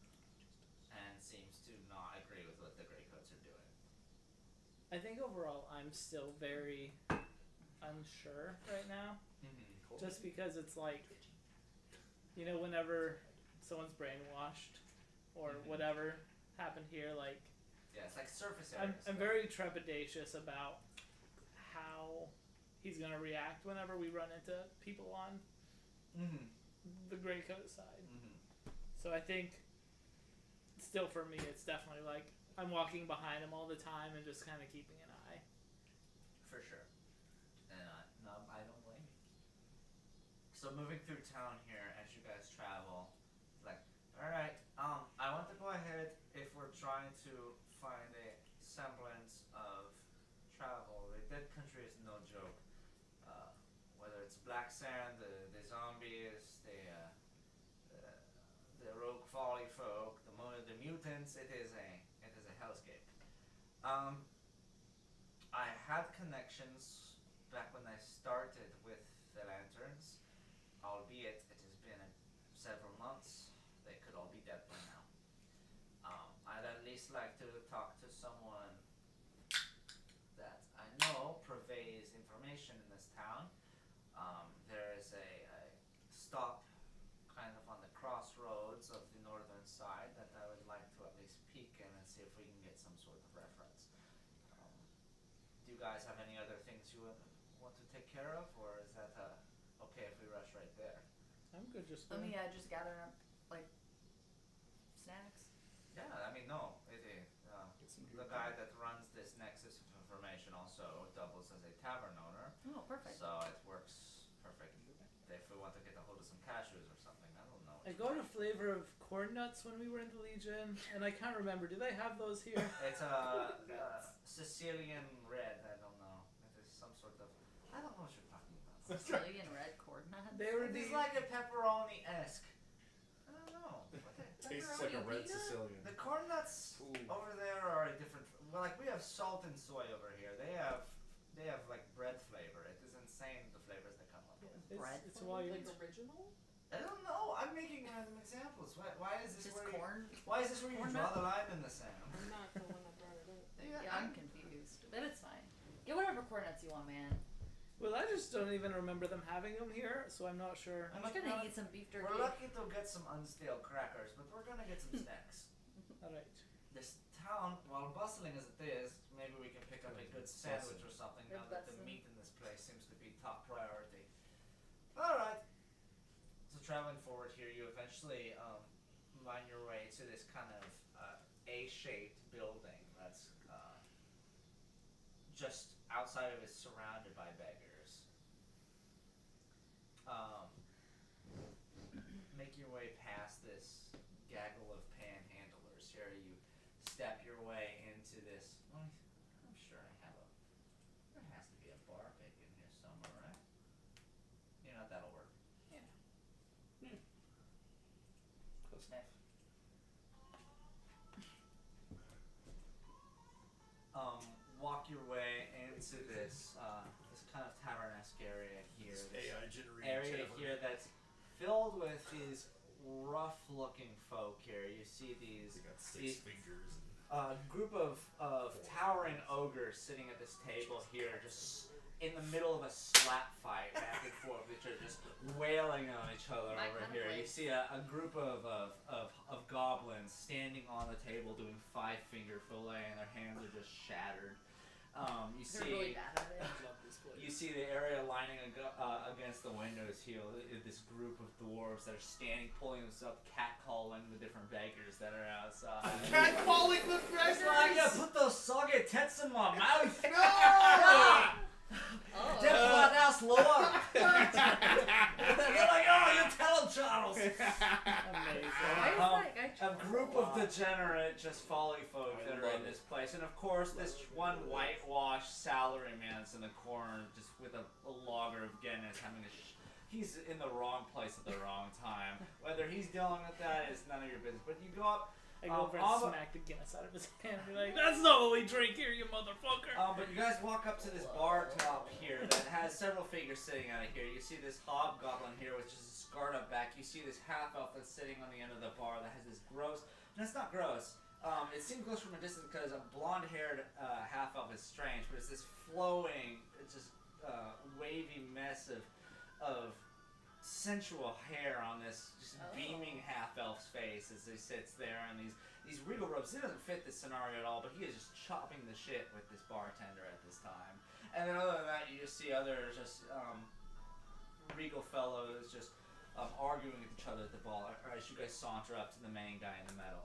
and seems to not agree with what the Greycoats are doing. I think overall, I'm still very unsure right now, Mm-hmm. just because it's like you know, whenever someone's brainwashed or whatever happened here, like Yeah, it's like surface area. I'm very trepidatious about how he's gonna react whenever we run into people on the gray coat side. So I think still for me it's definitely like I'm walking behind him all the time and just kind of keeping an eye. For sure. And no, I don't blame you. So moving through town here as you guys travel, it's like, alright, I want to go ahead if we're trying to find a semblance of travel. The Dead Country is no joke. Whether it's Black Sand, the zombies, the rogue folly folk, the mutants, it is a hellscape. I had connections back when I started with the lanterns, albeit it has been several months. They could all be dead by now. I'd at least like to talk to someone that I know purveys information in this town. There is a stop kind of on the crossroads of the northern side that I would like to at least peek in and see if we can get some sort of reference. Do you guys have any other things you would want to take care of, or is that okay if we rush right there? I'm good just Let going. me just gather up like snacks. Yeah, I mean no, it is. Get some The guy that runs this nexus of information also doubles as a tavern owner, Oh, perfect. so it works perfect. If we want to get a hold of some cashews or something, I don't know. I got a flavor of corn nuts when we were in the Legion, and I can't remember. Do they have those here? It's Sicilian red. I don't know. It is some sort of. I don't know what you're talking about. Sicilian red corn nuts. They were It's the like a pepperoni-esque. I don't know. Tastes like a red Sicilian. The corn nuts over there are a different. Well, like we have salt and soy over here. They have like bread flavor. It is insane the flavors they come up with. Bread it's Like wild. original? I don't know. I'm making random examples. Why is this Just where corn. why is this where you corn draw nut? the line in the sand? I'm not the one that brought it up. Yeah, I'm confused, but it's fine. Get whatever corn nuts you want, man. Well, I just don't even remember them having them here, so I'm not sure. I'm just gonna eat some beef jerky. We're lucky to get some unstale crackers, but we're gonna get some snacks. All right. This town, while bustling as it is, maybe we can pick up a good sandwich or something now that the meat in this place seems to be top priority. Alright. So traveling forward here, you eventually find your way to this kind of A-shaped building that's just outside of it surrounded by beggars. Make your way past this gaggle of panhandlers. Here you step your way into this. Well, I'm sure I have there has to be a bar back in here somewhere, right? You know, that'll work. Close enough. Walk your way into this this kind of tavern-esque area here. This This AI generated area tavern. here that's filled with these rough-looking folk here. You see these They got 6 these fingers. group of towering ogres sitting at this table here, just in the middle of a slap fight back and forth, which are just wailing on each other My over kind of here. You place. see a group of goblins standing on the table doing 5-finger fillet, and their hands are just shattered. You They're really see. bad at it. I love this place. You see the area lining against the windows here. This group of dwarves that are standing, pulling themselves, catcalling the different beggars that are outside. Catcalling the It's like, yeah, put those soggy tits in my mouth. Oh. Dip that ass lower. They're like, oh, you tell them, Charles. Amazing. Why is that guy A group of degenerate, just folly folk that are in this place, and of course, this one whitewashed salaryman's in the corner, just with a lager of Guinness, having a. He's in the wrong place at the wrong time. Whether he's dealing with that is none of your business. But you go up. I go over and smack the Guinness out of his hand and be like, that's not what we drink here, you motherfucker. But you guys walk up to this bar top here that has several figures sitting out of here. You see this hobgoblin here, which is scarred up back. You see this half-elf that's sitting on the end of the bar that has this gross, and it's not gross. It seems gross from a distance because a blonde-haired half-elf is strange, but it's this flowing, it's just wavy mess of sensual hair on this just beaming half-elf's face as he sits there, and these regal robes. It doesn't fit this scenario at all, but he is just chopping the shit with this bartender at this time. And then other than that, you just see other just regal fellows just arguing with each other at the bar as you guys saunter up to the main guy in the middle.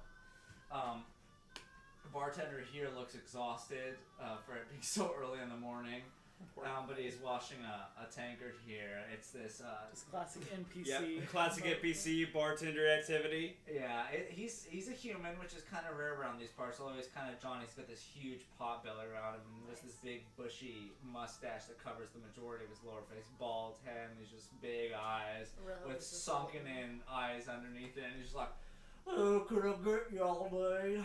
The bartender here looks exhausted for it being so early in the morning. But he's washing a tankard here. It's this Just classic NPC. Yep, classic NPC bartender activity. Yeah, he's a human, which is kind of rare around these parts. Although he's kind of Johnny. He's got this huge pot belly around him, and just this big bushy mustache that covers the majority of his lower face. Bald head, and these just big eyes with sunken in eyes underneath it. And he's just like, "Oh, could I get y'all day?"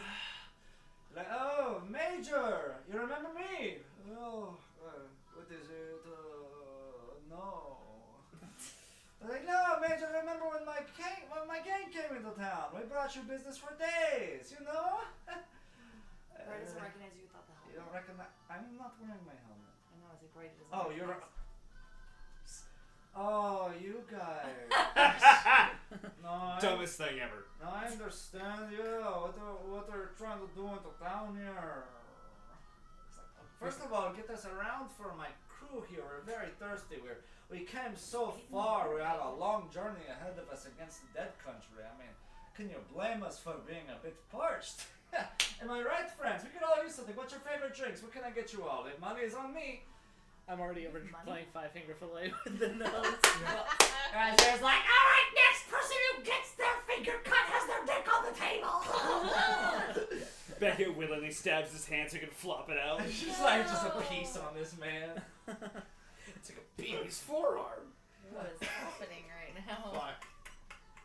Like, "Oh, Major, you remember me? Oh, what is it? No." Like, "No, Major, remember when my gang came into town? We brought you business for days, you know?" Brady doesn't recognize you without the helmet. You don't recognize? I'm not wearing my helmet. I know, I was like, Brady doesn't Oh, recognize. Oh, you guys. No, Dumbest thing ever. no, I understand. Yeah, what they're trying to do into town here. First of all, get us around for my crew here. We're very thirsty. We came so far. We have a long journey ahead of us against the dead country. I mean, can you blame us for being a bit parched? Am I right, friends? We could all use something. What's your favorite drinks? What can I get you all? The money is on me. I'm already over Money? playing Five Finger Fillet with the nose. And there's like, alright, next person who gets their finger cut has their dick on the table. Beckett willingly stabs his hand so he can flop it out. It's just like just a piece on this man. It's like a baby's forearm. What is happening right now? Fuck.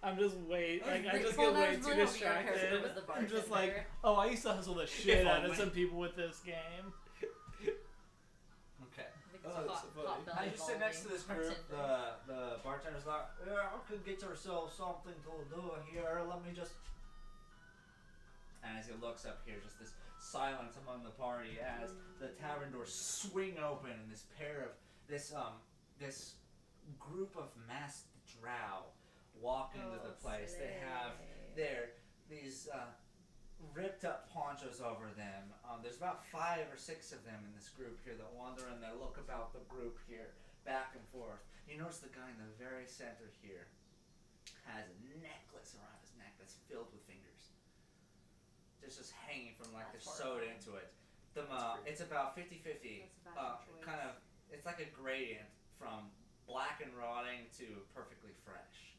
I'm just I just Well, get way that's too literally your character distracted. was the I'm just like, bartender. oh, I used to hustle the shit If out of only. some people with this game. Okay. I think Oh, it's a that's hot, so funny. hot belly As you sit next to this group, bartender. the bartender's like, "Yeah, I could get yourself something to do here. Let me just." And as he looks up here, just this silence among the party as the tavern doors swing open and this group of masked drow walk into the place. They have these ripped up ponchos over them. There's about 5 or 6 of them in this group here that wander and they look about the group here, back and forth. You notice the guy in the very center here has a necklace around his neck that's filled with fingers. Just hanging from like That's they're sewed horrifying. into it. It's about 50-50. That's a fashion choice. Kind of, it's like a gradient from black and rotting to perfectly fresh.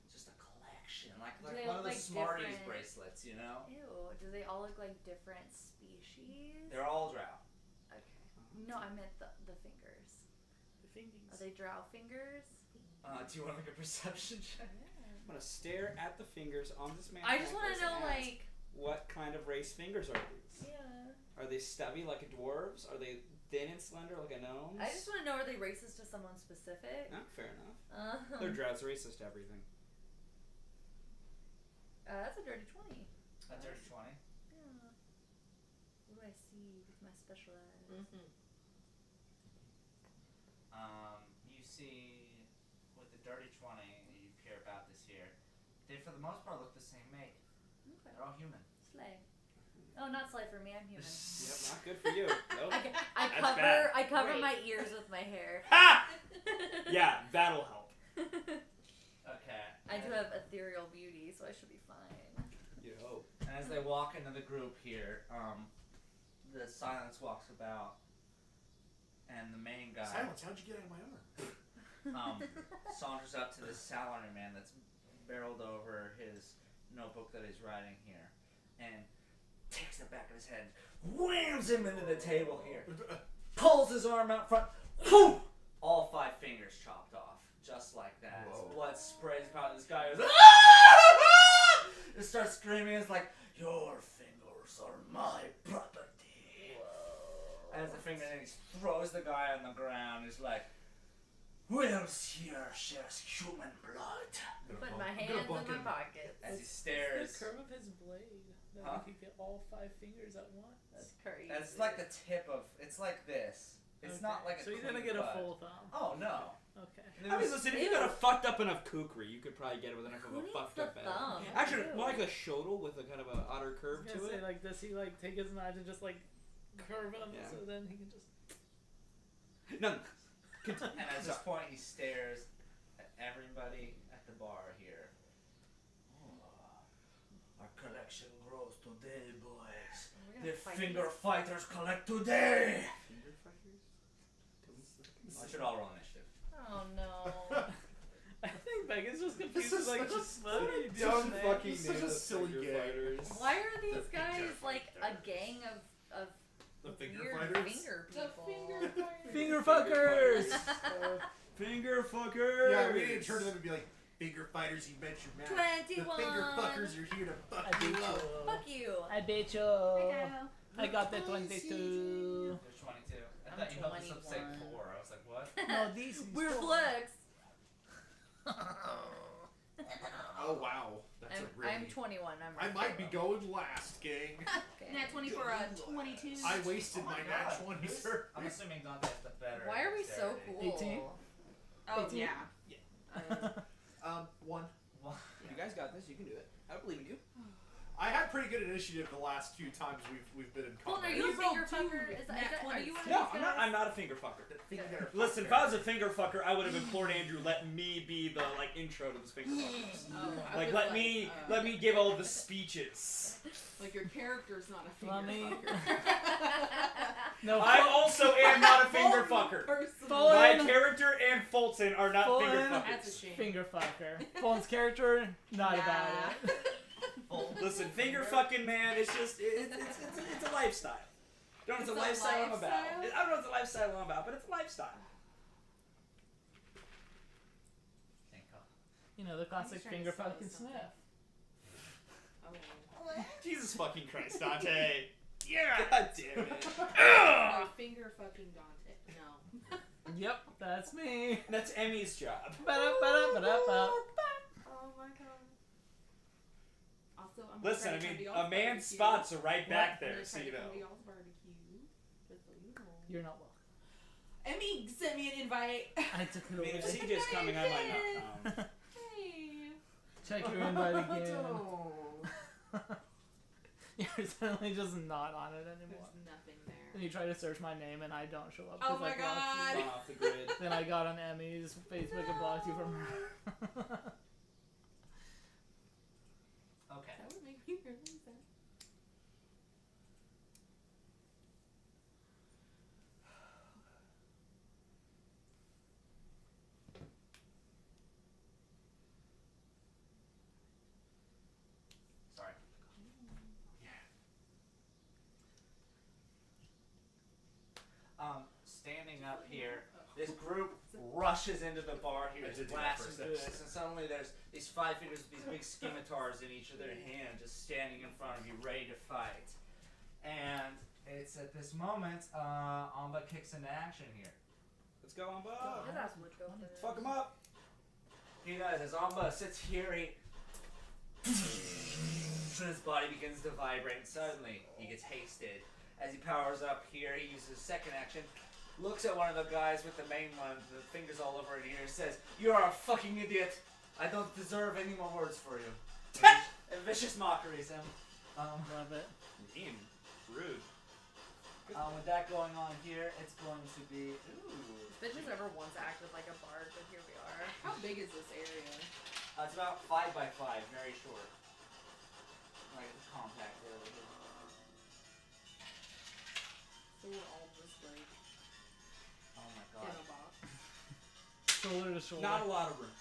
Just a collection, like they one of look the like Smarties different- bracelets, you know? Ew, do they all look like different species? They're all drow. Okay. No, I meant the fingers. The fingers. Are they drow fingers? Do you want like a perception check? I'm gonna stare at the fingers on this man. I just want to know, and ask, like, what kind of race fingers are these? yeah. Are they stubby like a dwarves? Are they thin and slender like a gnome? I just want to know, are they racist to someone specific? Fair enough. They're drows racist to everything. That's a dirty 20. A dirty 20. Yeah. What do I see with my special eyes? Mm-hmm. You see with the dirty 20, you hear about this here. They for the most part look the same make. Okay. They're all human. Slay. Oh, not slay for me. I'm human. Yep, not good for you. Nope. I cover Great. my ears with my hair. Ha! Yeah, that'll help. Okay. I do have ethereal beauty, so I should be fine. You hope. And as they walk into the group here, the silence walks about, and the main guy Silence, how'd you get out of my arm? saunters up to this salaryman that's barreled over his notebook that he's writing here, and takes the back of his head, whams him into the table here, pulls his arm out front, whoo! All 5 fingers chopped off, just like that. Whoa. Blood sprays about this guy. He starts screaming. It's like, your fingers are my property. Whoa. As the finger, and he throws the guy on the ground. He's like, who else here shares human blood? Put my hands in my pockets. As he What's stares. the curve of his blade that Huh? he could get all 5 fingers at once. That's crazy. That's like the tip of. It's like this. It's not like a. So he's gonna clean get a cut. full thumb. Oh no! Okay. And I mean, listen, if you got a fucked up enough kukri, you could probably get it with enough Who of a needs fucked the up head. thumb? Actually, Ew. more like a shodel with a kind of a otter I curve was to gonna say, it. like, does he like take his knife and just like curve him Yeah. so then he can just? No. And at this point, he stares at everybody at the bar here. Oh, our collection grows today, boys. We're gonna The fight finger these- fighters collect today. Finger fuckers? I should all roll initiative. Oh no. I think Becca's just This confused. is Like, such a just what are you doing, dumb man? fucking It's name. such a of silly finger gag. fighters. Why are these The guys finger like a fighters. gang of The finger weird fighters? finger The people? finger fighters. Finger fuckers. Finger fuckers! Yeah, we didn't turn to them and be like, finger fighters, you bet your mouth. 21. The finger fuckers are here to fuck I you beat up. you. Fuck you. I bet you. I got the 22. There's 22. I I'm thought you helped us up say 21. 4. I was like, what? No, these. Weird flex. Oh, wow. That's a really... I'm 21. I might be going last, gang. Okay. Nat 20 for a 22. I wasted Oh my my nat God. 20, sir. I'm assuming Dante has the better. Why are we so dexterity. cool? 18? Oh, 18? yeah. One. Well, You guys got this. You can do it. I believe in you. I had pretty good initiative the last few times we've been in Colton, combat. are you a You finger rolled two fucker? Is that, nat are you one of 20s. these No, guys? I'm not a finger fucker. Finger Listen, if fucker. I was a finger fucker, I would have implored Andrew, let me be the like intro to this finger fuckers. Oh, I Like was let me give all the speeches. Like your character's not a finger Let me- fucker. No. I also am not a finger fucker. Fulton. My character and Fulton are not finger Fulton. fuckers. That's a shame. Finger fucker. Fulton's character, not about it. Listen, finger fucking man, it's just it's a lifestyle. Don't know what It's it's a a lifestyle I'm about. lifestyle? I don't know what the lifestyle I'm about, but it's a lifestyle. thank God. You know, the classic trying to finger sell us fucking something. sniff. Oh. Jesus fucking Christ, Dante. Yeah. God damn it. No, finger fucking Dante. No. Yep, that's me. That's Emmy's job. Ba-da-ba-da-ba-da-ba. Oh my god. Also, I'm Listen, I gonna try to mean, come to a y'all's man's barbecue. spots are right back I'm there, gonna so try you to come know. to y'all's barbecue. Just so you know. You're not welcome. Emmy sent me an invite. I took I it mean, if away. CJ's coming, I might not come. Hey. Check your invite again. Oh. You're suddenly just not on it anymore. There's nothing there. Then you try to search my name and I don't show up. Oh 'cause my I blocked god. you. Off the grid. Then I got on Emmy's Facebook and blocked you from her. Okay. That would make me realize that. Sorry. Standing up here, this group rushes into the bar here, I did just do that blasting first through episode. this, and suddenly there's these 5 fingers with these big scimitars in each of their hand, just standing in front of you, ready to fight. And it's at this moment, Amba kicks into action here. Let's go, Amba. His ass would go for this. Fuck him up. He does. As Amba sits here, he his body begins to vibrate. Suddenly, he gets hasted. As he powers up here, he uses his second action, looks at one of the guys with the main one, the fingers all over it here, and says, "You are a fucking idiot. I don't deserve any more words for you." And vicious mockeries him. Love it. Mean. Rude. With that going on here, it's going to be Bitches ever once acted like a bard, but here we are. How big is this area? it's about 5 by 5, very short. Like it's compact really. So we're all just like Oh my in god. a box. Shoulder to shoulder. Not a lot of room.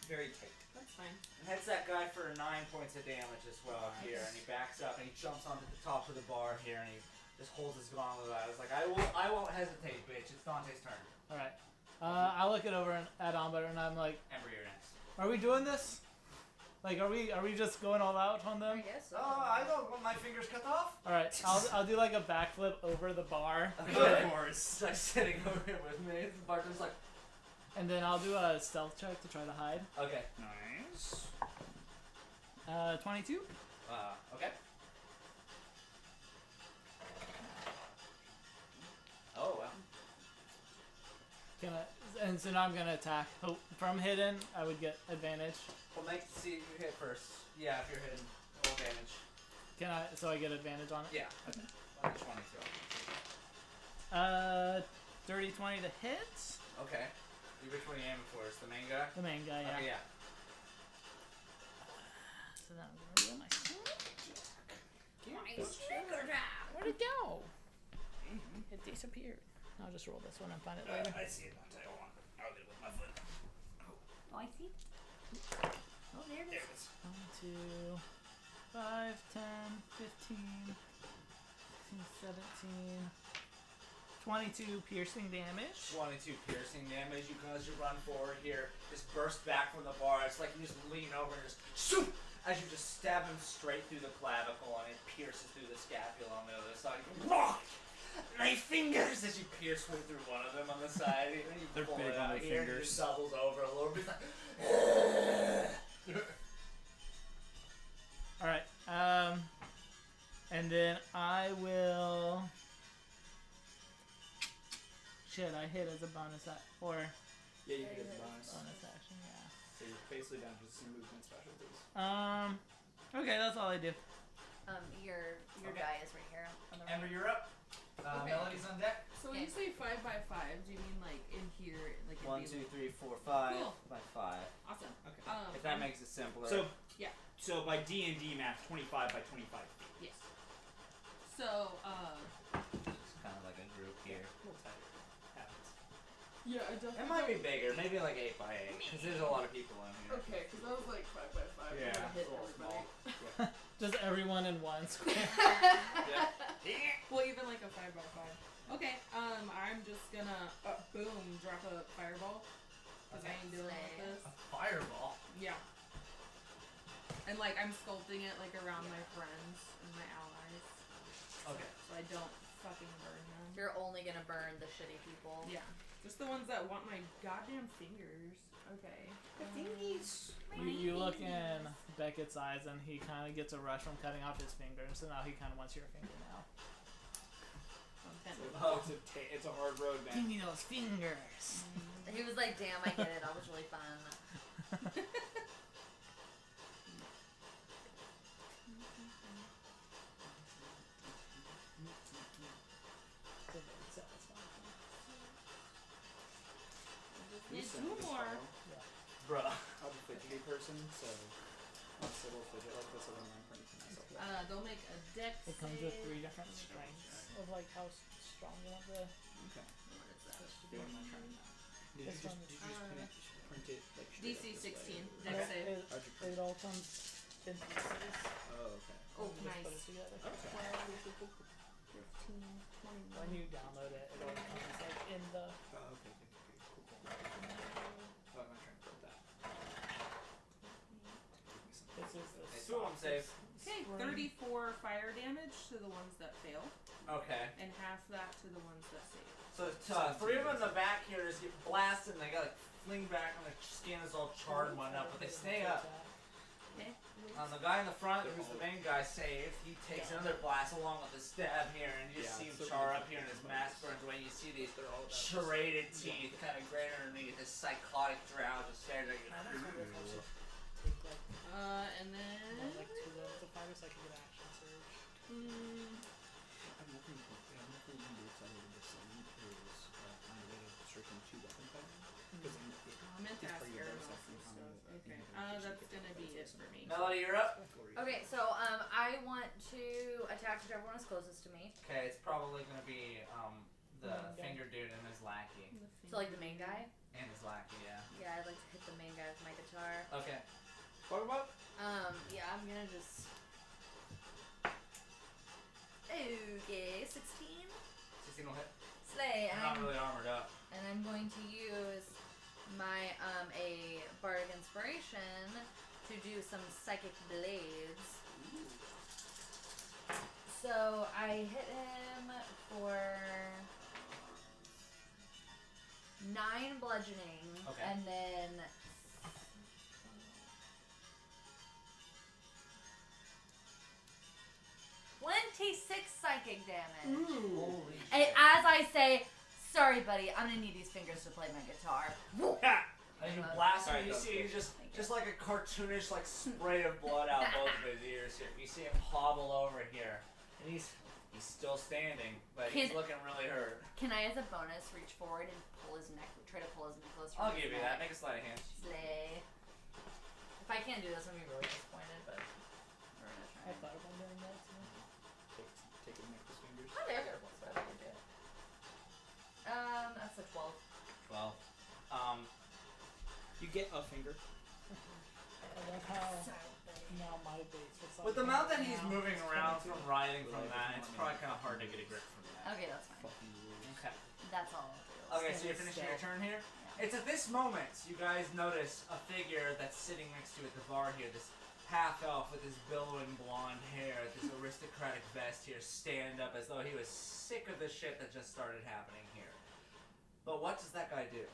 Very tight. That's fine. And hits that guy for 9 points of damage as well here, and he backs up and he jumps onto the top of the bar here, and he just holds his gauntlet out. It's like, I won't hesitate, bitch. It's Dante's turn. Alright. I look it over at Amber and I'm like, Ember, you're next. are we doing this? Like, are we just going all out on I them? guess so. Oh, I don't want my fingers cut off. Alright, I'll do like a backflip over the bar. Okay. Of course. It's like sitting over here with me. The bartender's like, And then I'll do a stealth check to try to hide. okay. Nice. 22? Okay. Oh, wow. Can I, so now I'm gonna attack. Oh, from hidden, I would get advantage. We'll make see you hit first. Yeah, if you're hidden, roll damage. Can I? So I get advantage on it. Yeah. Okay. Like 22. 30-20 to hit. Okay. Which one are you aiming for? Is the main guy? The main guy, yeah. Okay, yeah. So now I'm gonna roll my Where'd it go? It disappeared. I'll just roll this one and find it later. I see it. Hold on. I'll get it with my foot. Oh, I see. Oh, there it There is. it is. 1, 2, 5, 10, 15, 16, 17, 22 piercing damage. 22 piercing damage. You guys, you run forward here, just burst back from the bar. It's like you just lean over and just shoot as you just stab him straight through the clavicle, and it pierces through the scapula on the other side. You go, "Wah! My fingers!" As you pierce through one of them on the side, and then you They're pull big it on out their here, and fingers. it just doubles over a little bit. It's like, All right. And then I will. Shit, I hit as a bonus or Yeah, you can get a bonus. bonus action. Yeah. So you're basically down to some movement specialties. Okay, that's all I do. Your Okay. guy is right here on the Ember, right. you're up. Okay. Melody's on deck. So when you say 5 by 5, do you mean like in here, like in 1, the- 2, 3, 4, 5 Cool. by 5. Awesome. Okay. If that makes it simpler. So Yeah. So by D&D math, 25 by 25 feet. Yes. So it's kind of like a group here. A little tighter. Happens. yeah, I definitely. It might be bigger, maybe like 8 by 8, because there's a lot of people in here. Okay, because that was like 5 by 5. Yeah, I hit it's a little everybody. Just everyone in one square. Yeah. Well, even like a 5 by 5. Okay. I'm just gonna boom drop a fireball. Cause I ain't dealing with this. A fireball. Yeah. And like I'm sculpting it like around my friends and my allies, Okay. so I don't fucking burn them. You're only gonna burn the shitty people. Yeah. Just the ones that want my goddamn fingers. Okay. You look in Beckett's eyes and he kind of gets a rush from cutting off his finger, so now he kind of wants your finger now. It's a hard road, Give man. me those fingers. He was like, "Damn, I get it. That was really fun." Need 2 more. Bruh. I'm a fidgety person, so I'll just a little fidget like this, and then I'm printing to myself. They'll make a dex It comes with save. 3 different strengths of like how strong you want the. Okay. What is that? Doing my turn now. Did you This just, one did you just print it like straight DC up this 16. way? Dex save. How'd you print It all comes in pieces. Oh, okay. Oh, You just nice. Put it together. Okay. 12, 15, 21. When you download it, it all comes like in the. Oh, okay. Cool. Oh, I'm not trying to print that. This is the. Hey, 2 of them save. Okay, spring. 34 fire damage to the ones that fail, Okay. and half that to the ones that save. So 3 of them in the back here just get blasted and they got like fling back and their skin is all charred and whatnot, but they stay up. Okay. The guy in the front, who's the main guy, saved. He takes another blast along with his stab here, and you just see him char up here, and his mask burns away. And you see these serrated teeth kind of gray underneath. This psychotic drow just stares at you. Take like And then. like 2 levels of fire so I can get action surge. I'm nothing more excited than this thing is find a way to searching 2 weapon fighting. Because I meant to it's ask part of your Aaron bonus also action, how stuff. many Okay. inhibitions That's you get gonna from be it bonus for me. Melody, you're up. Okay, so I want to attack whichever one is closest to me. Okay, it's probably gonna be the Main guy. finger dude and his lackey. So like the main guy. And his lackey, yeah. Yeah, I'd like to hit the main guy with my guitar. Okay. Yeah, I'm gonna just. Okay, 16. 16 will hit. Slay. I'm not really armored up. And I'm going to use my a bardic inspiration to do some psychic blades. So I hit him for 9 bludgeoning, Okay. and then 26 psychic damage. Holy And as I say, Sorry, buddy. I'm gonna need these fingers to play my guitar. And you blast him, Alright, you go see for it. just like a cartoonish like spray of blood out both of his ears here. You see him hobble over here, and he's still standing, but he's looking really hurt. Can I, as a bonus, reach forward and pull his neck? Try to pull his necklace from I'll his give you neck? that. Make a sleight of hand. Slay. If I can't do this, I'm gonna be really disappointed, but we're gonna try. I thought about doing that too. Take a necklace fingers. Oh, there you go. So I can do it. That's a 12. 12. You get a finger. I love how now my base was With the amount that he's now moving it's around 22. from riding from that, it's probably kind of hard to get a grip from that. Okay, that's fine. Fucking rules. Okay. That's all I'll do. Okay, so you're finishing your turn here? It's at this moment you guys notice a figure that's sitting next to you at the bar here, this half-elf with his billowing blonde hair, this aristocratic vest here, stand up as though he was sick of the shit that just started happening here. But what does that guy do?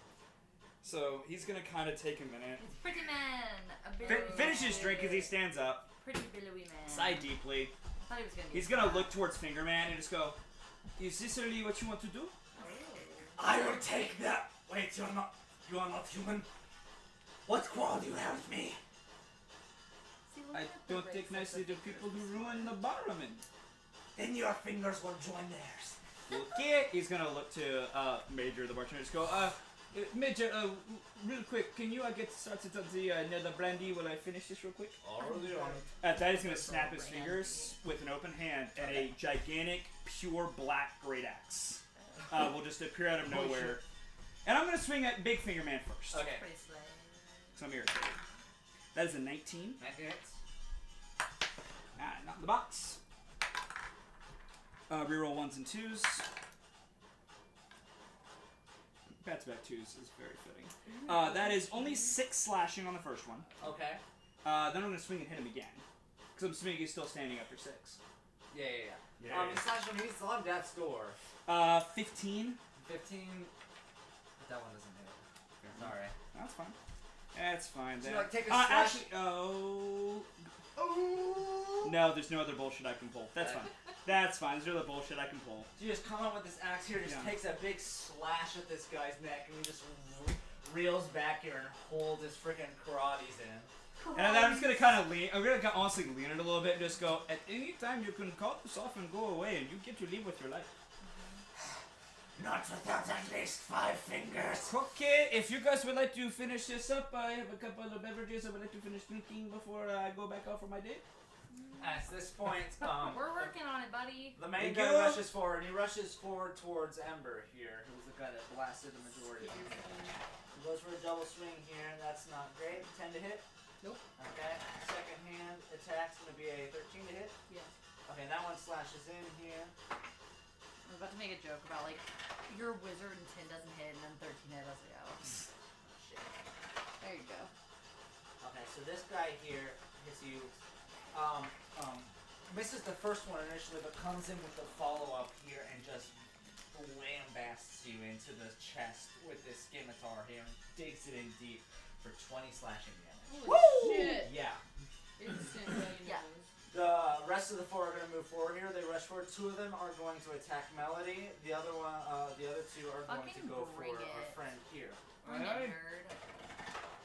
So he's gonna kind of take a minute. It's Pretty Man! A billowy Finish his drink as he man. stands up. Pretty billowy man. Sigh deeply. I thought he was gonna be He's gonna look towards Fingerman and just go, "Is this really what you want to do?" I will take that. Wait, you are not human. What quarrel do you have with me? See, look I at the don't race take of nicely the to people who fingers. ruin the barman. Then your fingers will join theirs. Okay. He's gonna look to Major, the bartender, just go, Major, real quick, can you get started on the another brandy while I finish this real quick? Already on it. At that, he's gonna snap his fingers with an open hand, and a gigantic, pure black great axe will just appear out of nowhere. And I'm gonna swing at Big Finger Man first. Okay. Pretty slay. So I'm irritated. That is a 19. 19 hits. Ah, not in the box. Reroll 1s and 2s. Back-to-back 2s is very fitting. That is only 6 slashing on the first one. Okay. Then I'm going to swing and hit him again. Because I'm assuming he's still standing after 6. Yeah. Yeah. You slash him, he's still on death's door. 15. 15. But that one doesn't hit. Sorry. That's fine. That's fine. So Then. you like take a slash. Actually, no, there's no other bullshit I can pull. That's fine. That's fine. There's no other bullshit I can pull. So you just come up with this axe here, just Yeah. takes a big slash at this guy's neck, and he just reels back here and holds his freaking karates in. And then I'm just gonna kind of lean. I'm gonna honestly lean it a little bit and just go. At any time you can call this off and go away, and you get to leave with your life. Not without at least 5 fingers. Okay, if you guys would like to finish this up, I have a couple of beverages I would like to finish drinking before I go back out for my day. At this point, We're working on it, buddy. the main Thank guy you. rushes forward, and he rushes forward towards Ember here, who's the guy that blasted the majority of them. He goes for a double swing here, that's not great. 10 to hit? Nope. Okay, second hand attack's gonna be a 13 to hit. Yes. Okay, that one slashes in here. I was about to make a joke about, like, you're a wizard and 10 doesn't hit, and then 13 hit. I was like, oh, shit. There you go. Okay, so this guy here hits you, misses the first one initially, but comes in with the follow-up here and just lambasts you into the chest with this scimitar here and digs it in deep for 20 slashing damage. Holy shit. Yeah. Instant bloody Yeah. nose. The rest of the 4 are going to move forward here. They rush forward. 2 of them are going to attack Melody. The other 2 are going to Fucking go for bring our it. friend here. Bring Aye. it, nerd.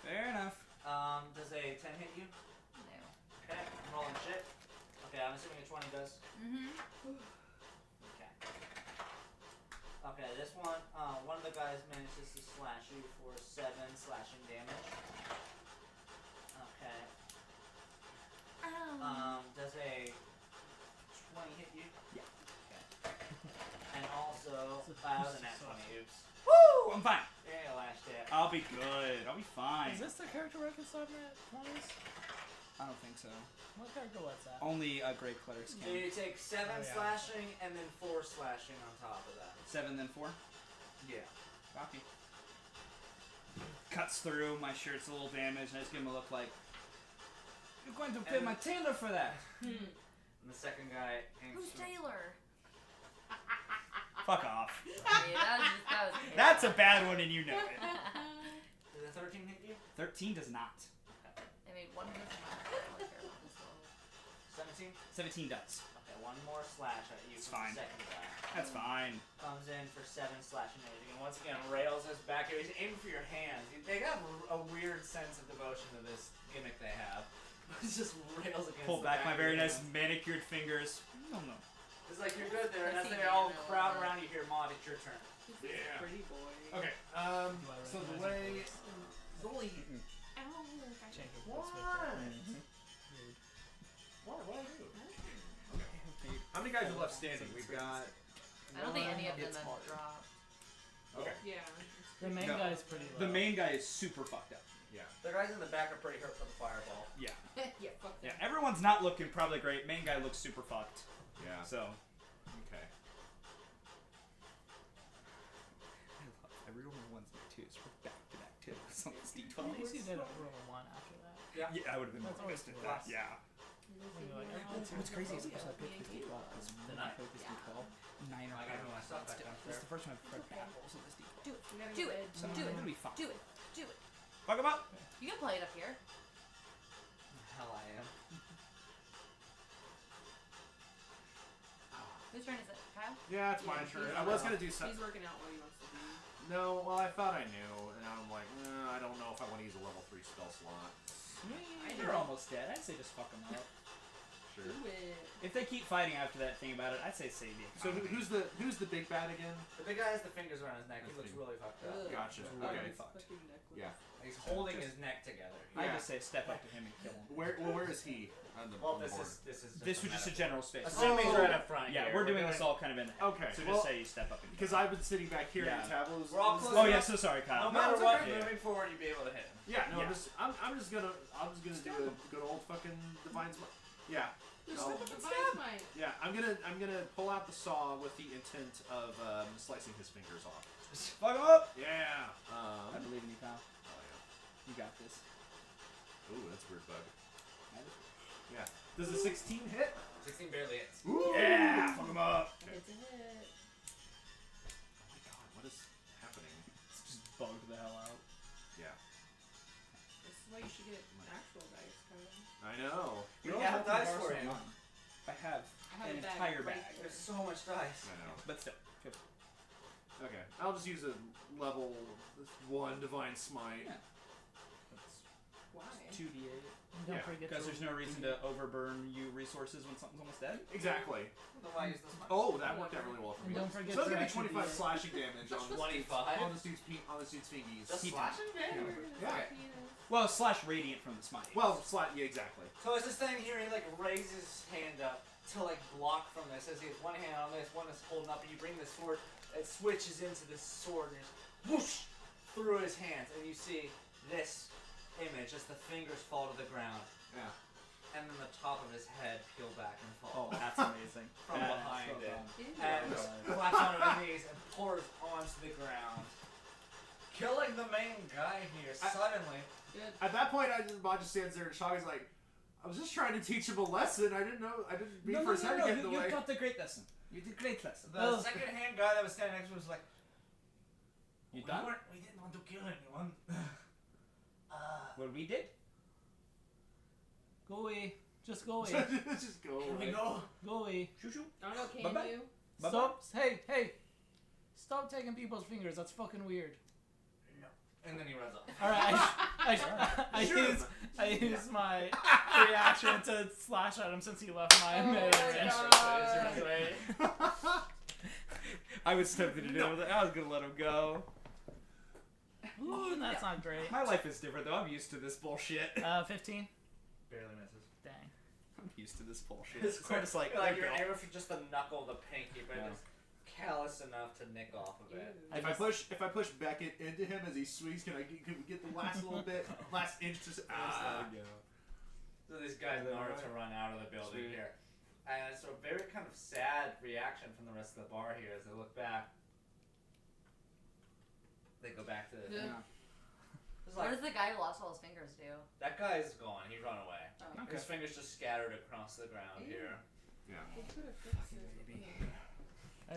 Fair enough. Does a 10 hit you? No. Okay, I'm rolling shit. Okay, I'm assuming a 20 does. Mm-hmm. Okay. Okay, this one of the guys manages to slash you for 7 slashing damage. Okay. Does a 20 hit you? Yeah. Okay. And also, that was a nat 20, oops. Woo! I'm fine. Yeah, last hit. I'll be good. I'll be fine. Is this the character where I can stop at 20s? I don't think so. What character was that? Only Great Clerics So can. you take 7 Oh, yeah. slashing and then 4 slashing on top of that. 7 then 4. Yeah. Copy. Cuts through. My shirt's a little damaged. And I just give him a look like, "You're going to pay my tailor for that." And the second guy aims Who's to- Taylor? Fuck off. Yeah, that was That's a bad one, and you know it. Did the 13 hit you? 13 does not. I made one hit. I don't really care about this level. 17? 17 does. Okay, 1 one more slash at you It's from fine. the second guy. That's fine. Comes in for 7 slashing damage, and once again rails us back. He's aiming for your hands. They have a weird sense of devotion to this gimmick they have. It's just rails against. Pull the back my of very your nice hands. manicured fingers. No. It's like you're good there, and as Pussy they all man, crowd though. around you here, Maud, it's your turn. He's Yeah. a pretty boy. Okay. So the way. Zoe. Ow. Check it. What? Mm-hmm. What? What did I do? How many guys are left standing? We've got. I don't think any of them It's have hard. dropped. Okay. Yeah. The main No. guy's pretty low. The main guy is super fucked up. Yeah. The guys in the back are pretty hurt from the fireball. Yeah. Yeah, fuck Yeah. that. Everyone's not looking probably great. Main guy looks super fucked. Yeah. So. Okay. I reroll my ones and twos. We're back to back too. So it's D12. At least you did a roll 1 after that. Yeah, I would have been That's more always pissed at plus. that. Yeah. What's crazy is Yeah, I played this D12 because when I played this D12, 9 or I gotta move my stuff back This downstairs. is the first time I've played battles of this D12. Do it. We gotta Do go it. bed. So Do I'm it. gonna be fine. Do it. Do it. Fuck him up! You can play it up here. Hell, I am. Whose turn is it? Kyle? Yeah, it's Yeah, my turn. he's I was working gonna do something. He's working out what he wants to do. No, well, I thought I knew, and I'm like, I don't know if I want to use a level 3 spell slot. You're almost dead. I'd say just fuck him up. Sure. Do it. If they keep fighting after that thing about it, I'd say save the So who's the big bad again? The big guy has the fingers around his neck. He That's looks big. really fucked up. Ugh. Gotcha. really Okay. His fucked. fucking necklace. Yeah. He's holding his neck together. I Yeah. just say step up to him and kill him. Where is he on the, Well, on the board? this is. This was just a metaphor. general space. Assume he's Oh. right up front. Yeah, here. we're doing this all kind of in the Okay. So well, just say you step up and kill because him. I've been sitting back here Yeah. at tables. We're all close Oh enough. yeah, so sorry, Kyle. No matter it's what, okay. moving forward, you'd be able to hit him. Yeah. No, Yeah. I'm just gonna do a good old fucking divine smite. Yeah. Just No. step up and stab. Mine. Yeah. I'm gonna pull out the saw with the intent of slicing his fingers off. Fuck him up! Yeah. I believe in you, Kyle. Oh You got this. yeah. Ooh, that's a weird bug. Yeah. Does a 16 hit? 16 barely hits. Ooh. Yeah! Fuck him up! It's a hit. Oh my god, what is happening? It's just bugged the hell out. Yeah. This is why you should get actual dice, Kyle. I know. We don't have dice for you. you. I have I have an a bag entire right bag. there. There's so much dice. I know. But still. Okay. I'll just use a level 1 divine smite. Yeah. Why? 2d8. Don't Yeah, forget Because to there's no reason to overburn you resources when something's almost dead. Exactly. Then why use this much? Oh, that worked out really well for And me. don't forget So that's to gonna be actually 25 do- slashing damage on 25? on this dude's fingies. Just He- slashing damage? Yeah. Well, slash radiant from the smite. Well, yeah, exactly. So it's this thing here, he like raises his hand up to like block from this. As he has one hand on this, one is holding up, and you bring the sword, it switches into this sword and just whoosh through his hands, and you see this image as the fingers fall to the ground, Yeah. and then the top of his head peel back and Oh, fall that's amazing. from That's behind so it, fun. and Yeah. claps onto his knees and pours onto the ground, killing the main guy here suddenly. Good. At that point, Mod just stands there in shock. He's like, I was just trying to teach him a lesson. I didn't mean for his head to get in the you way. got the great lesson. You did great lesson. The second-hand guy that was standing next to him was like, You done? We didn't want to kill anyone. What we did? Go away. Just go away. Just go Can we away. go? Go away. Shoo shoo. I don't know, can Bye-bye. you? Bye-bye. Stop. Hey. Stop taking people's fingers. That's fucking weird. And then he runs off. Alright, I Sure. use my reaction to slash at him since he left my Oh melee my range. God. I was tempted to do it. I was gonna let him go. Ooh, that's not great. My life is different though. I'm used to this bullshit. 15. Barely misses. Dang. I'm used to this bullshit. It's So I'm just like, you're okay. aiming for just the knuckle of the pinky, but Yeah. it's callous enough to nick off of it. Ew. If I push Beckett into him as he swings, can we get the last little bit, last inch to So these guys in order to run out of the building here. And it's a very kind of sad reaction from the rest of the bar here as they look back. They go back to the Yeah. It's What like, does the guy who lost all his fingers do? that guy's gone, he run away. Oh. Okay. His fingers just scattered across the ground Ew. here. Yeah. They could have fixed it. I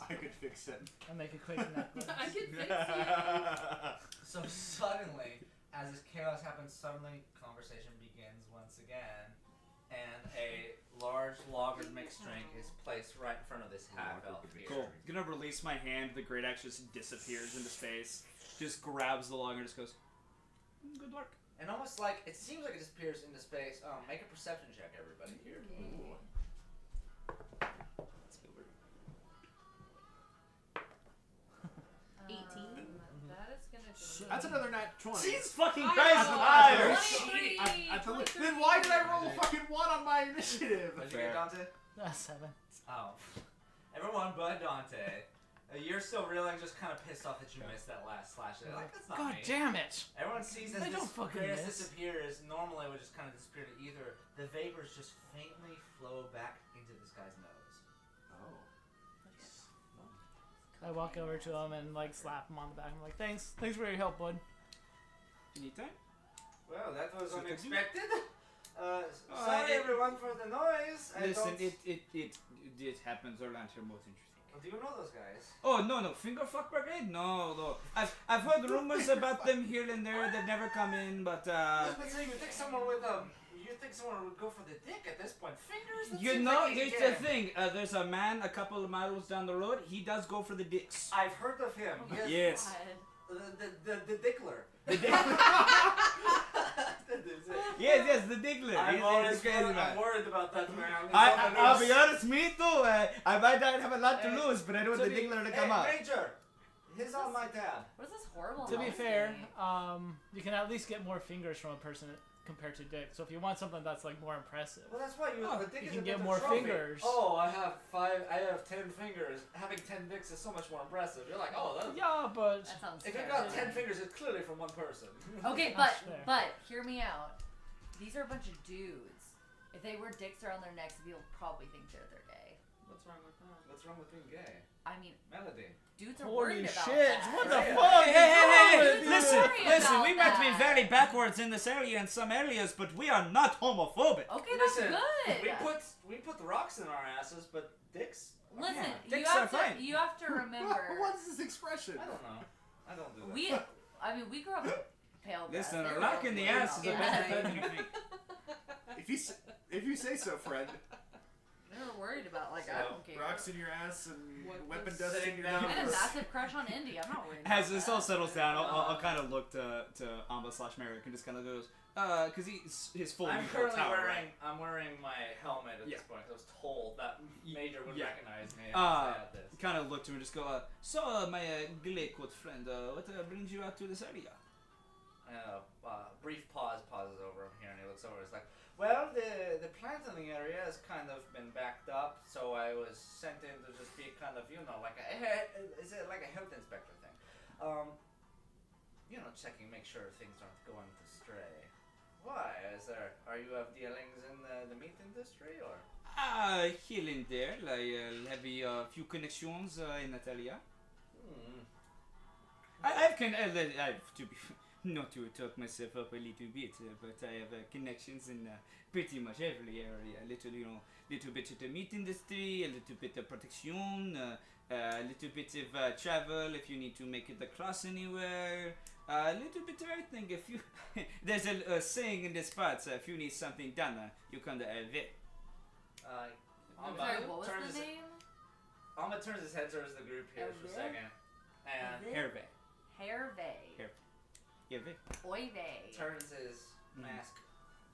I could fix it. make a quick necklace. I could fix it. So suddenly, as this chaos happens, suddenly conversation begins once again, and a large lagered mixed drink is placed right in front of this half elf here. Cool. Gonna release my hand. The great axe just disappears into space. Just grabs the log and just goes. Good luck. And almost like it seems like it disappears into space. Make a perception check, everybody here. Ooh. That's good work. 18. That is gonna do. That's another nat 20. Jesus fucking I Christ, rolled liar! 23. Then why did I roll a fucking 1 on my initiative? What did you Fair. get, Dante? 7. Oh. Everyone but Dante. You're still reeling, just kind of pissed off that you missed that last slash. Like, that's not God me. damn it! Everyone sees as I don't this fucking grass miss. disappears, normally it would just kind of disappear to either the vapors just faintly flow back into this guy's nose. Oh. I walk over to him and like slap him on the back. I'm like, thanks for your help, bud. Anytime? Well, that was So could you- unexpected. Sorry everyone for the noise. Listen, it happens. Our lands are most interesting. Do you know those guys? Oh no, Fingerfuck Brigade? No. I've heard rumors about them here and there. They've never come in, but So you think someone would go for the dick at this point? Fingers? That you seems know, like easy here's game. the thing. There's a man a couple of miles down the road. He does go for the dicks. I've heard of him. He has Yes. the dickler. The dick. yes, the diggler. He's the crazy man. I'm worried about that man. I'll be honest, me too. I might not have a lot to lose, but I don't want the diggler to come out. Ranger, he's on my tab. What is this horrible? To be honesty? fair, you can at least get more fingers from a person compared to dick. So if you want something that's like more impressive, Well, that's why the dick you is can a get bit more of a trophy. fingers. Oh, I have 10 fingers. Having 10 dicks is so much more impressive. You're like, oh, that's... yeah, but That sounds If you've fair. got 10 fingers, it's clearly from one person. Okay, That's fair. but hear me out. These are a bunch of dudes. If they wear dicks around their necks, people probably think they're gay. What's wrong with that? What's wrong with being gay? I mean, Melody. dudes are holy worried about shit! that. What the Right. fuck? Hey, Dudes are listen, worried about we might be that. very backwards in this area in some areas, but we are not homophobic. Okay, that's Listen, good. we put the rocks in our asses, but dicks. Listen, Yeah, you dicks have are to fine. you have to remember. What is this expression? I don't know. I don't do that. we grew up pale. grass. Listen, They a were rock in the worried ass is a about better that. thing than you think. If you say so, friend. They were worried about I So, don't care. Rocks in your ass and What weapon was dust in sitting your down I had a nose. massive crush on Indy. I'm not worried. As about this that. all settles down, I'll kind of look to Amba / Merrick and just kind of goes, because his full I'm neutral currently tower, wearing right? I'm wearing my helmet at Yeah. this point. 'Cause I was told that Major would Yeah. recognize me if I had this. Kind of look to him and just go, so my Gleikwood friend, what brings you out to this area? Brief pauses over him here, and he looks over. He's like, "Well, the plant in the area has kind of been backed up, so I was sent in to just be kind of, like is it like a health inspector thing? Checking, make sure things aren't going astray. Why? Are you have dealings in the meat industry, or?" Here and there, I have a few connections in Natalia. I've to be not to talk myself up a little bit, but I have connections in pretty much every area. Little bit of the meat industry, a little bit of protection, a little bit of travel if you need to make it across anywhere. A little bit of everything. If you there's a saying in this part, if you need something done, you come to Hervé. I'm sorry, what was turns the his, name? Alma turns his head towards the group here for a Hervé? second, and Hervé. Hervé. Hervé. Oive. turns his mask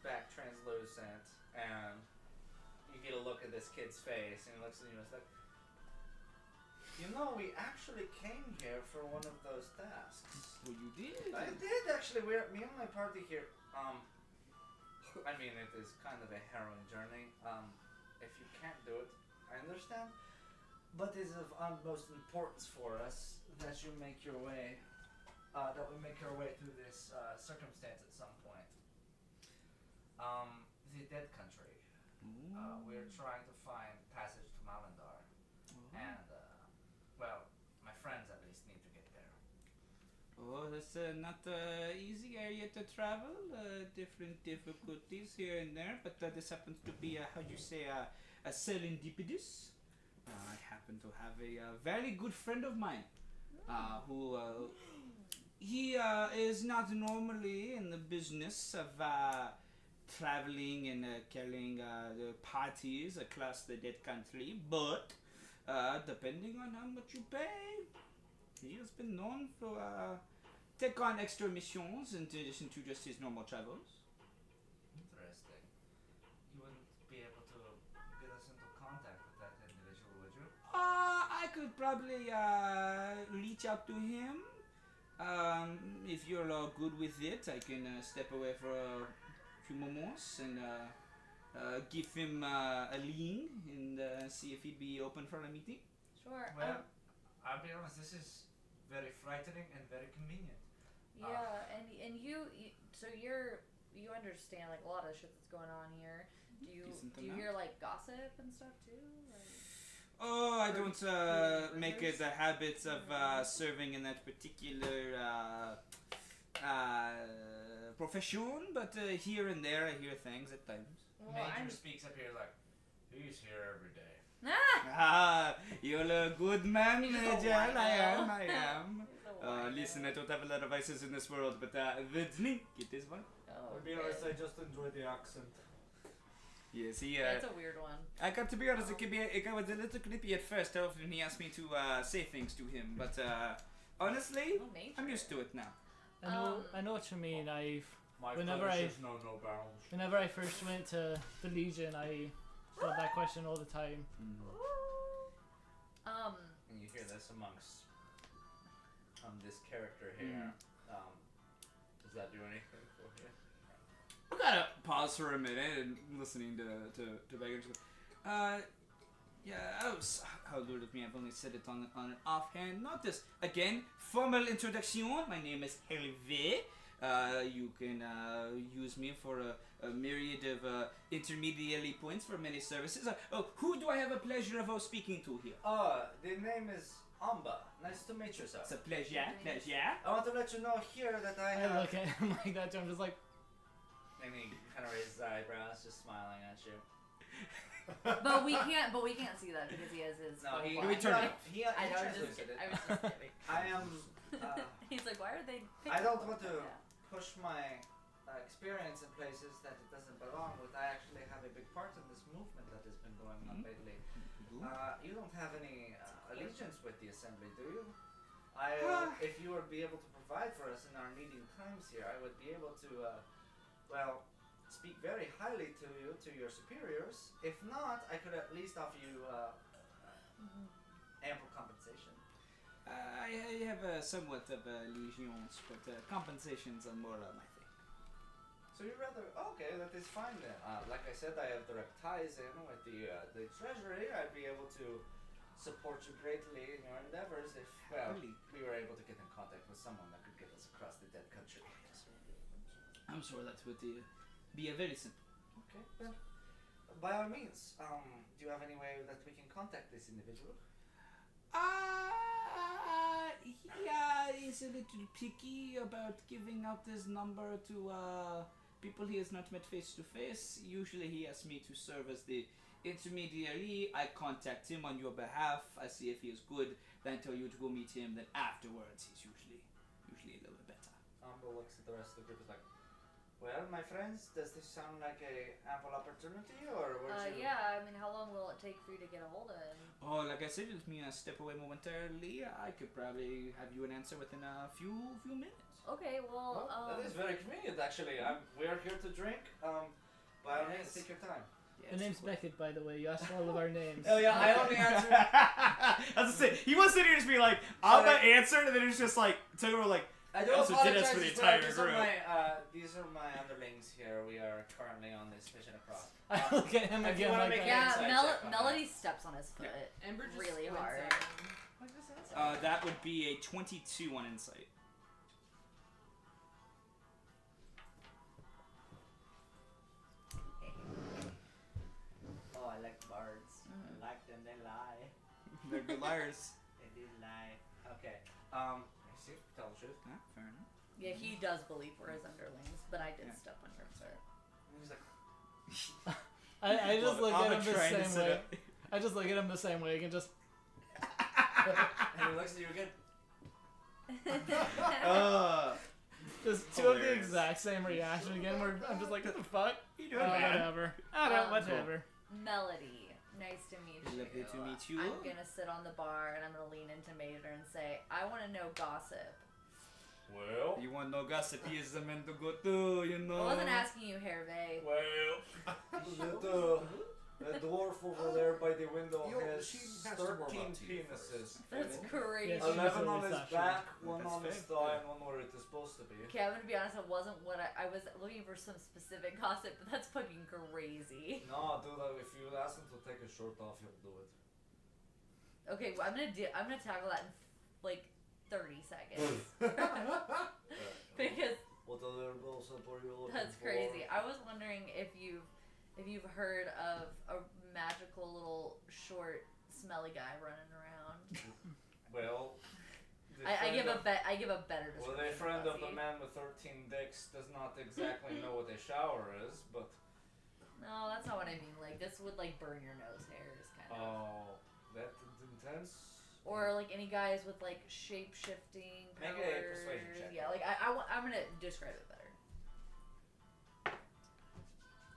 back translucent, and you get a look at this kid's face, and he looks at you and is like, we actually came here for one of those tasks. Well, you did. I did actually. Me and my party here. I mean, it is kind of a harrowing journey. If you can't do it, I understand. But it is of utmost importance for us that you make your way. That we make our way through this circumstance at some point. The Dead Country. We're trying to find passage to Malandar, and my friends at least need to get there. Oh, that's not easy area to travel. Different difficulties here and there, but this happens to be how you say a serendipitous. I happen to have a very good friend of mine who he is not normally in the business of traveling and carrying the parties across the dead country, but depending on how much you pay, he has been known to take on extra missions in addition to just his normal travels. Interesting. You wouldn't be able to get us into contact with that individual, would you? I could probably reach out to him. If you're good with it, I can step away for a few moments and give him a ring and see if he'd be open for a meeting. Sure. Well, I'll be honest, this is very frightening and very convenient. Yeah, and you so you understand like a lot of shit that's going on here. Do you hear like gossip and stuff too? Like, Oh, I don't make it a habit of serving in that particular profession, but here and there I hear things at times. well, Major speaks up here like, he's here every day. You're a good man, He's just a Major. I wino. am. He's a wino. Listen, I don't have a lot of vices in this world, but the drink, it is one. Oh, To be honest, I just enjoy the accent. Yes, he. That's a weird one. I got to be honest, it was a little creepy at first. How often he asked me to say things to him, but honestly, Oh, nature. I'm used to it now. I know what you mean. My Whenever fetishes know no bounds. Whenever I first went to the Legion, I got that question all the time. And you hear this amongst this character here. Does that do anything for you? We gotta pause for a minute and listening to Baggage. Yeah, how good of me. I've only said it on an offhand. Not this again. Formal introduction. My name is Hervé. You can use me for a myriad of intermediary points for many services. Who do I have a pleasure of speaking to here? The name is Amba. Nice to meet you, sir. It's a pleasure. I want to let you know here that I I have... look at him like that, I'm just like, And he kind of raises his eyebrows, just smiling at you. But we can't see that because he has his. No, he... phone we line. turn it. He I know. I'm just translated kidding. it. I was just kidding. I am... He's like, why are they? I don't want to Yeah. push my experience in places that it doesn't belong with. I actually have a big part in this movement that has been going on lately. You don't have any allegiance with the assembly, do you? If you would be able to provide for us in our needing times here, I would be able to, speak very highly to you, to your superiors. If not, I could at least offer you ample compensation. I have somewhat of allegiance, but compensations are more my thing. So you'd rather... Okay, that is fine then. Like I said, I have direct ties in with the treasury. I'd be able to support you greatly in your endeavors if, well, Really? we were able to get in contact with someone that could get us across the dead country. I'm sure that would be a very simple. Okay, well, by all means, do you have any way that we can contact this individual? He's a little picky about giving out his number to people he has not met face to face. Usually he asks me to serve as the intermediary. I contact him on your behalf. I see if he is good. Then tell you to go meet him. Then afterwards he's usually a little bit better. Amber looks at the rest of the group and is like, well, my friends, does this sound like a ample opportunity, or would you... Yeah. I mean, how long will it take for you to get a hold of him? Oh, like I said, let me step away momentarily. I could probably have you an answer within a few minutes. Okay. Well. that is very convenient, actually. We're here to drink. By all means, take your time. the name's Beckett, by the way. You asked all of our names. Oh yeah, I only answered. I was gonna say, he was sitting here just being like, I'm not answered, and then it's just like, Taylor like, I do also did us apologize for the as well. entire These are my underlings here. We are currently on this mission across. I look at him if you again wanna like make that. it- Yeah. Inside check on Melody steps on his foot. Ember just Really squints hard. at him. that would be a 22 on insight. Oh, I like bards. I like them. They lie. They're good liars. They do lie. Okay. See, tell the truth. Yeah, fair enough. Yeah, he does believe we're his underlings, but I did Yeah. step on your foot. And he's like, I just look at him the trying to same sit way. up. I just look at him the same way and just. and he looks at you again. Just two of the Hilarious. exact same reaction again. Where I'm just like, what the fuck? You doing, man? Whatever. I don't. Whatever. Melody, nice to meet you. Lovely to meet you. I'm gonna sit on the bar and I'm gonna lean into Mater and say, I want to know gossip. Well, You want no gossip? He is the man to go to, you know. I wasn't asking you, Hervé. the dwarf over there by the window has she has to warm 13 up to you penises. That's crazy. Yes. 11 on his That's back, one That's on his fair. thigh, and one where it is supposed to be. Okay, I'm gonna be honest. It wasn't what I was looking for some specific gossip, but that's fucking crazy. No, dude, if you ask him to take his shirt off, he'll do it. Okay, well, I'm gonna tackle that in like 30 seconds because What other gossip are you looking that's for? crazy. I was wondering if you've heard of a magical little short smelly guy running around. Well, I give a better Well, description. a friend of the Fuzzy. man with 13 dicks does not exactly know what a shower is, but No, that's not what I mean. Like this would like burn your nose hairs, kind of. oh, that's intense. Or like any guys with like shape shifting powers. Make a persuasion check. Yeah, like I'm gonna describe it better.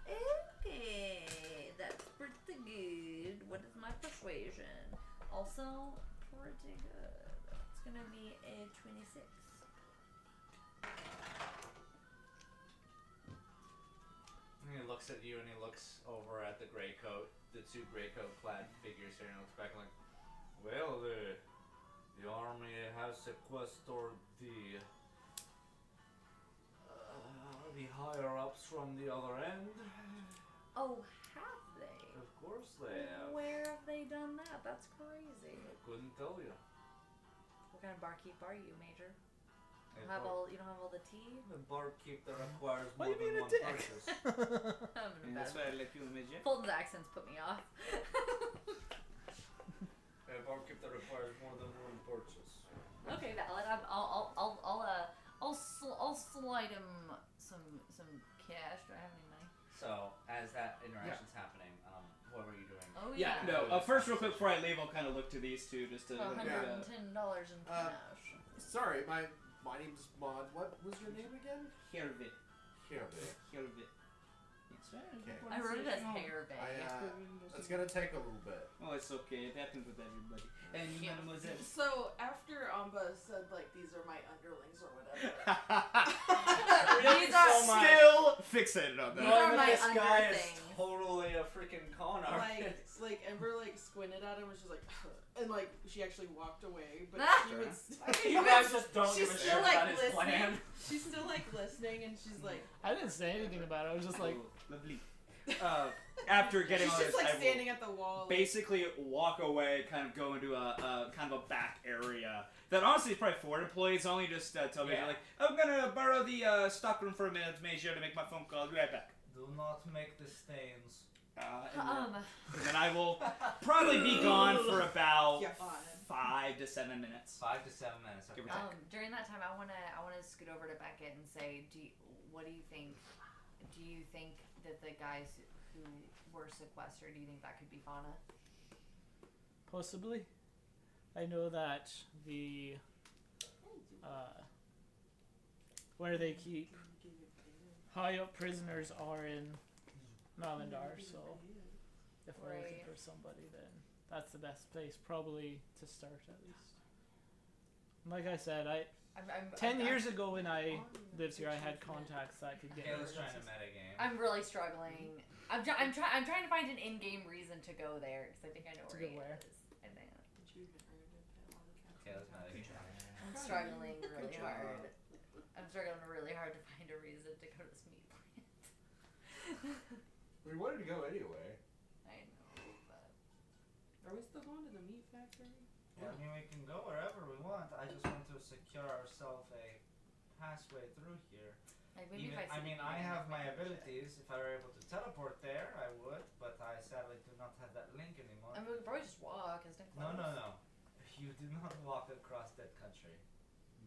Okay, that's pretty good. What is my persuasion? Also pretty good. It's gonna be a 26. And he looks at you and he looks over at the two gray coat clad figures here, and looks back and like, well, the army has sequestered the higher ups from the other end. Oh, have they? Of course they have. Where have they done that? That's crazy. I couldn't tell you. What kind of barkeep are you, Major? A You don't bar- have all the tea? A barkeep that requires Why more you being than a one dick? purchase. I'm in a And that's bad why I like you, Major. Fulton's accents put me off. A barkeep that requires more than one purchase. Okay, valid. I'll slide him some cash. Do I have any money? So, as that interaction's happening, what were you doing? Oh Yeah, yeah. no. First, real quick before I leave, I'll kind of look to these two just to. $110 in Uh, cash. Sorry, my name's Maud. What was your name again? Hervé. Hervé. Hervé. It's Okay. I wrote it as Hervé. It's gonna take a little bit. Oh, it's okay. It happens with everybody. And you, Yeah. mademoiselle. So after Amba said like these are my underlings or whatever. These are Still fixated on These that. are my this guy is underthings. totally a freaking con artist. like Ember like squinted at him and she's like and like she actually walked away, but she was You guys just don't she's give a still shit like about his listening. plan. She's still like listening and she's like I didn't say anything about it. I was just like, Oh, lovely. After getting she's all just this, like I will standing at the wall. Like, basically walk away, kind of go into a kind of a back area that honestly is probably for employees only. Just tell me Yeah. like, I'm gonna borrow the stockroom for a minute, Major, to make my phone call. I'll be right back. Do not make the stains. And then I will probably be gone for about yeah, fine. 5 to 7 minutes. 5 to 7 minutes. Give or Okay. take. During that time, I wanna scoot over to Beckett and say, what do you think? Do you think that the guys who were sequestered, do you think that could be Fauna? possibly. I know that the where they keep high up prisoners are in Malandar, so if we're looking Right. for somebody, then that's the best place probably to start at least. Like I said, I'm 10 years ago when I lived here, I had contacts that could get me Kayla's trying to places. metagame. I'm really struggling. I'm trying to find an in-game reason to go there because I think I know To where go he where? is. I think Kayla's metagame. I'm struggling really hard. I'm struggling really hard to find a reason to go to this meat plant. We wanted to go anyway. I know, but Are we still going to the meat factory? I mean, we can go wherever we want. I just want to secure ourselves a passway through here. like maybe Even, if I I mean, I have my abilities. If I were able to teleport there, I would, but I sadly do not have that link anymore. I mean, we could probably just walk, isn't it No, close? no, no. You do not walk across that country.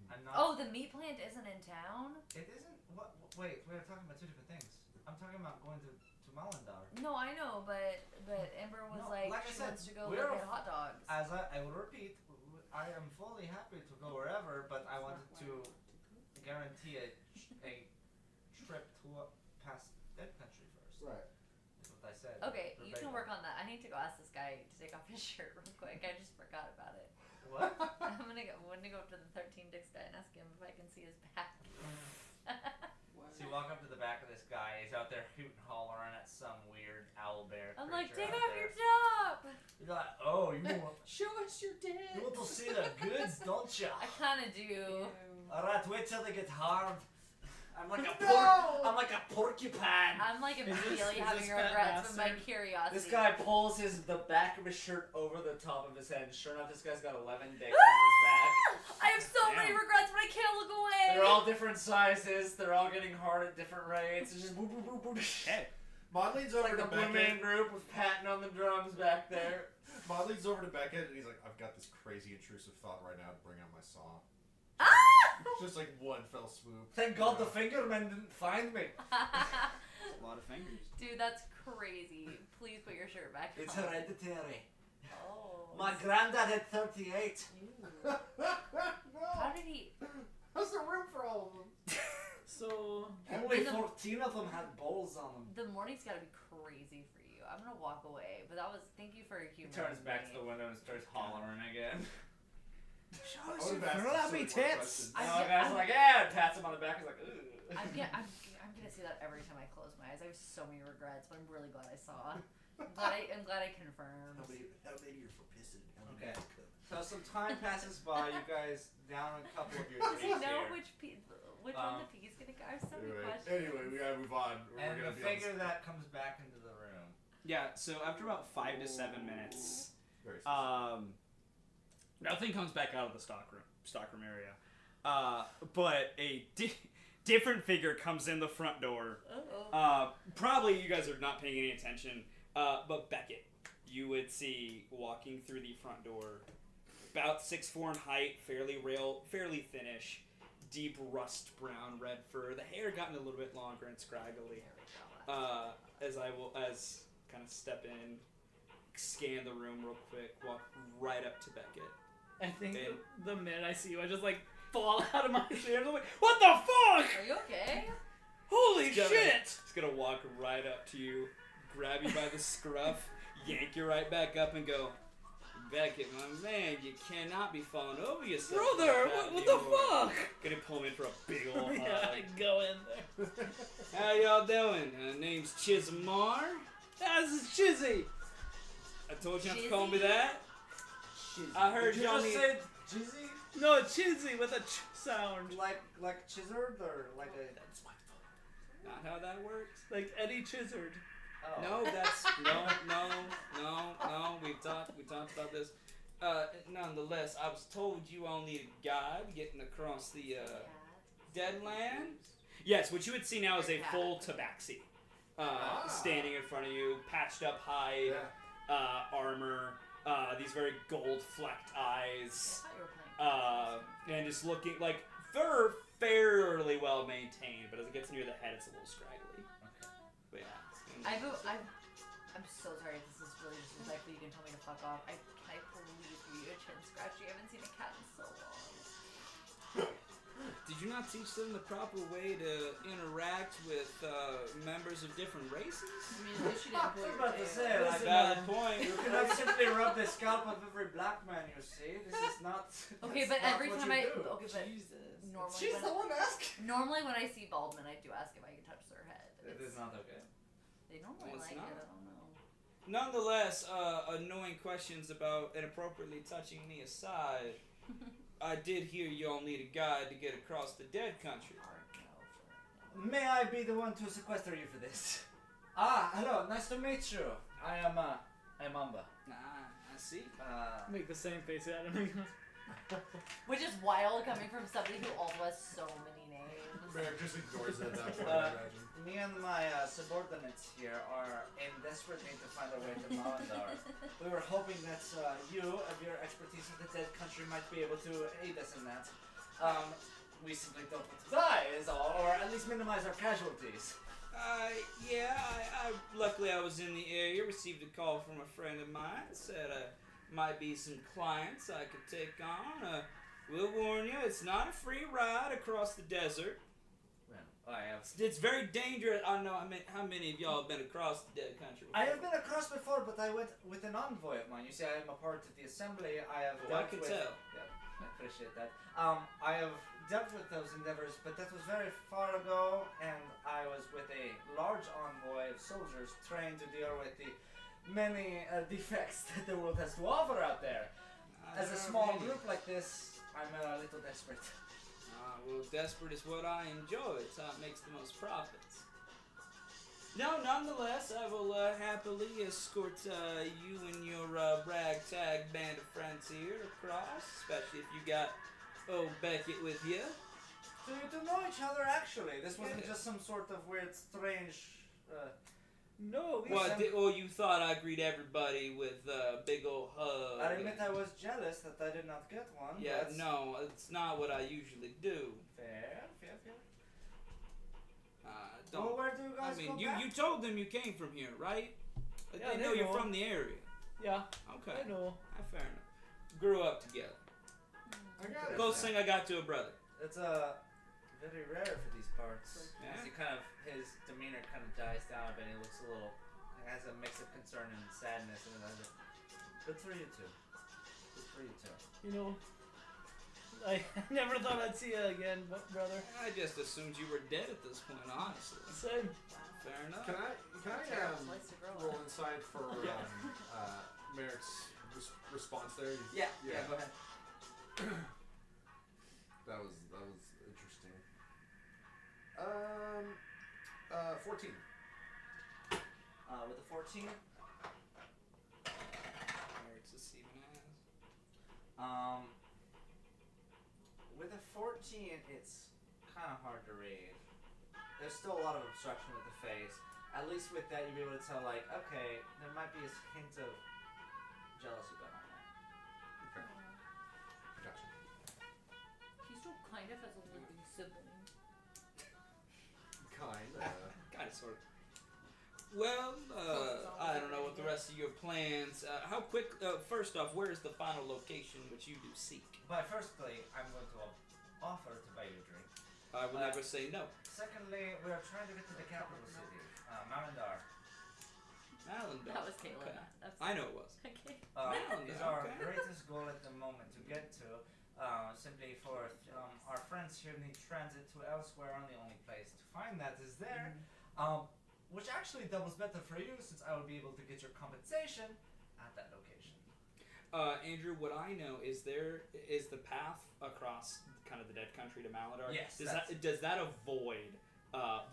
I'm not. Oh, the meat plant isn't in town? It isn't. What? Wait, we're talking about two different things. I'm talking about going to Malandar. No, I know, but Ember was No, like, like I she said, wants to go we're look a- at hot dogs. As I will repeat, I am fully happy to go wherever, but I wanted to guarantee a trip to past that country first. Right. That's what I said. Okay, you can Verbatim. work on that. I need to go ask this guy to take off his shirt real quick. I just forgot about it. What? I'm gonna go up to the 13 Dicks guy and ask him if I can see his back. So you walk up to the back of this guy. He's out there hooting and hollering at some weird owl bear. I'm like, creature take out off there. your top. You're like, oh, you want, Show us your dick. you want to see the goods, don't ya? I kind of do. Alright, wait till they get hard. I'm like a No! I'm like a porcupine. I'm like Is immediately this having fat regrets with my bastard? curiosity. This guy pulls the back of his shirt over the top of his head, and sure enough, this guy's got 11 dicks on his back. I have so many Damn. regrets, but I can't look away. They're all different sizes. They're all getting hard at different rates. It's just boop, boop, boop, boop. Hey. Maud leans It's over like to the Blue Man Beckett. Group with Patton on the drums back there. Maud leans over to Beckett and he's like, I've got this crazy intrusive thought right now to bring out my saw. Ah! Just like one fell swoop. Thank God the fingerman didn't find me. A lot of fingers. Dude, that's crazy. Please put your shirt back It's on. hereditary. Oh. My granddad had 38. Ew. No! How did he? How's the room for all of them? So, Only In the- 14 of them had balls on them. The morning's gotta be crazy for you. I'm gonna walk away, but that was. Thank you for He humoring turns back me. to the window and starts hollering again. Show I us would've your asked floppy a silly more tits. question. I And the get- guy's I'm- like, yeah, and pats him on the back. He's like, ooh. I'm gonna say that every time I close my eyes. I have so many regrets, but I'm really glad I saw. I'm glad I confirmed. How many are for pissing? How many Okay. are for cooking? So some time passes by. You guys down a couple of your Does he days know here. which one the pig's gonna go? I have so many questions. Anyway, we gotta move on. We're And gonna the be on figure that comes back into the room. Yeah, so after about 5 to 7 minutes, Very specific. nothing comes back out of the stockroom area. But a different figure comes in the front door. Uh-oh. Probably you guys are not paying any attention, but Beckett, you would see walking through the front door, about 6'4" in height, fairly thinnish, deep rust brown red fur. The hair gotten a little bit longer and scraggly. As kind of step in, scan the room real quick, walk right up to Beckett. I think Okay. the minute I see you, I just like fall out of my chair. I'm like, what the fuck? Are you okay? Holy He's gonna- shit! He's gonna walk right up to you, grab you by the scruff, yank you right back up, and go, Beckett, my man, you cannot be falling over yourself. Brother, like that what the anymore." fuck? Gonna pull him in for a big ol' Yeah, hug. I go in there. How y'all doing? Name's Chismar. This is Chizzy. I told you not to call me that. Shizzy. I heard Did you y'all just need- say Jizzy? No, Chizzy with a sound. Like Chizzard or like a... That's my fault. Not how that works. Like Eddie Chizzard. Oh. No, that's no. We talked about this. Nonetheless, I was told you all need a guide getting across the Deadlands. Yes, what you would see now is a full tabaxi, standing in front of you, patched up hide, armor, these very gold flecked eyes, I thought you were playing. and just looking like they're fairly well maintained, but as it gets near the head, it's a little scraggly. But yeah. I'm so sorry if this is really disrespectful. You can tell me to fuck off. Can I please give you a chin scratch? You haven't seen a cat in so long. Did you not teach them the proper way to interact with members of different races? I mean, at least you didn't pull I was your about to tail. say, like, Valid point. you cannot simply rub the scalp of every black man you see. This is not. Okay, that's but not every what time you I do. okay, but Jesus. normally when I see Baldwin, I do ask if I can touch their head. It is not okay. They normally No, it's like not. it. I don't know. Nonetheless, annoying questions about inappropriately touching me aside. I did hear y'all need a guide to get across the dead country. Hard no for May I be the one to sequester you for this? Hello. Nice to meet you. I am Amba. I see. Make the same face at him. Which is wild coming from somebody who also has so many names. Bear just ignores it at that point, I imagine. Me and my subordinates here are in desperate need to find our way to Malandar. We were hoping that you, of your expertise in the dead country, might be able to aid us in that. We simply don't want to die, is all, or at least minimize our casualties. Luckily I was in the area, received a call from a friend of mine, said might be some clients I could take on. We'll warn you, it's not a free ride across the desert. Well, I have. It's very dangerous. I don't know. I mean, how many of y'all have been across the dead country? I have been across before, but I went with an envoy of mine. You see, I am a part of the assembly. I have Well, I dealt could with. tell. Yeah, I appreciate that. I have dealt with those endeavors, but that was very far ago, and I was with a large envoy of soldiers trained to deal with the many defects that the world has to offer out there. As a small group like this, I'm a little desperate. Well, desperate is what I enjoy. It's how it makes the most profits. No, nonetheless, I will happily escort you and your ragtag band of friends here across, especially if you got old Beckett with you. So you two know each other, actually. This wasn't Yeah. just some sort of weird, strange... No, we What? You thought I greet everybody with a big old hug? I admit I was jealous that I did not get one. Yeah, but no, it's not what I usually do. Fair. Don't. Well, where do you guys I mean, go you back? you told them you came from here, right? Like, Yeah, they they know you're know. from the area. Yeah, Okay. I know. Fair enough. Grew up together. I got it. Closest thing I got to a brother. It's very rare for these parts. Yeah. As he kind of, his demeanor kind of dies down a bit. He looks a little, he has a mix of concern and sadness, and then good for you two. Good for you two. You know, I never thought I'd see you again, brother. I just assumed you were dead at this point, honestly. Same. Fair enough. Can I Terrible place to grow up. roll inside for Yeah. Merrick's response there? Yeah, go ahead. That was interesting. 14. With a 14, Eric's a Steven ass. with a 14, it's kind of hard to read. There's still a lot of obstruction with the face. At least with that, you'll be able to tell, like, okay, there might be a hint of jealousy going on there. Okay. Gotcha. He still kind of has a living sibling. Kinda. Kind of, sort of. Well, I don't know what the rest of your plans. How quick? First off, where is the final location which you do seek? But firstly, I'm going to offer to buy you a drink. I will never say no. Secondly, we are trying to get to the capital city, Malindar. Malindar. That was Caitlin. Okay. That's I know it was. Okay. Malindar, Is our okay. greatest goal at the moment to get to. Simply for our friends here need transit to elsewhere, and the only place to find that is there. Which actually doubles better for you, since I will be able to get your compensation at that location. Andrew, what I know is there is the path across kind of the dead country to Malindar. Yes, Does that avoid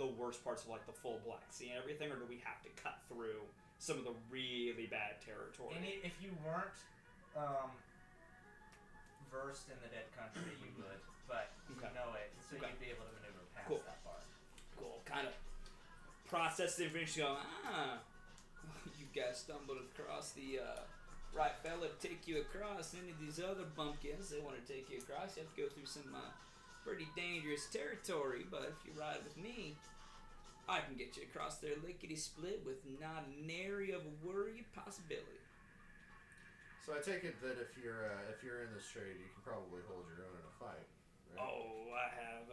the worst parts of like the full Black Sea and everything, or do we have to cut through some of the really bad territory? If you weren't versed in the dead country, you would, but you Okay. know it, so Okay. you'd be able to maneuver past Cool. that part. Cool. Kind of process the information. Go, you guys stumbled across the right fella to take you across. Any of these other bumpkins, they want to take you across. You have to go through some pretty dangerous territory. But if you ride with me, I can get you across there lickety split with not an area of a worry possibility. So I take it that if you're in this trade, you can probably hold your own in a fight, right? Oh, I have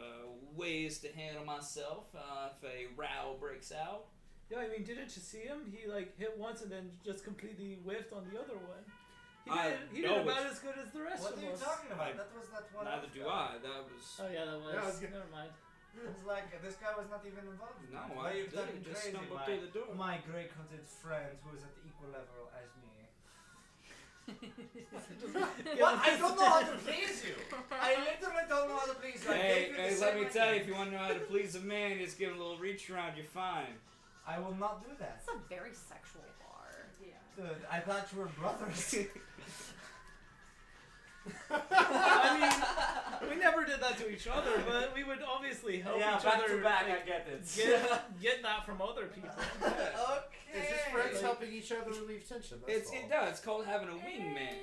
ways to handle myself if a row breaks out. Yeah, I mean, didn't you see him? He like hit once and then just completely whiffed on the other one. He did know about which- as good as the rest What of are you us. talking about? That was that one. Neither elf do guy. I. That was. Oh yeah, that was. Yeah, I was gonna- Never mind. It's like this guy was not even involved. No, Why are you I talking didn't. Just crazy? stumbled My, through the door. my grey-coated friend who is at equal level as me. What? I don't know how to please you. I literally don't know how to please you. I Hey, gave you the let same me tell you, idea. if you want to know how to please a man, just give him a little reach around, you're fine. I will not do that. That's a very sexual bar. Yeah. Dude, I thought you were brothers. I mean, we never did that to each other, but we would obviously help Yeah, each back other. to back, like, I get it. get that from other people. Okay. It's just friends helping each other relieve tension. That's all. It does. It's called having a wingman.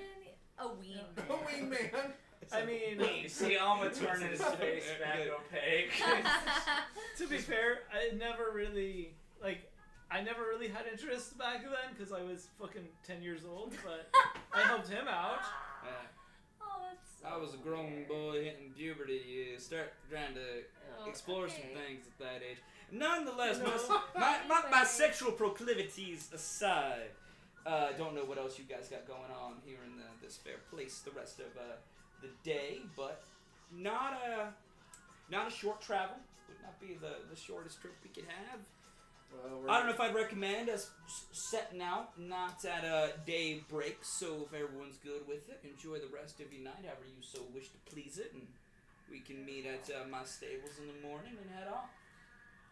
A ween. A wingman. I mean, You see Alma turning his face back opaque. to be fair, I never really had interest back then because I was fucking 10 years old. But I helped him out. Uh, Oh, that's. So I was a grown weird. boy hitting puberty. Start trying to Oh, explore some okay. things at that age. Nonetheless, No. my Anyway. sexual proclivities aside, don't know what else you guys got going on here in this fair place the rest of the day, but not a short travel. Would not be the shortest trip we could have. Well, I don't know if I'd recommend us setting out not at a day break, so if everyone's good with it, enjoy the rest of your night however you so wish to please it, and we can meet at my stables in the morning and head off.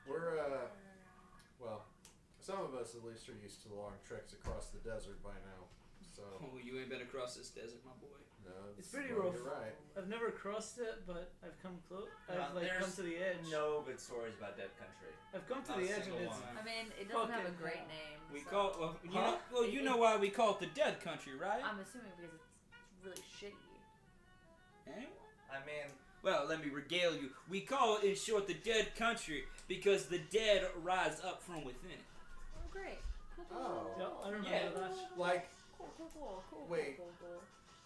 We're, well, some of us at least are used to long treks across the desert by now, so. Oh, you ain't been across this desert, my boy. No, It's pretty well, rough. You're right. I've never crossed it, but I've come close. I've There's come to the edge. No good stories about Dead Country. I've come to Not the a edge and single it's. one. I mean, it doesn't have a Fucking great hell. name. We so call you know why we call it the Dead Country, right? I'm assuming because it's really shitty. Anyone? I mean, Well, let me regale you. We call it in short the Dead Country because the dead rise up from within it. Oh, great. Cool, cool, Oh. cool, Yeah, I remember Yeah. that. Like, Cool, cool, cool, cool, Wait. cool, cool, cool.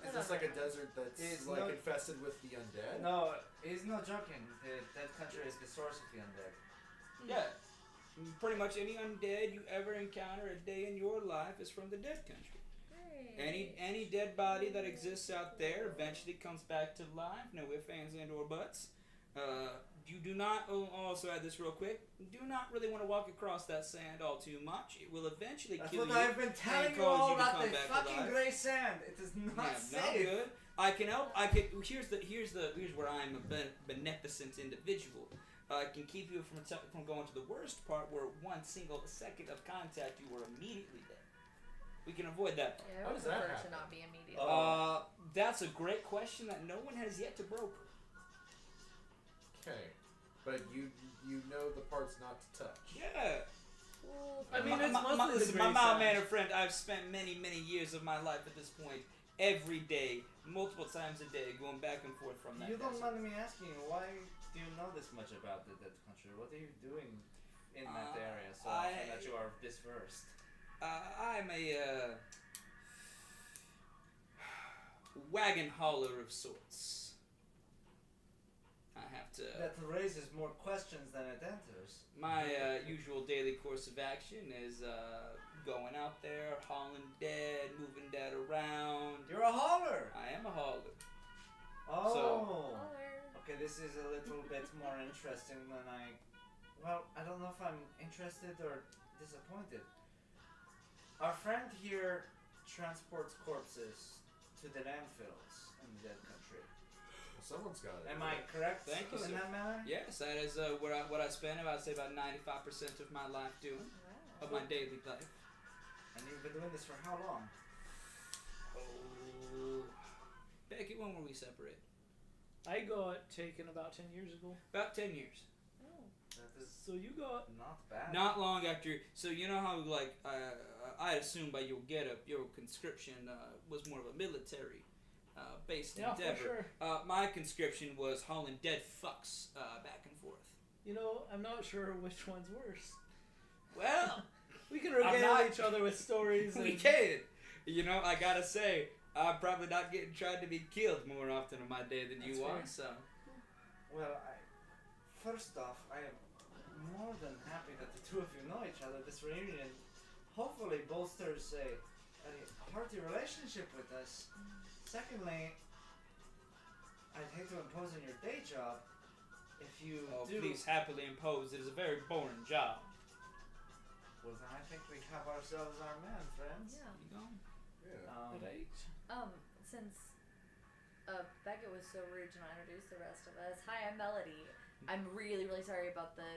is this like a desert that's It's like not- infested with the undead? no, he's not joking. The Dead Country is the source of the undead. Yeah. Pretty much any undead you ever encounter a day in your life is from the Dead Country. Great. Any dead body that exists out there eventually comes back to life. No ifs, ands, and or buts. You do not. Oh, I'll also add this real quick. Do not really want to walk across that sand all too much. It will eventually That's kill what you. I've been telling you cause all you to about come the back to fucking life. gray sand. It is not Yeah, not safe. good. I can help. Here's where I'm a beneficent individual. I can keep you from going to the worst part, where one single second of contact you are immediately dead. We can avoid that part. Yeah, I How would does that prefer happen? to not be immediate. That's a great question that no one has yet to broker. Okay, but you know the parts not to touch. Yeah. Well, I mean, it's mostly the listen, gray my mild sand. mannered friend. I've spent many years of my life at this point, every day, multiple times a day, going back and forth from that. You don't desert. mind me asking, why do you know this much about the Dead Country? What are you doing in that area so often that you are this versed? I'm a wagon hauler of sorts. I have to. That raises more questions than it answers. My usual daily course of action is going out there, hauling dead, moving dead around. You're a hauler! I am a hauler. Oh! Holler. Okay, this is a little bit more interesting than well, I don't know if I'm interested or disappointed. Our friend here transports corpses to the landfills in the Dead Country. Well, someone's got it. Am I correct Thank you, in sir. that manner? Yes, that is what I spend about, say, about 95% of my life doing, Wow. of my daily life. And you've been doing this for how long? Oh, Becky, when were we separated? I got taken about 10 years ago. About 10 years. Oh. That is So you got. not bad. Not long after. So you know how like I assume by your getup, your conscription was more of a military based Yeah, for endeavor. sure. My conscription was hauling dead fucks back and forth. You know, I'm not sure which one's worse. Well, We can I'm regale not- each other with stories. we and- can. You know, I gotta say, I'm probably not getting tried to be killed more often in my day than you That's are. fair. So Well, first off, I am more than happy that the two of you know each other. This reunion hopefully bolsters a hearty relationship with us. Secondly, I'd hate to impose on your day job if you oh, do. please happily impose. It is a very boring job. Well, then I think we have ourselves our man, friends. Yeah. You know. Yeah. Right. Since Beckett was so rude to not introduce the rest of us. Hi, I'm Melody. I'm really sorry about the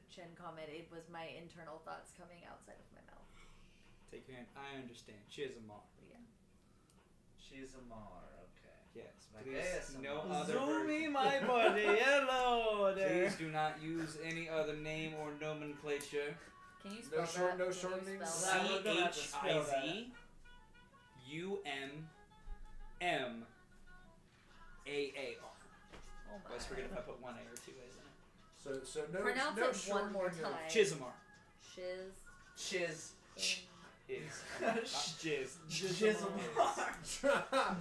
chin comment. It was my internal thoughts coming outside of my mouth. Take your hand. I understand. Chismar. Yeah. She's a Mar, okay. Yes. Like Please, ASMR. no other Zoomy, version. my buddy. Hello there. Please do not use any other name or nomenclature. Can you spell short- that? no Can you shortenings? spell that? We're gonna have to spell that. CHIZUMMAAR. Oh my. Always forget if I put one A or two A's in it. So no. Pronounce no it one more shortening of- time. Chismar Shiz. Chiz. is. Jizz.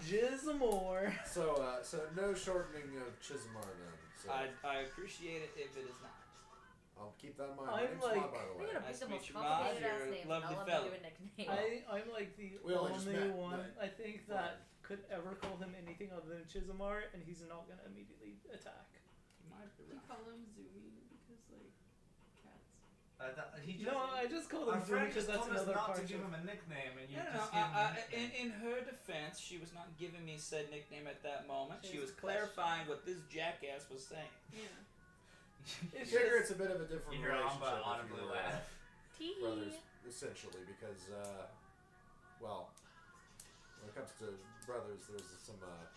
Jizzamore. So no shortening of Chismar then. So I appreciate it if it is not. I'll keep that in mind. I'm My name's like- Maud, by the We way. gotta Nice pick the to meet most you, Maz. complicated You're ass a names. lovely I'll let fella. you give a nickname. I'm like the We only just only met, one but- I think that could ever call him anything other than Chismar, and he's not gonna immediately attack. You might be You right. call him Zooey because like cats. He just, No, I just call our him Zoom friend because just that's told us another not part to give of him a nickname, and you No, no, just no. gave him a nickname. In her defense, she was not giving me said nickname at that moment. She She's was clarifying what this jackass was saying. Yeah. It's Figure just- it's a bit of a different You hear relationship Amba if audibly you were, laugh. Tee. brothers, essentially, because well, when it comes to brothers, there's some a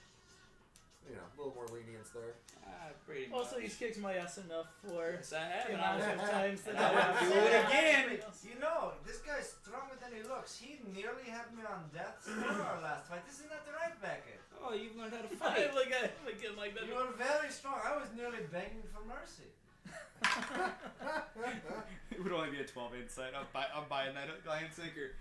little more lenience there. Pretty much. Also, he's kicked my ass enough for Yes, I have. the And I amount was of times that and I I would have do said it that. again. You know, this guy's stronger than he looks. He nearly had me on death's door our last fight. Isn't that right, Beckett? Oh, you've learned how to I fight. look at him again like that. You were very strong. I was nearly begging for mercy. It would only be a 12 insight. I'm buying that Lion Sinker.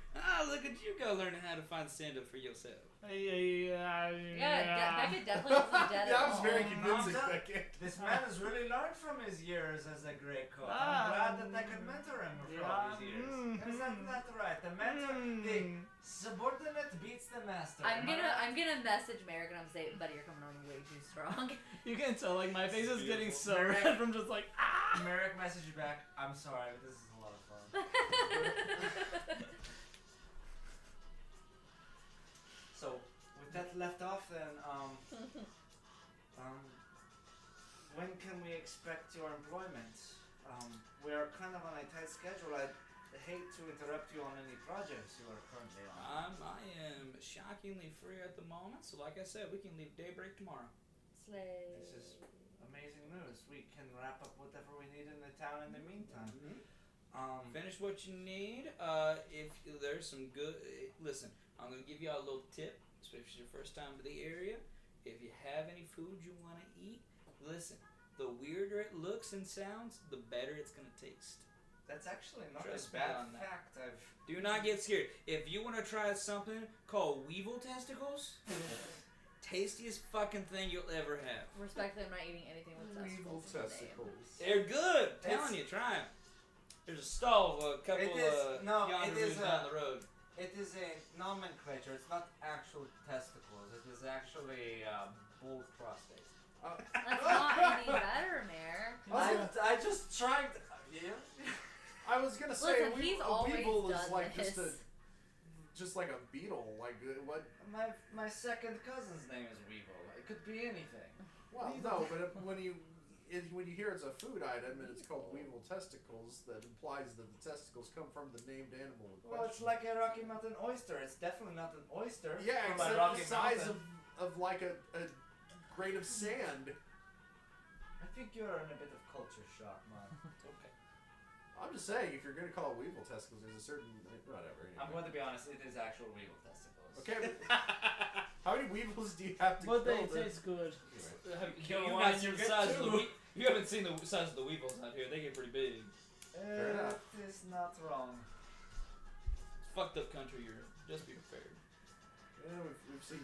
Look at you go learning how to find stand up for yourself. Yeah, Beckett definitely wasn't dead Yeah, at I was all. very convincing, Amba, Beckett. This man has really learned from his years as a great cook. Ah, I'm glad that I could mentor him for all these years. Isn't that right? The mentor, the subordinate beats the master. I'm Am I right? gonna message Merrick and I'm gonna say, buddy, you're coming on way too strong. You can tell, like, my face is getting so Beautiful. red from just like, ah! Merrick messaged you back. I'm sorry, but this is a lot of fun. So, with that left off, then, when can we expect your employment? We are kind of on a tight schedule. I'd hate to interrupt you on any projects you are currently on. I am shockingly free at the moment, so like I said, we can leave daybreak tomorrow. Slay. This is amazing news. We can wrap up whatever we need in the town in the meantime. Finish what you need. If there's some good, listen, I'm gonna give you all a little tip, especially if it's your first time to the area. If you have any food you want to eat, listen. The weirder it looks and sounds, the better it's gonna taste. That's actually not Trust a me bad on that. fact. Do not get scared. If you want to try something called weevil testicles, tastiest fucking thing you'll ever have. Respectfully, I'm not eating anything with Evil testicles. testicles. They're good. It's- Telling you, try them. There's a stall a couple It is- no, yonder it is moves down the road. It is a nomenclature. It's not actual testicles. It is actually bull prostate. That's not any better, Mayor. I just tried. Yeah. I was gonna say Listen, he's a always weevil is done like this. just like a beetle. Like what? My second cousin's name is Weevil. It could be anything. Well, no, but when you hear it's a food item and it's called weevil testicles, that implies that the testicles come from the named animal in Well, it's question. like a Rocky Mountain oyster. It's definitely not an oyster. Yeah, from a except Rocky the size Mountain. of like a grain of sand. I think you're in a bit of culture shock, man. Okay. I'm just saying, if you're gonna call it weevil testicles, there's a certain whatever. I'm Anyway. going to be honest. It is actual weevil testicles. Okay, but how many weevils do you have to But they kill? to- taste good. Anyway. You've Go not on, seen you the get size of the two. you haven't seen the size of the weevils out here. They get pretty big. Fair enough. It is not wrong. It's fucked up country you're in. Just be prepared. Yeah, we've seen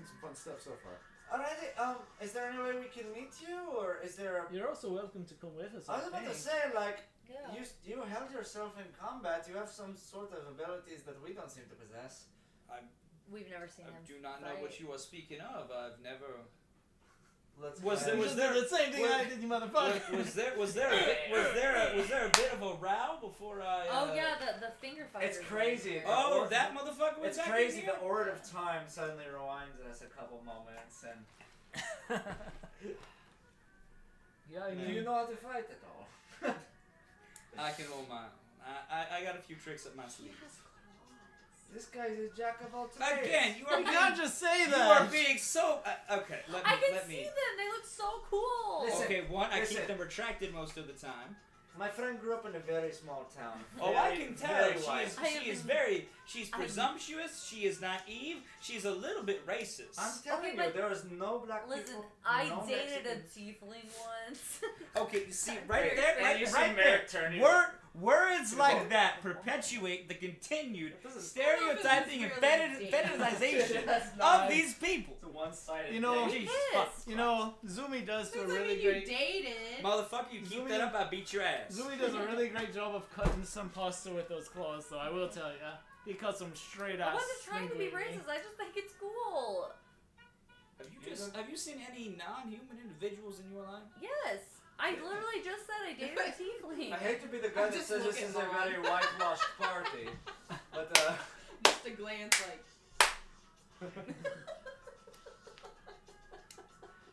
some fun stuff so far. Alrighty. Is there any way we can meet you, or is there? You're also welcome to come with us. I was about to think. say, like, Yeah. you held yourself in combat. You have some sort of abilities that we don't seem to possess. We've never seen I him. do not know what you are speaking of. I've never. Let's Was go there- You ahead. just did the same thing was- I did, you motherfucker. Was there a bit of a row before I? Oh yeah, the finger fighters. It's crazy. Oh, that motherfucker was It's back in crazy. here? The Ord of Time suddenly rewinds us a couple moments, and Yeah, I do mean, you know how to fight at all? I can hold my own. I got a few tricks up my He sleeve. has claws. This guy's a jack of all trades. Again, you are you being, can't just say you that. are being so. Okay, let me. I can let see me. them. They look so cool. Listen, Okay, one, I listen. keep them retracted most of the time. My friend grew up in a very small town. Oh, I Very, can tell. very She white. is, I she is am- very. She's I am- presumptuous. She is naive. She's a little bit racist. I'm telling Okay, you, but there is no black Listen, people. I no dated a Mexicans. tiefling once. Okay, you see, right there, And right, you see right there. Merrick turning. Words like that perpetuate the continued stereotyping and fetishization That's of not- these people. It's a one-sided. You know- date. Jesus It fuck. is. You know, Zumi does do a Since I really mean you great. dated. Motherfucker, you keep that up, I beat your ass. Zumi does a really great job of cutting some pasta with those claws, though. I will tell ya. He cuts them straight I out. wasn't trying to be racist. I just think it's cool. Have you seen any non-human individuals in your life? Yes. I literally just said I dated a tiefling. I hate to be the guy I'm that just says this looking is a on. very whitewashed party, but Just a glance like.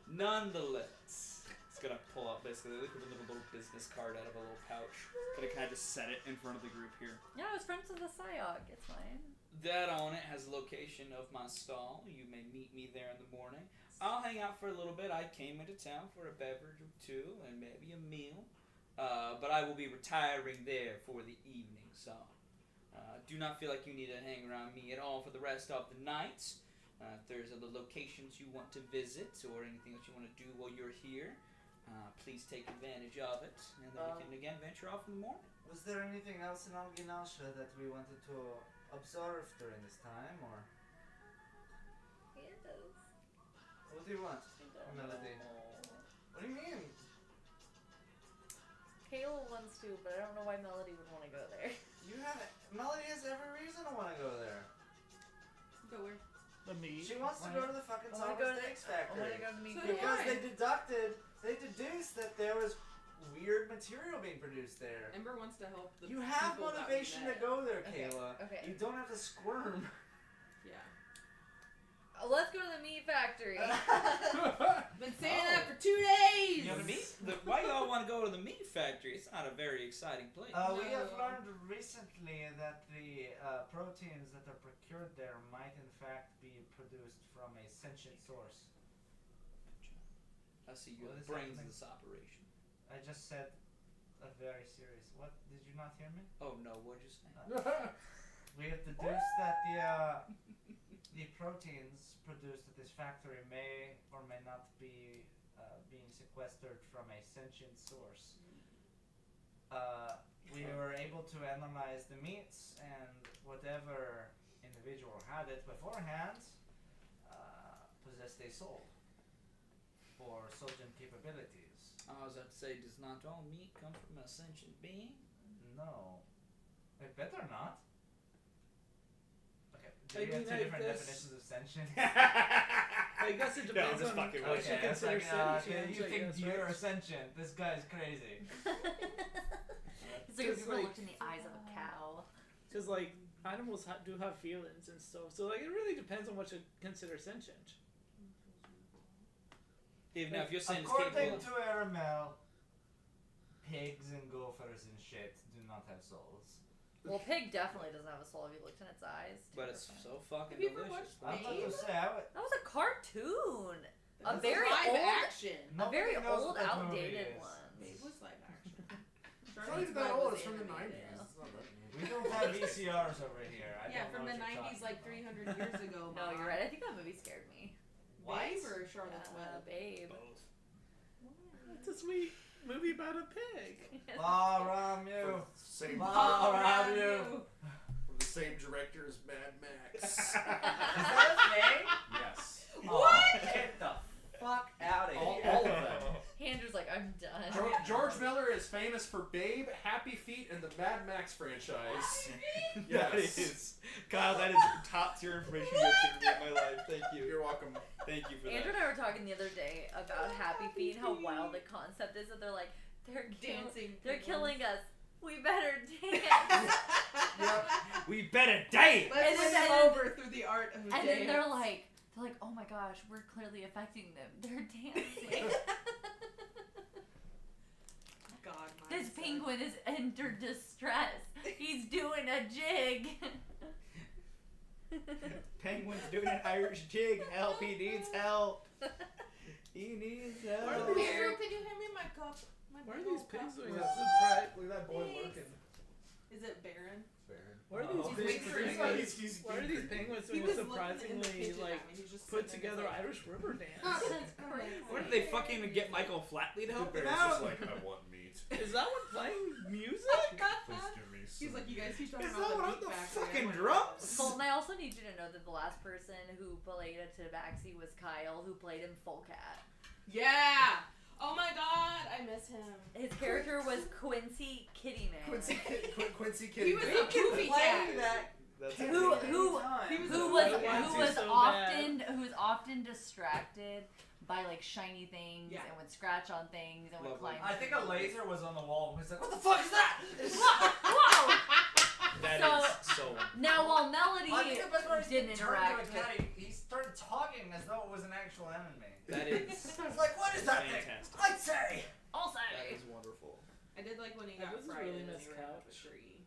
Nonetheless, it's gonna pull up basically like a little business card out of a little pouch. Gonna kind of just set it in front of the group here. Yeah, I was friends with the Psyok. It's fine. That on it has a location of my stall. You may meet me there in the morning. I'll hang out for a little bit. I came into town for a beverage or two and maybe a meal. But I will be retiring there for the evening, so do not feel like you need to hang around me at all for the rest of the night. If there's other locations you want to visit or anything that you want to do while you're here, please take advantage of it. And then we can again venture off in the morning. Was there anything else in Alginasha that we wanted to observe during this time, or Yes. what do you want, Melody? What do you mean? Kayla wants to, but I don't know why Melody would want to go there. Melody has every reason to want to go there. Go where? The meat. She wants to go to the fucking I wanna go Summer to Steaks I want Factory. to go to meet So do Because I. they deduced that there was weird material being produced there. Ember wants to help the You have people that we motivation to met. go there, Okay, Kayla. okay. You don't have to squirm. Yeah. Let's go to the meat factory. Been saying that for 2 days! You know, why y'all want to go to the meat factory? It's not a very exciting place. We have No. learned recently that the proteins that are procured there might in fact be produced from a sentient source. I see you What have is brains happening? this operation. I just said a very serious. What? Did you not hear me? Oh no, what'd you say? We have deduced that the proteins produced at this factory may or may not be being sequestered from a sentient source. We were able to analyze the meats, and whatever individual had it beforehand possessed a soul or sentient capabilities. I was about to say, does not all meat come from a sentient being? No, it better not. Okay, do I you have mean, two I different guess- definitions of sentient? I guess it depends just on fucking what with you you. Okay, it's consider like, okay, sentient. you I think guess, you're right? sentient. This guy's crazy. It's like if Just you ever like- looked in the eyes of a cow. Because like animals do have feelings and stuff, so like it really depends on what you consider sentient. If now if you're saying it's According capable, to Aramel, pigs and gophers and shit do not have souls. Well, pig definitely doesn't have a soul if you looked in its eyes. but it's 10%. so fucking Have you ever delicious. watched I'm about to Babe? say, That was a cartoon. A That's very live old- action. A very nobody knows old, what that movie outdated is. one. Babe was live action. It's not even that old. It's from the 90s. It's not that old. We don't have VCRs over here. I Yeah, don't from know the what you're 90s, talking like about. 300 years ago. No, Mom. you're right. I think that movie scared me. Babe or Charlotte's Web? Babe. Both. It's a sweet movie about a pig. Ah, Ramu. Same, Ah, Around Ramu. from the same director as Mad Max. Is that a thing? Yes. What? Get the fuck out of All here. of them. Andrew's like, I'm done. George Miller is famous for Babe, Happy Feet, and the Mad Max franchise. That Yes. is, Kyle, that is top tier information you have given me in my life. Thank you. You're welcome. Thank you for Andrew that. and I were talking the other day about Happy Feet and how wild the concept is that they're like, Dancing. they're people. killing us. We better dance. We better dance. Let's And win then- them over through the art of And dance. then they're like, oh my gosh, we're clearly affecting them. They're dancing. God, This mindset. penguin is under distress. He's doing a jig. Penguin's doing an Irish jig. Help! He needs help. He needs help. Are these- Andrew, could you hand me my cup? My Why are big these old pigs cup? doing Look that? at that boy Thanks. working. Is it Baron? Baron. Why are Oh, these he's penguins? waiting He's Why are these penguins He doing was a looking in the surprisingly kitchen like at me. He's just put sitting there together just Irish river dance? That's crazy. Where did they fucking get Michael Flatley to help them Baron's out? just like, I want meat. Is that one playing music? Please give me some He's like, you guys keep talking Is about that the what meat the factory. fucking I wanna drums? go." Colton, I also need you to know that the last person who played a Tabaxi was Kyle, who played him Full Cat. Yeah. Oh my god, I miss him. His character was Quincy Kittyman. Quincy He was Kitty. a goofy cat. That's Who He was who a was goofy cat. who was so often who was often distracted by like shiny things Yeah. and would scratch on things and would Lovely. climb. I think a laser was on the wall and was like, what the fuck is that? Whoa! That So- is so. Now while Melody I think the best part is he didn't turned interact to a with cat, he started talking as though it was an actual enemy. That is I was like, what is that thing? fantastic. I'd say. also That is wonderful. I did like when he I got just fried really and miss he ran up a Couch. tree.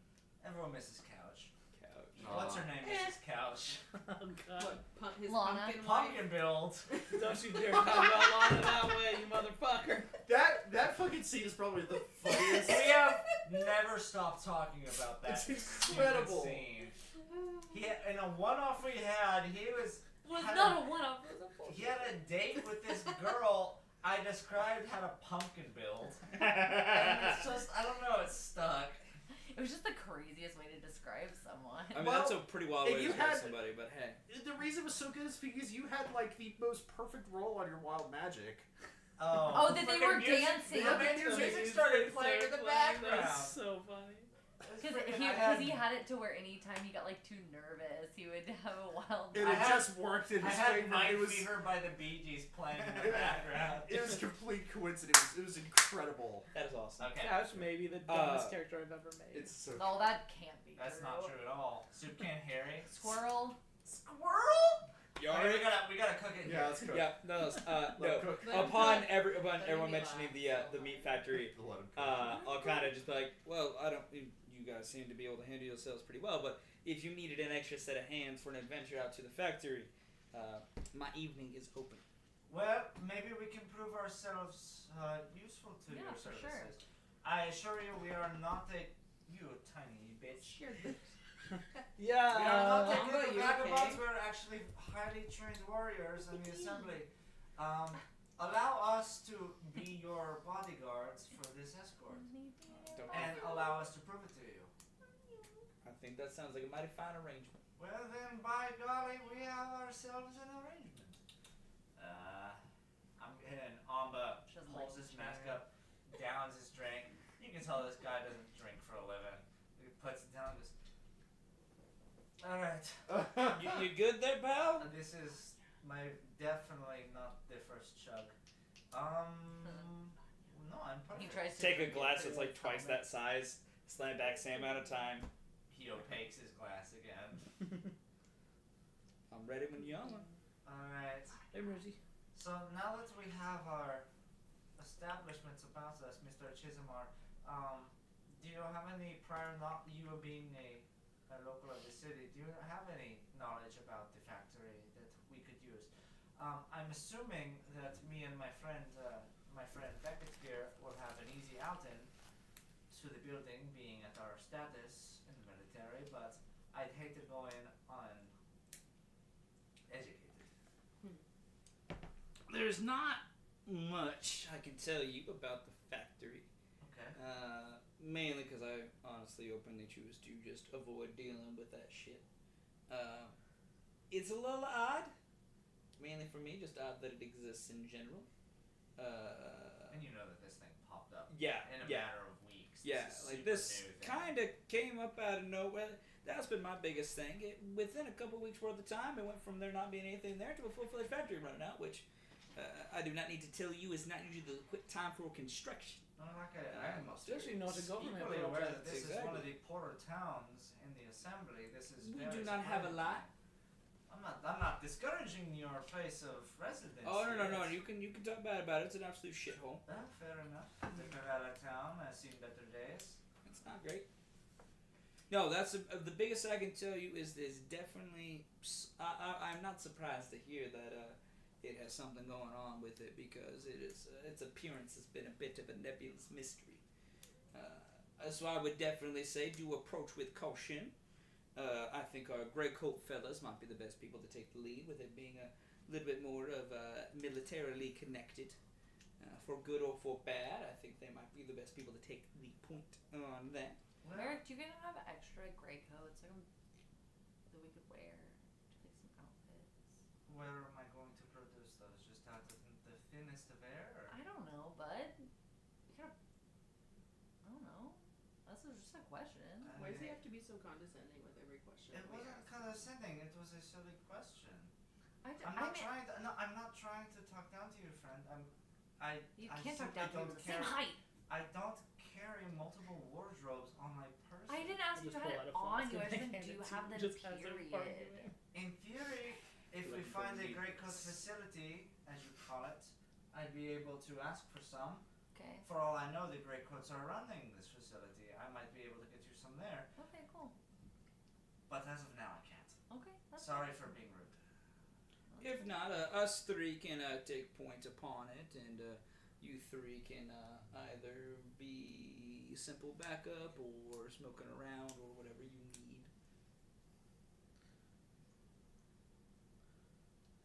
Everyone misses Couch. Couch. What's her name, Mrs. Couch? Oh god. His Lana. pumpkin wife. Pumpkin build. Don't you dare talk about Lana that way, you motherfucker. That fucking scene is probably the funniest. We have never stopped talking about that. It's incredible. Scene. He in a one-off we had, he was had not a one-off. It was a full. he had a date with this girl I described had a pumpkin build. And it's just I don't know, it's stuck. It was just the craziest way to describe someone. I mean, Well, that's a pretty wild and way to you describe had- somebody, but hey. The reason it was so good is because you had like the most perfect role on your Wild Magic. Oh, that they freaking were music- dancing. The music started playing in the background. That's so funny. It was Because freaking- he had it to where anytime he got like too nervous, he would have a wild. And I it had- just worked in I his had favor. Night It was Fever by the Bee Gees playing in the background. it was complete coincidence. It was incredible. That is awesome. Okay, Couch may be the dumbest character I've ever made. It's so No, that can't be that's true. not true at all. Soup Can Harry. Squirrel. Squirrel? You Okay, already? we gotta cook it here. Yeah, let's cook. Yeah, no, Let no. him cook. Let him Upon cook. everyone Let everyone him mentioning relax. the meat factory, Let him cook. I'll kind of just be like, well, I don't. You guys seem to be able to handle yourselves pretty well, but if you needed an extra set of hands for an adventure out to the factory, my evening is open. Well, maybe we can prove ourselves useful to Yeah, your for services. sure. I assure you, we are not a you tiny bitch. We are not a Yeah. group of you vagabonds. okay? We're actually highly trained warriors in the assembly. Allow us to be your bodyguards for this escort, Don't and allow us to prove it to you. I think that sounds like a mighty fine arrangement. Well then, by golly, we have ourselves an arrangement. And Amba She doesn't pulls like his the mask chair. up, downs his drink. You can tell this guy doesn't drink for a living. He puts it down and just, alright. You good there, pal? This is definitely not the first chug. No, I'm He perfect. tries to Take a drink it glass through that's like his twice helmet. that size, slam it back same amount of time. He opaques his glass again. I'm ready when you are. Alright. Hey, Rosie. So now that we have our establishments about us, Mr. Chisholmar, do you have any prior you being a local of the city, do you have any knowledge about the factory that we could use? I'm assuming that me and my friend Beckett here will have an easy outing to the building, being at our status in the military, but I'd hate to go in uneducated. There's not much I can tell you about the factory. Okay. Mainly because I honestly openly choose to just avoid dealing with that shit. It's a little odd. Mainly for me, just odd that it exists in general. And you know that this thing popped up Yeah, in a yeah. matter of weeks. Yeah, This is like super this new thing. kind of came up out of nowhere. That's been my biggest thing. Within a couple weeks worth of time, it went from there not being anything there to a full-fledged factory running out, which I do not need to tell you is not usually the quick time for construction. I'm Especially not a government equally aware project. that this is one of Exactly. the poorer towns in the assembly. This is We very do not have a surprising. lot. I'm not discouraging your place of residence. Oh no. here. You can talk bad about it. It's an absolute shithole. Fair enough. Took her out of town. I've seen better days. It's not great. No, that's the biggest I can tell you is there's definitely. I'm not surprised to hear that it has something going on with it because its appearance has been a bit of a nebulous mystery. So I would definitely say do approach with caution. I think our grey coat fellas might be the best people to take the lead, with it being a little bit more of militarily connected. For good or for bad, I think they might be the best people to take the point on that. Merrick, do you guys have extra gray coats that we could wear to make some outfits? Where am I going to produce those? Just out of the thinnest of air? Or? I don't know, bud. You kind of. I don't know. That's just a question. Why does he have to be so condescending with every question? It wasn't condescending. It was a silly question. I'm I'm not trying to talk down to you, friend. You I can't talk simply down to don't the same height. I don't carry multiple wardrobes on my person. I didn't ask you to have it on you. I just meant, do you have them period? In theory, if we find a great coat facility, as you call it, I'd be able to ask for some. Okay. For all I know, the great coats are running this facility. I might be able to get you some there. Okay, cool. But as of now, I can't. Okay, that's Sorry fine. for being rude. If not, us three can take point upon it, and you three can either be simple backup or smoking around or whatever you need.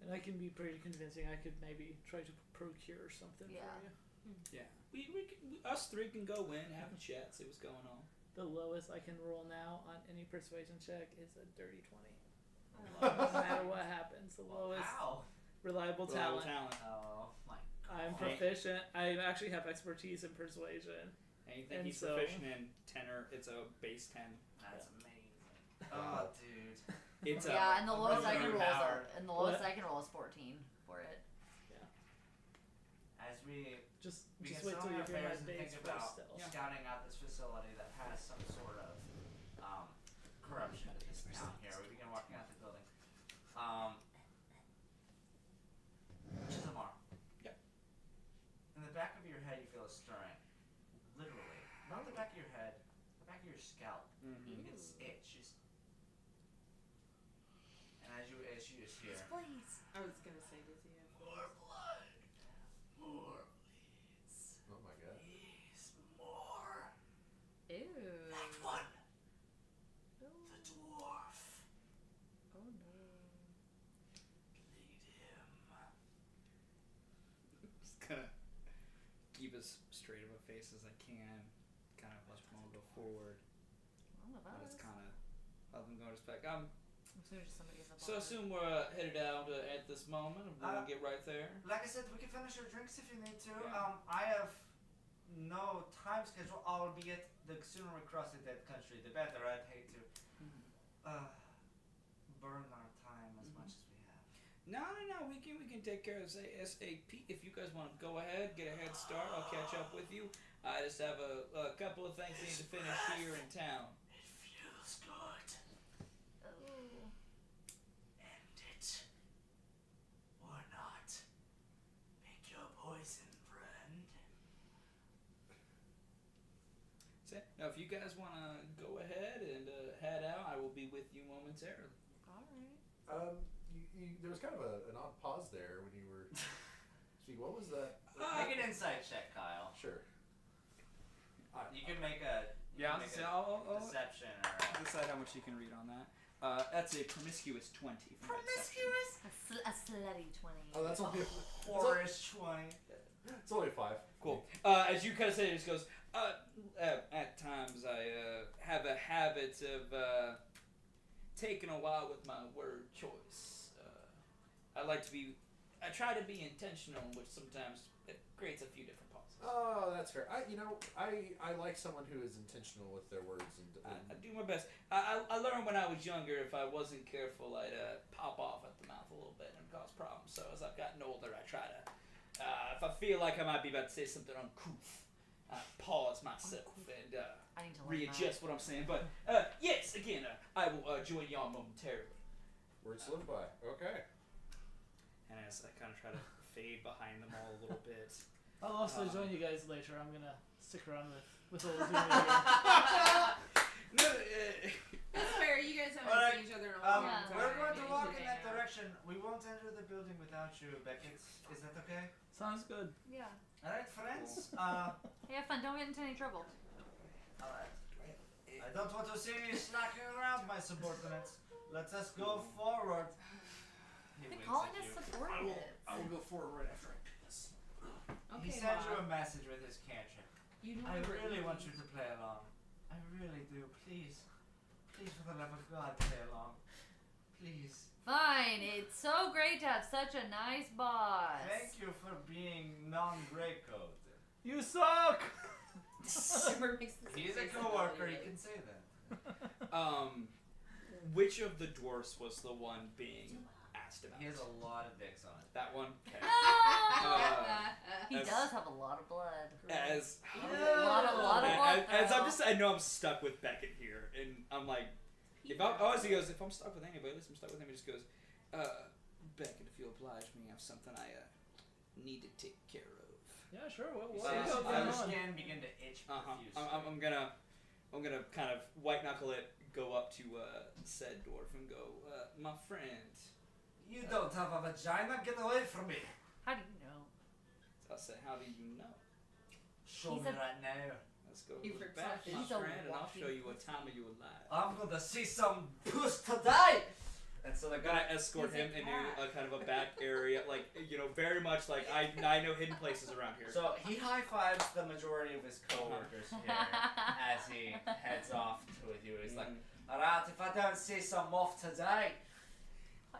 And I can be pretty convincing. I could maybe try to procure something Yeah. for you. Yeah, us three can go in, have a chat, see what's going on. The lowest I can roll now on any persuasion check is a dirty 20. No matter what happens, the lowest Wow. reliable Reliable talent. Oh my god. I'm proficient. I actually have expertise in persuasion. And you think And he's so- proficient in tenor? It's a base 10. That's amazing. Oh, dude. It's Yeah, and the lowest I can roll Power. is lowest What? I can roll is 14 for it. As we Just begin wait till selling you our hear my fares and days think for about stealth. Yeah. scouting out this facility that has some sort of corruption in this town here. We begin walking out the building. Chisholmar. Yep. In the back of your head, you feel a stirring. Literally. Not the back of your head, the back of your scalp. Mm-hmm. It's itches. And as you itch, you just hear. Please. I was gonna say, does he have More blood. More, please. Oh my god. Please, more. Ew. That one. Oh. The dwarf. Oh no. Lead him. Just gonna keep as straight of a face as I can. Kind of let them all go forward. I don't know about But it's us. kind of let them go to spec. As soon as somebody gets up So on assume we're headed out at this moment. We'll get right there. Like I said, we can finish your drinks if you need to. Yeah. I have no time schedule, albeit the sooner we cross the dead country, the better. I'd hate to burn our time as much as we have. No. We can take care of this ASAP. If you guys want to go ahead, get a head start, I'll catch up with you. I just have a couple of things I need to finish here in town. It feels good. Oh. End it. Or not. Pick your poison, friend. So, now, if you guys want to go ahead and head out, I will be with you momentarily. Alright. There was kind of an odd pause there when you were speaking. What was that? Make an insight check, Kyle. Sure. You can make a Yeah, make I'll deception or decide how much you can read on that. That's a promiscuous 20. From promiscuous. A slutty 20. Oh, that's only Whorish 20. it's only 5. Cool. As you kind of say, it just goes. At times, I have a habit of taking a while with my word choice. I try to be intentional, which sometimes it creates a few different pauses. Oh, that's fair. I like someone who is intentional with their words and I do my best. I learned when I was younger, if I wasn't careful, I'd pop off at the mouth a little bit and cause problems. So as I've gotten older, I try to, if I feel like I might be about to say something uncouth, I pause myself and I need to learn readjust what I'm saying. But yes, again, I will join y'all momentarily. words live by. Okay. And as I kind of try to fade behind them all a little bit. I'll also join you guys later. I'm gonna stick around with old Dooney here. No, That's fair. You guys haven't Alright, seen each other in a long Yeah. time. We're going to You walk should in hang that out. direction. We won't enter the building without you, Beckett. Is that okay? Sounds good. Yeah. Alright, friends. Hey, have fun. Don't get into any trouble. I don't want to see you slacking around, my subordinates. Let us go forward. He They're winks calling at us you. subordinates. I will go forward right after I do this. He Okay, sent you a Bob. message with his cantrip. You know I what really you want you to play along. I really do. Please. Please, for the love of God, play along. Please. Fine. It's so great to have such a nice boss. Thank you for being non-grey code. You suck. Super makes the He's a face coworker, he immediately. can say that. Which of the dwarfs was the one being asked about? He has a lot of dicks on it. That one. Okay. He As- does have a lot of blood. As A lot of blood. as I'm though. just, I know I'm stuck with Beckett here, and I'm like, if I'm, oh, as he goes, if I'm stuck with anybody, at least I'm stuck with him. He just goes, Beckett, if you oblige me, I have something I need to take care of. Yeah, sure. What He what says, is going your on? skin begin to itch profusely. I'm gonna kind of white knuckle it, go up to said dwarf and go, my friend. You don't have a vagina, get away from me. How do you know? So I said, how do you know? Show He's me a- right now. Let's go He to the rips back, off my his- He's a friend, and I'll walking show you a pussy. time of your life. I'm gonna see some puss today. And so the I'm gonna guy, escort He's a him into cat. a kind of a back area, like, you know, very much like I know hidden places around here. so he high fives the majority of his coworkers here as he heads off to with you. He's like, alright, if I don't see some moth today,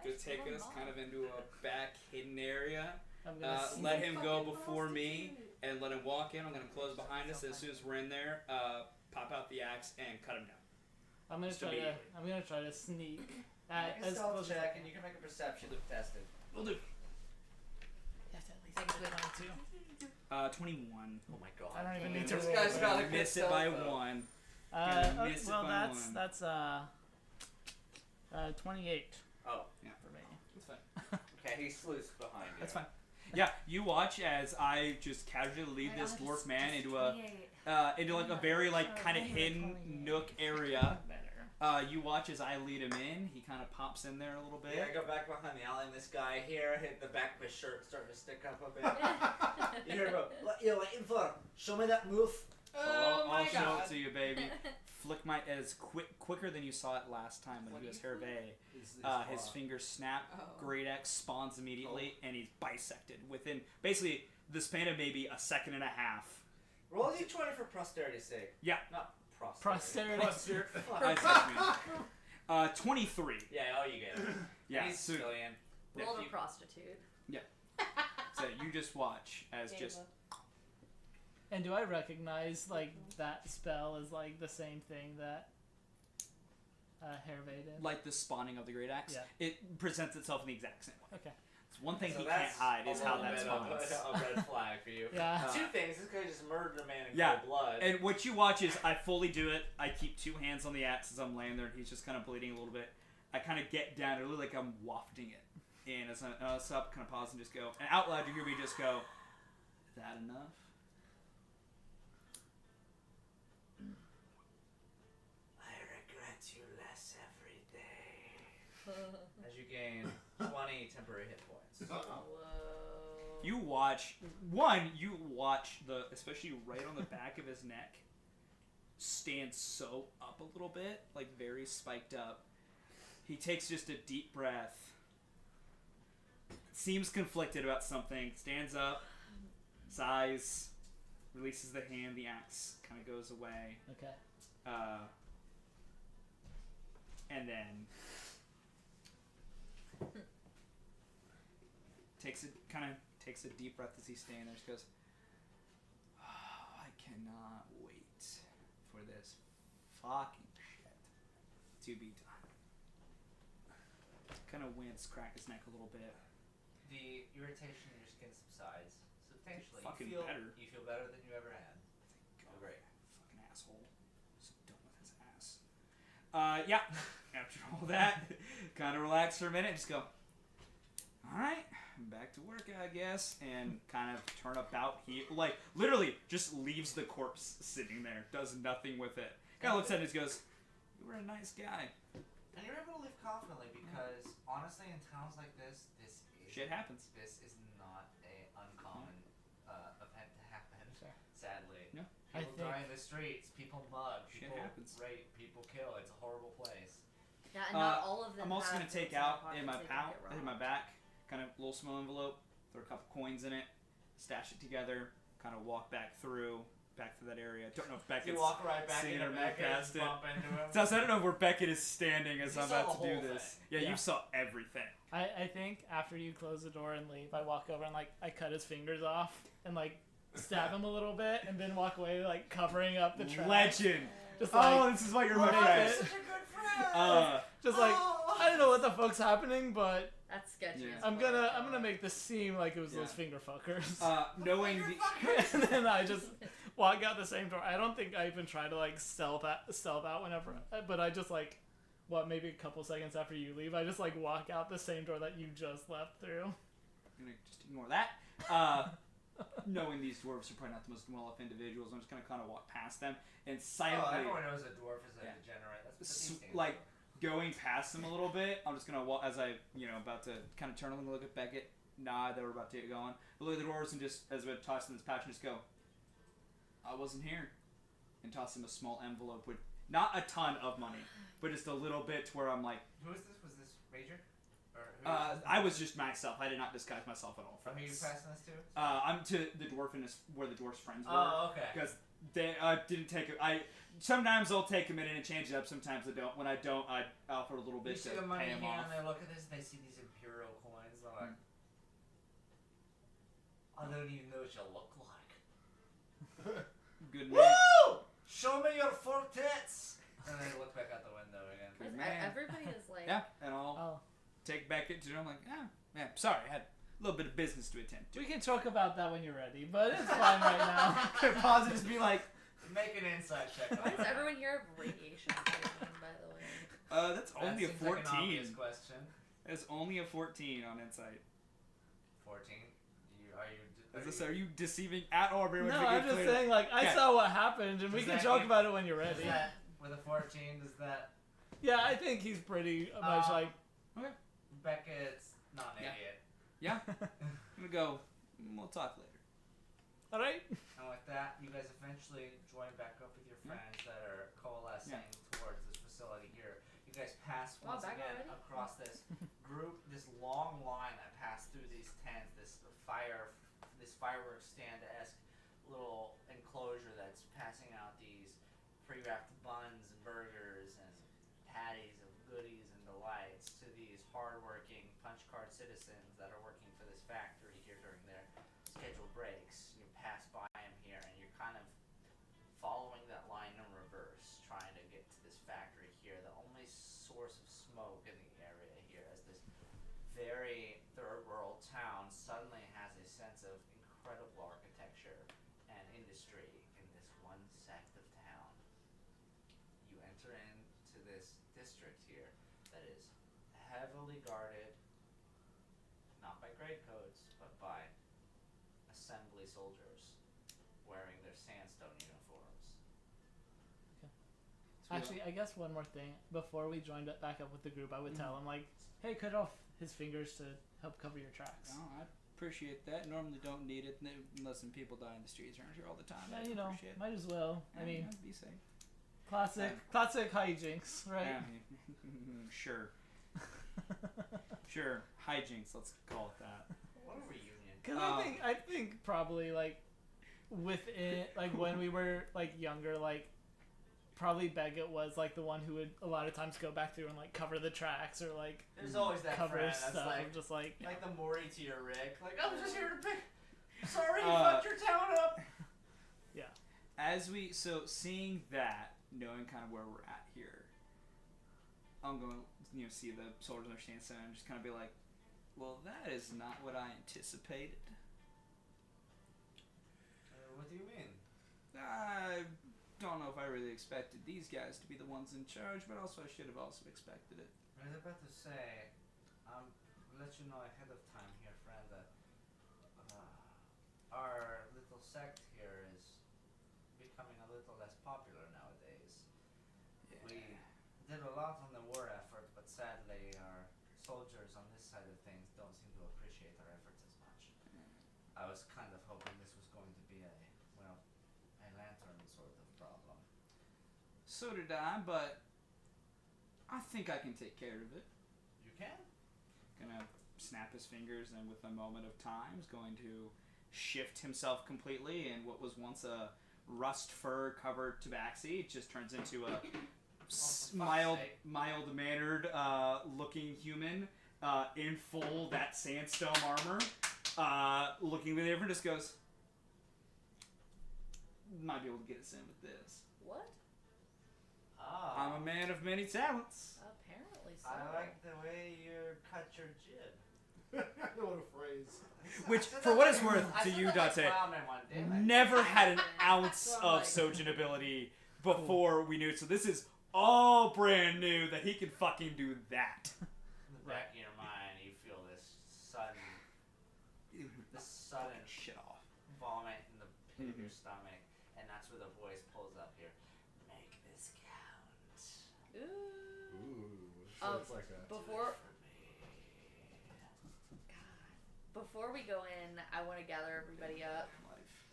to take us kind of into a back hidden area. I'm gonna see. Let him go Fucking before me prostitute. and let him walk in. I'm gonna close behind us. And as soon as we're in there, pop out the axe and cut him down. I'm gonna just try to. immediately. I'm gonna try to sneak. make a As stealth close as I check can. and you can make a perception tested. We'll do. Yes, at least Thanks, I Luke. can 21. Oh my god. I don't even need to This roll. guy's got a good Miss it by stealth, though. 1. Okay, miss it well, by that's one. 28 Oh, for me. That's fine. okay, he sleuths behind you. That's fine. Yeah, you watch as I just casually lead this dwarf man into a into like a very like kind of hidden nook area. Better. You watch as I lead him in. He kind of pops in there a little bit. Yeah, I go back behind the alley and this guy here hit the back of his shirt starting to stick up a bit. You hear him go, what you waiting for? Show me that move. Oh my I'll show god. it to you, baby. Flick my as quicker than you saw it last time when he was Hervé. His fingers snap. Oh. Great X spawns immediately, and he's bisected within basically the span of maybe a second and a half. Roll d20 for prosterity's sake. Yeah. Not posterity. Posterity. Fuck. I said 23. Yeah, oh, you get it. Yeah. He's So, civilian. Roll you- a prostitute. so you just watch as just And do I recognize like that spell as like the same thing that Hervé did? like the spawning of the Great Axe. Yeah. It presents itself in the exact same way. Okay. It's one thing So he can't that's hide is a how little that bit spawns. of a red flag for you. Yeah. Two things. This guy just murdered a man in Yeah. cold blood. And what you watch is I fully do it. I keep two hands on the axe as I'm laying there, and he's just kind of bleeding a little bit. I kind of get down, it looks like I'm wafting it. And as I up, kind of pause and just go, and out loud you hear me just go, that enough? I regret you less every day. As you gain 20 temporary hit points. Whoa. You watch the, especially right on the back of his neck, stand so up a little bit, like very spiked up. He takes just a deep breath, seems conflicted about something, stands up, sighs, releases the hand, the axe kind of goes away, Okay. and then takes a deep breath as he's standing there. Just goes, oh, I cannot wait for this fucking shit to be done. Kind of wince, crack his neck a little bit. The irritation in your skin subsides substantially. Fucking you feel better. You feel better than you ever had. Thank Oh, great. Fucking asshole. So done with his ass. Yeah. After all that, kind of relax for a minute. Just go, alright, back to work, I guess. And kind of turn about. He, like, literally just leaves the corpse sitting there. Does nothing with it. Kind of looks at it and just goes, you were a nice guy. And you're able to live confidently because, honestly, in towns like this, Shit happens. This is not a uncommon event to happen. Sure. Sadly. No. People think- die in the streets. People mug. Shit People happens. rape. People kill. It's a horrible place. Yeah, and not all of them. I'm also have gonna take those out pockets in my they can pouch, get in my robbed. back, kind of little small envelope, throw a couple coins in it, stash it together, kind of walk back through that area. Don't know if Beckett's You walk right back seen into or moved Beckett and past it. bump into him. So I don't know where Beckett is standing as You I'm saw about the to do whole this. thing. Yeah, Yeah. you saw everything. I think after you close the door and leave, I walk over and like I cut his fingers off and like stab him a little bit and then walk away like covering up the track. Legend. Just Oh, like this is why you're my Oh, friend. you're such a good friend. just like Oh. I don't know what the fuck's happening, but That's sketchy. Yeah. as I'm fuck. gonna make this seem like it was Yeah. those finger fuckers. Knowing the And then I just walk out the same door. I don't think I even try to like stealth out whenever, but I just like, maybe a couple seconds after you leave, I just like walk out the same door that you just left through. I'm gonna just ignore that. Knowing these dwarves are probably not the most well-off individuals, I'm just gonna kind of walk past them and Oh, silently, everyone knows a dwarf is a Yeah. degenerate. That's what these things like are. going past them a little bit. I'm just gonna walk as I, about to kind of turn and look at Beckett. Nod that we're about to get going. But look at the dwarves and just as we toss in this pouch and just go, I wasn't here, and toss him a small envelope with not a ton of money, but just a little bit to where I'm like, Who is this? Was this Major? Or who I was just myself. I did not disguise myself at all. Who are you Friends. passing this to? I'm to the dwarf and where the dwarf's friends were. Oh, okay. Because they didn't take it. Sometimes I'll take a minute and change it up. Sometimes I don't. When I don't, I offer a little You bit see to the money pay here him off. and they look at this and they see these imperial coins. They're like, I don't even know what you look like. Good man. Woo! Show me your four tits! And they look back out the window again. Good Because man. everybody is like. Yeah, and I'll Oh, take Beckett to. I'm like, yeah, sorry, I had a little bit of business to attend to. we can talk about that when you're ready, but it's fine right now. Pause and just be like, Make an insight check. Why on does that. everyone here have radiation poisoning, by the way? that's That only a seems like an 14. obvious question. That's only a 14 on insight. 14. Are you deceiving at all? No, I'm just saying, like, I Yeah. saw what happened, and we Does can that talk mean- about it when you're Does ready. that, with a 14, does that Yeah, I think he's pretty much like, Beckett's not an Yeah. idiot? Yeah, I'm gonna go. We'll talk later. all right. And with that, you guys eventually join back up with your friends that are coalescing towards this facility here. You guys pass Wow, once back again already? across this group, this long line that passed through these tents, this fireworks stand-esque little enclosure that's passing out these pre-wrapped buns and burgers and patties of goodies and delights to these hardworking punch card citizens that are working for this factory here during their scheduled breaks. You pass by them here and you're kind of following that line in reverse, trying to get to this factory here. The only source of smoke in the area here as this very third world town suddenly has a sense of incredible architecture and industry in this one sect of town. You enter into this district here that is heavily guarded, not by greatcoats, but by assembly soldiers wearing their sandstone uniforms. Actually, I guess one more thing before we joined back up with the group, I would tell him like, hey, cut off his fingers to help cover your tracks. Oh, I appreciate that. Normally don't need it unless some people die in the streets around here all the time. Yeah, I you know, appreciate it. might as well. I Yeah, mean, I'd be safe. classic hijinks, right? Yeah, sure. Sure, hijinks. Let's call it that. What a reunion. Because I think probably like within like when we were like younger, like probably Beckett was like the one who would a lot of times go back through and like cover the tracks or like There's always that cover friend stuff. that's like of just like the Morty to your Rick. Like, I'm just here to pick. Sorry, you Uh, fucked your town up. As we seeing that, knowing kind of where we're at here, I'm going to see the soldiers understand so and just kind of be like, well, that is not what I anticipated. What do you mean? I don't know if I really expected these guys to be the ones in charge, but also I should have also expected it. I was about to say, I'll let you know ahead of time here, friend, that our little sect here is becoming a little less popular nowadays. We did a lot on the war effort, but sadly our soldiers on this side of things don't seem to appreciate our efforts as much. I was kind of hoping this was going to be a lantern's sort of problem. So did I, but I think I can take care of it. You can? Gonna snap his fingers, and with a moment of time, is going to shift himself completely, and what was once a rust fur covered tabaxi, it just turns into a mild mannered looking human in full that sandstone armor, looking really different. Just goes, might be able to get us in with this. What? Ah. I'm a man of many talents. Apparently so. I like the way you cut your jib. What a phrase. Which, I said for that what like- it's worth, I to said you, that like Dante, Plowman one, didn't I? never had an ounce So I'm of like- Sojin ability before we knew it. So this is all brand new that he can fucking do that. In the back of your mind, you feel this sudden Shit off. vomit in the pit of your stomach, and that's where the voice pulls up here. Make this count. Ooh. Ooh. So it's like a. Before For me. before we go in, I want to gather everybody up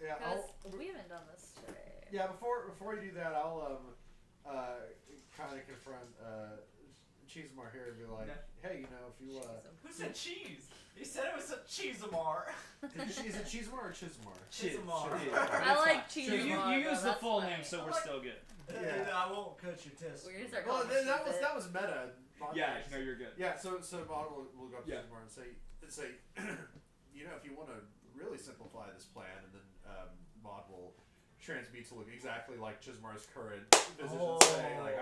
Yeah, because we haven't done this today. yeah. Before you do that, I'll kind of confront Cheesemar here and be like, hey, you know, if you Who said cheese? You said it was a cheesemar. is it Cheesemar or Chismar? Cheesemar. I like cheese. So you Mar, use though, the that's full funny. name, so I we're like- still good. Yeah. I won't cut your test. We're gonna start Well, calling that cheese was meta. Yeah, no, you're good. Yeah, so Maud will go up to Yeah. Chismar and say, you know, if you want to really simplify this plan, and then Maud will transmute to look exactly like Chismar's current visage and say, like,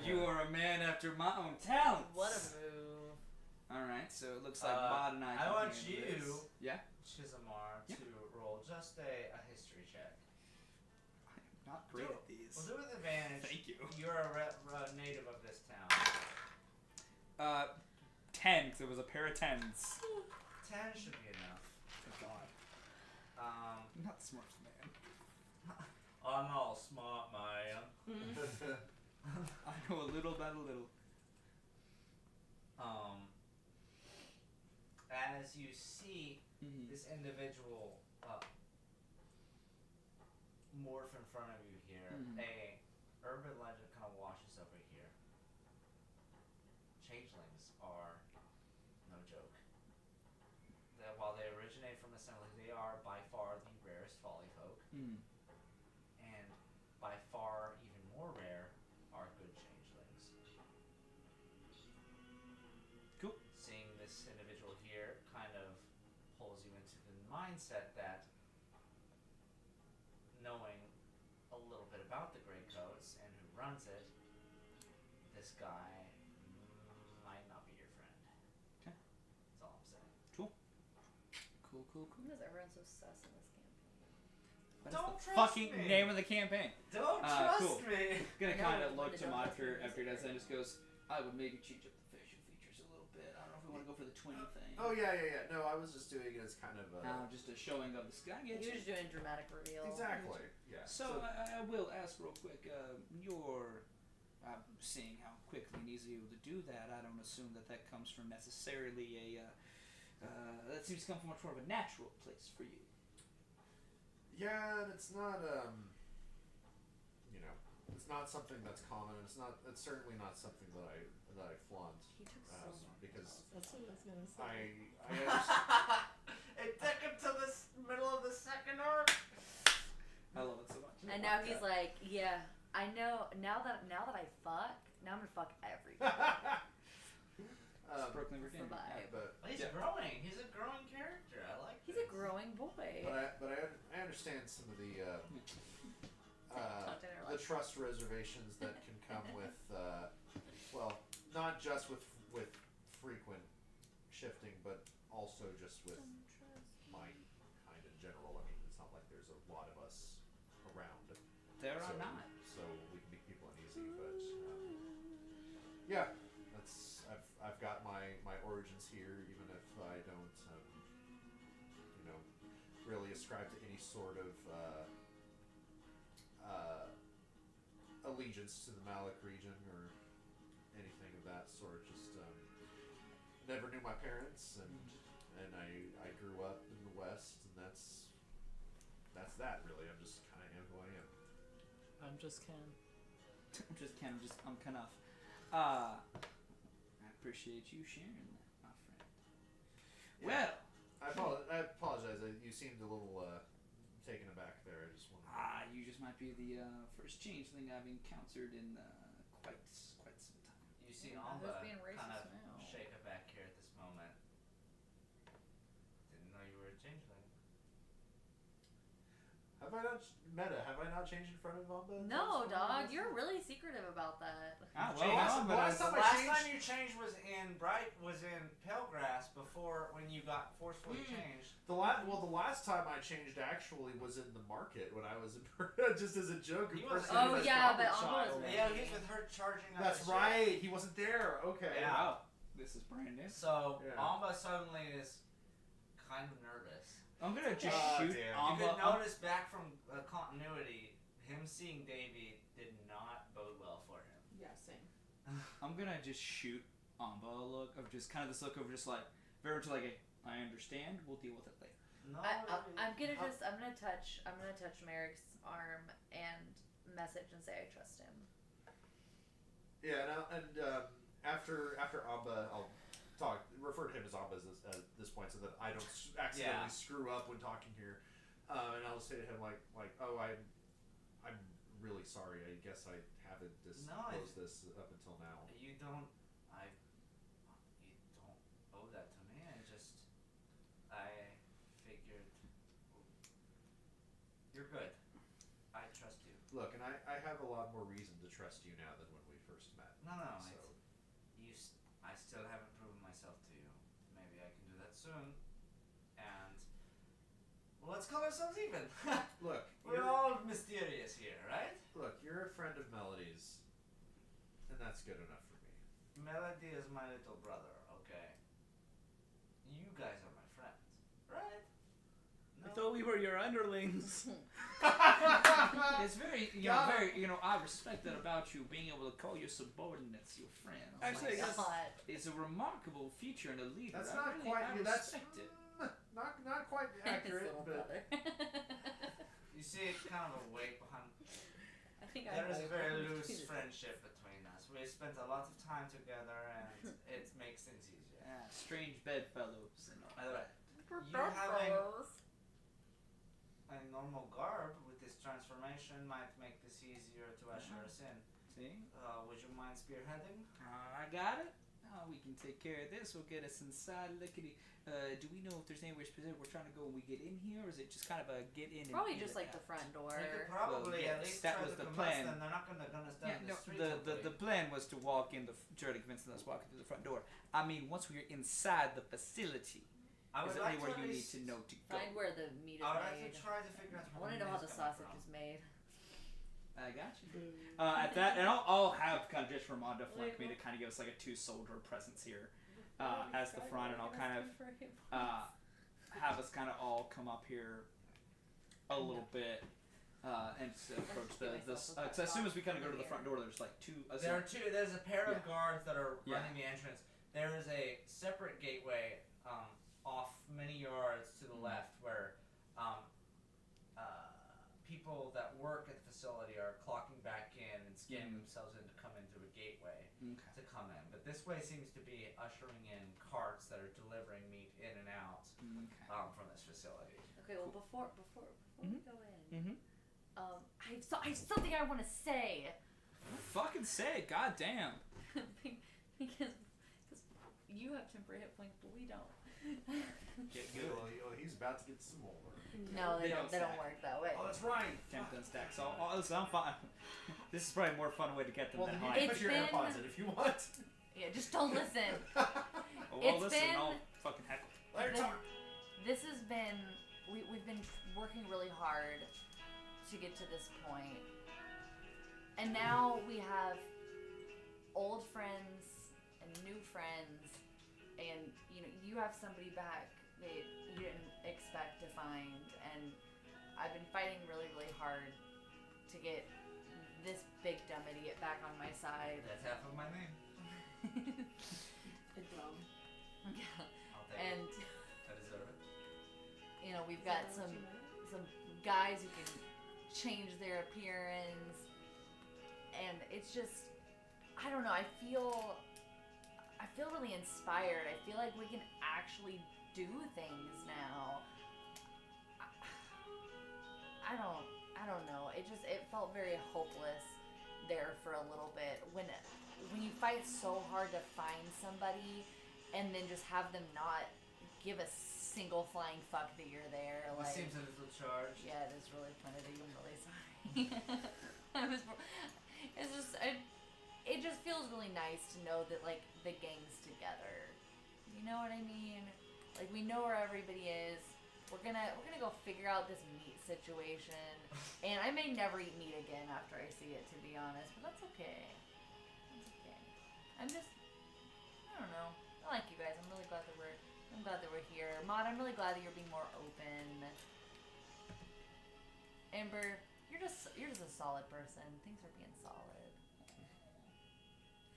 You are a man after my own talents. What a move. Alright, so it looks like Bod and I I can want handle you, this. Yeah? Chisamar, Yeah. to roll just a history check. I'm not great at these. We'll do it with advantage. Thank you. You're a native of this town. 10, because it was a pair of 10s. 10 should be enough. Thank God. I'm not the smartest man. I'm all smart, man. I know a little about a little. As you see this individual morph in front of you here, a urban legend kind of washes over here. Changelings are no joke. That while they originate from assembly, they are by far the rarest folly folk, and by far even more rare are good changelings. Cool. Seeing this individual here kind of pulls you into the mindset that knowing a little bit about the Grey Coats and who runs it, this guy might not be your friend. Okay. That's all I'm saying. Cool, cool. Why is everyone so sus in this campaign? What Don't is the trust fucking me. name of the campaign? Don't trust cool. me! Gonna No, kind of but look it to don't Mod trust me after he does that and either. just goes, I would maybe change up the facial features a little bit. I don't know if we want to go for the twinny thing. Oh, yeah. No, I was just doing it as kind of Just a showing of the sky. He was just doing a dramatic reveal. Exactly. Yeah. So I will ask real quick. You're seeing how quickly and easy you're able to do that. I don't assume that comes from necessarily a. That seems to come from much more of a natural place for you. Yeah, and it's not you know, it's not something that's common. It's certainly not something that I flaunt. He took so long. Because That's what I was gonna say. I understand. It took him to the middle of the second arc. I love it so much. And now he's like, yeah, I know. Now that I fuck, now I'm gonna fuck everybody. Brooklyn, Virginia. Survive. But He's growing. He's a growing character. I like He's a growing boy. I understand some of the trust reservations that can come with well, not just with frequent shifting, but also just with my kind in general. I mean, it's not like there's a lot of us around. There so, are not. So we can make people uneasy, but yeah, that's I've got my origins here, even if I don't really ascribe to any sort of allegiance to the Malik region or anything of that sort. Just never knew my parents, and I grew up in the West, and that's that really. I'm just kind of I'm just Ken. I'm just Ken. I'm Knuff. I appreciate you sharing that, my friend. Yeah. Well, I apologize. You seemed a little taken aback there. I just wanted. You just might be the first changeling I've encountered in quite some time. You see Yeah, Alba who's being racist kind of now? shake it back here at this moment. Didn't know you were a changeling. Have I not Meta? Have I not changed in front of Amba? No, dog, you're really secretive about that. Ah, well, well, the last time I Last changed- time you changed was in Palegrass before when you got forcefully changed. The last time I changed actually was in the market when I was just as a joke. He was- Oh, impersonating yeah, a but child. Amba was Yeah, he's with her charging up That's the right. He wasn't there. Okay. Yeah. Wow, this is brand new. So Yeah. Amba suddenly is kind of nervous. I'm gonna just Ah, shoot damn. You Amba. could notice back from continuity, him seeing Davy did not bode well for him. Yeah, same. I'm gonna just shoot Amba a look of just kind of this look of just like very much like I understand. We'll deal with it later. No, I'm gonna touch Merrick's arm and message and say I trust him. Yeah, after Amba, I'll refer to him as Amba at this point, so that I don't accidentally screw up when talking here. And I'll say to him like, oh, I'm really sorry. I guess I haven't disclosed this up until now. You don't owe that to me. I figured you're good. I trust you. Look, and I have a lot more reason to trust you now than when we first met. No, So. I still haven't proven myself to you. Maybe I can do that soon. And let's call ourselves even. Look, We're all mysterious here, right? Look, you're a friend of Melody's, and that's good enough for me. Melody is my little brother, okay? You guys are my friends, right? I thought we were your underlings. It's very, I respect that about you, being able to call your subordinates your friends. Actually, Like, yes. God. it's a remarkable feature in a leader. That's I not really, quite. I That's respect it. not quite accurate, His little but brother. You see it's kind of a weight behind. I think There is a very I loose friendship between us. We spent a lot of time together, and it makes things easier. Yeah, strange bedfellows and all. By the way, We're You having- bedfellows. a normal garb with this transformation might make this easier to usher us in. See? Would you mind spearheading? I got it. Oh, we can take care of this. We'll get us inside. Lickety. Do we know if there's anywhere specific we're trying to go when we get in here, or is it just kind of a get in? Probably and just like the front door. We could probably Well, at yes, least that try was to the convince plan. them. They're not going to gun us down Yeah, in no, the street. the plan was to walk in try to convince them to walk through the front door. I mean, once we're inside the facility, I is would there like anywhere to you at need least to know to go? Find where the meat is I would like made. to try to figure out I where want to the know how meat the is coming sausage from. is made. I got you. At that, and I'll have kind of just Ramonda flank me to kind of give us like a 2-soldier presence here as the front, and I'll kind of have us kind of all come up here a little bit and just approach cause as soon as we kind of go to the front door, there's like two. There's a pair of Yeah. guards that are Yeah. running the entrance. There is a separate gateway off many yards to the left where people that work at the facility are clocking back in and scanning themselves in to come into a gateway Okay. to come in. But this way seems to be ushering in carts that are delivering meat in and out Okay. from this facility. Okay, well before we go in, Mhm. I have something I want to say. Fucking say it, goddamn. because you have temporary hit points, but we don't. Get good. Well, he's about to get some more. No, they They don't. don't They don't stack. work that way. Oh, that's right. Temp stack. So listen, I'm fine. This is probably a more fun way to get them Well, than then you mine. can It's put your been- AirPods in if you want. Yeah, just don't listen. Oh, well, it's listen, been- I'll fucking heckle. This has been we've been working really hard to get to this point, and now we have old friends and new friends, and you have somebody back that you didn't expect to find, and I've been fighting really hard to get this big dumb idiot back on my side. That's half of my name. Dumb. Yeah. I'll take And it. I deserve it. we've got some guys who can change their appearance, and it's just, I don't know. I feel really inspired. I feel like we can actually do things now. I don't know. It felt very hopeless there for a little bit when you fight so hard to find somebody and then just have them not give a single flying fuck that you're there. It Like, seems a little charged. yeah, it is really funny. I'm really sorry. It just feels really nice to know that like the gang's together. You know what I mean? Like we know where everybody is. We're gonna go figure out this meat situation, and I may never eat meat again after I see it, to be honest. But that's okay. That's okay. I don't know. I like you guys. I'm glad that we're here. Maud, I'm really glad that you're being more open. Amber, you're just a solid person. Things are being solid.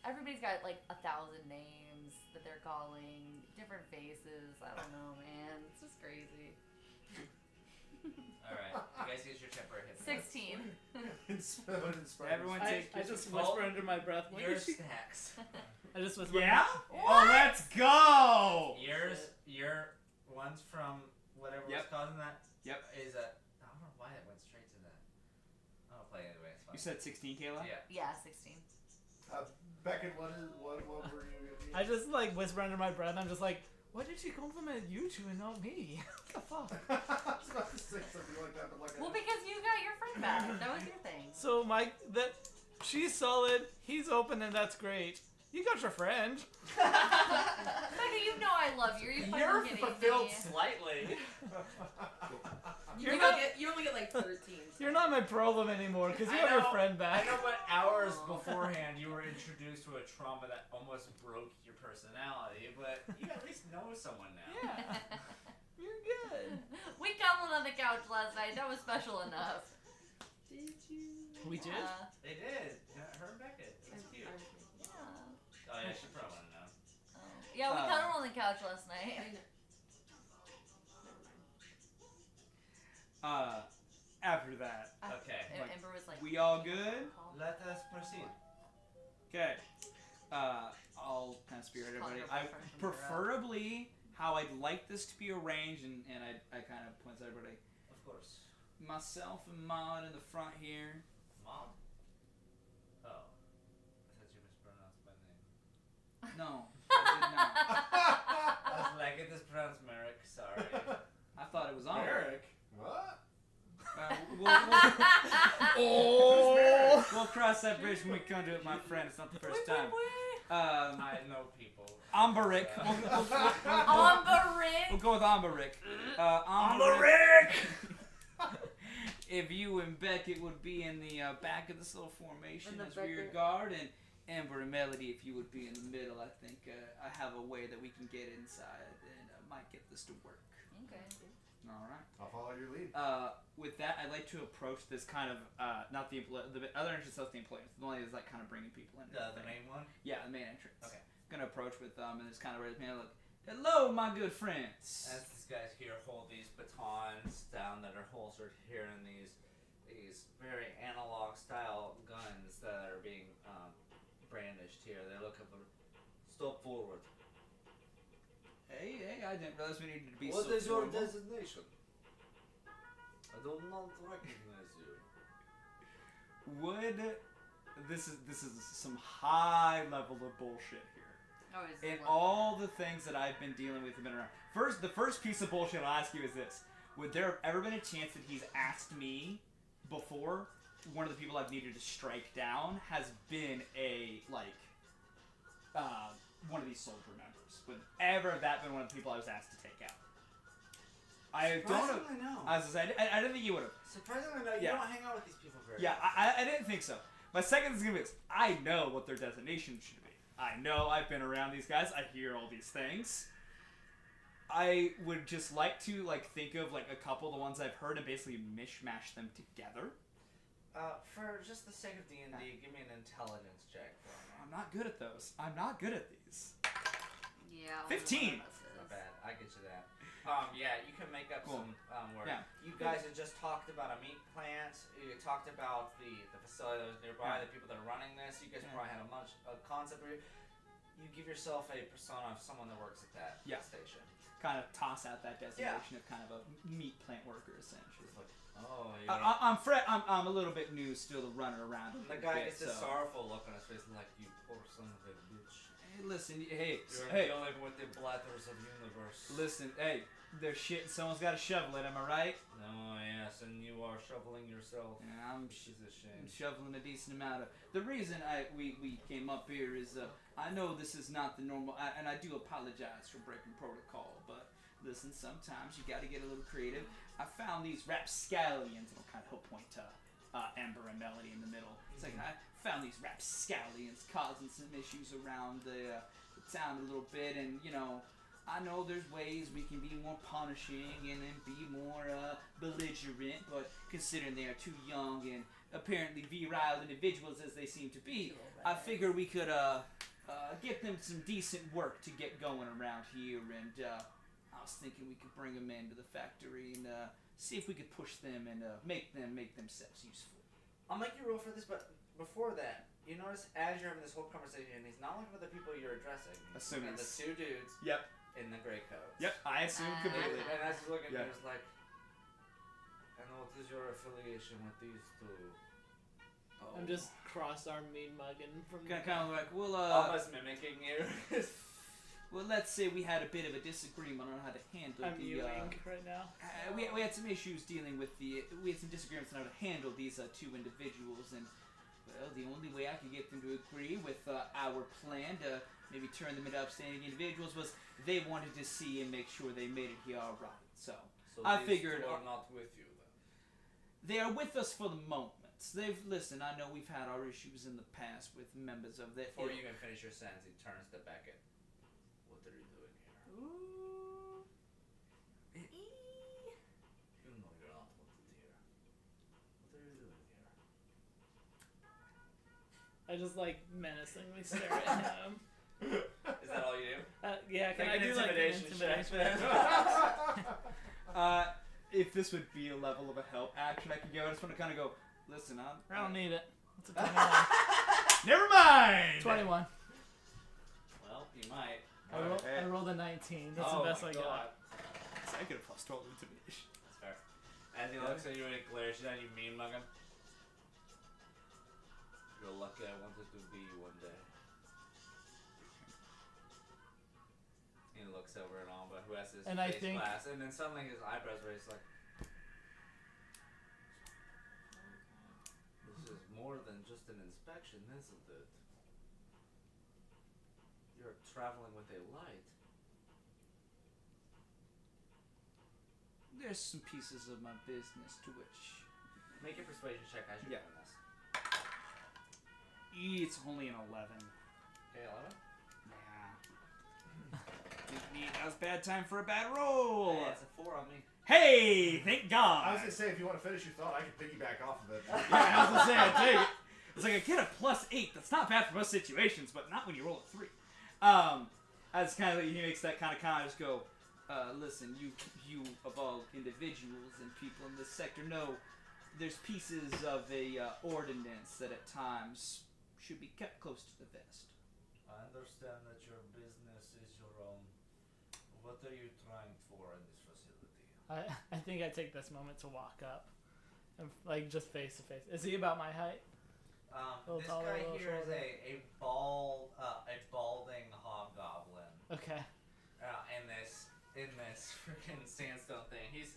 Everybody's got like 1,000 names that they're calling, different faces. I don't know, man. It's just crazy. Alright, you guys use your temporary hit points. 16. Everyone take I just Well, whisper under my breath. What Your is she? stacks. I just whisper. Yeah? What? Oh, let's go! Your ones from whatever was Yep. causing that. Yep. Is a. I don't know why it went straight to that. I'll play anyway. It's fine. You said 16, Kayla? Yeah. Yeah, 16. Beckett, what were you? I just like whisper under my breath. I'm just like, why did she compliment you two and not me? What the fuck? I was about to say something like that, but like. Well, because you got your friend back. That was your thing. So she's solid. He's open, and that's great. You got your friend. Becca, you know I love you. Are you fucking You're kidding fulfilled me? slightly. You only get like 13. You're not my problem anymore because you I have your know- friend back. I know, but hours beforehand you were introduced to a trauma that almost broke your personality, but you at least know someone now. Yeah, you're good. We cuddled on the couch last night. That was special enough. Did you? We did. They did. Her and Beckett. It was cute. Yeah. Oh yeah, she probably wanna know. Yeah, we cuddled on the couch last night. I know. After that, Okay. Amber was like, we all good? Let us proceed. Okay. I'll kind of spirit Call everybody. your I boyfriend from Europe. preferably how I'd like this to be arranged, and I kind of point to everybody. Of course. Myself and Maud in the front here. Mom? Oh. I thought you mispronounced my name. No, I did not. I was like, it is pronounced Merrick, sorry. I thought it was on. Eric. What? We'll cross that bridge when we come to it, my friend. It's not the first time. I know people. Amberic. Amberic. We'll go with Amberic. Amberic! If you and Beckett would be in the back of this little formation In the as rear Beckett. guard, and Amber and Melody, if you would be in the middle, I think I have a way that we can get inside and might get this to work. Okay. All right. I'll follow your lead. With that, I'd like to approach this kind of not the other entrance, that's the employees. The one is like kind of bringing people in. The main one? Yeah, the main entrance. Okay. Gonna approach with them and just kind of raise my hand. Look, hello, my good friends. As these guys here hold these batons down that are holstered here in these very analog style guns that are being brandished here, they look up and step forward. Hey, I didn't realize we needed to be What so is your formal. designation? I do not recognize you. Would this is some high level of bullshit here. I was And looking. all the things that I've been dealing with have been around. The first piece of bullshit I'll ask you is this: would there have ever been a chance that he's asked me before? One of the people I've needed to strike down has been one of these soldier members. Would ever have that been one of the people I was asked to take out? I don't know. Surprisingly, no. As I said, I didn't think you would have. Surprisingly, no. You Yeah. don't hang out with these people very Yeah, much. I didn't think so. My second is gonna be this: I know what their designation should be. I know I've been around these guys. I hear all these things. I would just like to think of a couple of the ones I've heard and basically mishmash them together. For just the sake of D&D, give me an intelligence check for me. I'm not good at those. I'm not good at these. Yeah. 15. Not bad. I get you that. Yeah, you can make up Cool. some word. Yeah. You guys had just talked about a meat plant. You talked about the facility that was nearby, Yeah. the people that are running this. You guys Yeah. probably had a concept where you give yourself a persona of someone that works at that Yeah. station. Kind of toss out that designation of kind of a meat plant worker, essentially. It's like, oh, you're I'm a little bit new still to running around. A the little guy bit, gets this so. sorrowful look on his face, like, you poor son of a bitch. Hey, listen, hey, You're hey, dealing with the blathers of universe. listen, hey. There's shit and someone's got to shovel it. Am I right? Oh yes, and you are shoveling yourself. Yeah, I'm She's a shame. shoveling a decent amount of. The reason we came up here is I know this is not the normal, and I do apologize for breaking protocol, but listen, sometimes you got to get a little creative. I found these rapscallions, and I'll kind of help point to Amber and Melody in the middle. It's like I found these rapscallions causing some issues around the town a little bit, and you know. I know there's ways we can be more punishing and then be more belligerent, but considering they are too young and apparently virile individuals as they seem to be, I figure we could get them some decent work to get going around here, and I was thinking we could bring them into the factory and see if we could push them and make themselves useful. I'll make you roll for this, but before that, you notice as you're having this whole conversation, he's not looking at the people you're addressing. He's Assuming looking at the two dudes Yep. in the gray coats. Yep. I assume And, completely. and as he's looking Yeah. at you, he's like, and what is your affiliation with these two? Oh. I'm just cross-arm mean mugging from kind of like Almost mimicking you. well, let's say we had a bit of a disagreement on how to handle I'm the. mewing right now. We had some issues dealing with we had some disagreements on how to handle these two individuals, and well, the only way I could get them to agree with our plan to maybe turn them into upstanding individuals was they wanted to see and make sure they made it here all right. So I these figured two are not with you then. they are with us for the moment. They've listened. I know we've had our issues in the past with members of the. Before you can finish your sentence, he turns to Beckett. What are you doing here? Ooh. You know you're not wanted here. What are you doing here? I just like menacingly stare at him. Is that all you do? Yeah, can Make I an do like an intimidation intimidation? If this would be a level of a help action I could give, I just want to kind of go. Listen, I don't need it. It's a 21. Never mind. 21. Well, you might. I rolled a 19. That's the best I got. So I get a plus 12 intimidation. That's fair. As he looks at you and he glares at you, mean mug him. You're lucky I wanted to be you one day. He looks over at Amba, who has his And I face think- glass, and then suddenly his eyebrows raise like, this is more than just an inspection, isn't it? You're traveling with a light. There's some pieces of my business to which Make a persuasion check as you're Yeah. doing this. it's only an 11. Okay, 11? Yeah. That was a bad time for a bad roll. Hey, it's a 4 on me. Hey, thank God. I was gonna say, if you want to finish your thought, I can piggyback off of it. Yeah, I was gonna say, I take it. It's like I get a +8. That's not bad for most situations, but not when you roll a 3. As kind of he makes that kind of comment, just go. Listen, you of all individuals and people in this sector know there's pieces of a ordinance that at times should be kept close to the vest. I understand that your business is your own. What are you trying for in this facility? I think I take this moment to walk up. And, like, just face to face. Is he about my height? Little This taller, guy little here is shorter. a balding hobgoblin. Okay. In this freaking sandstone thing. He's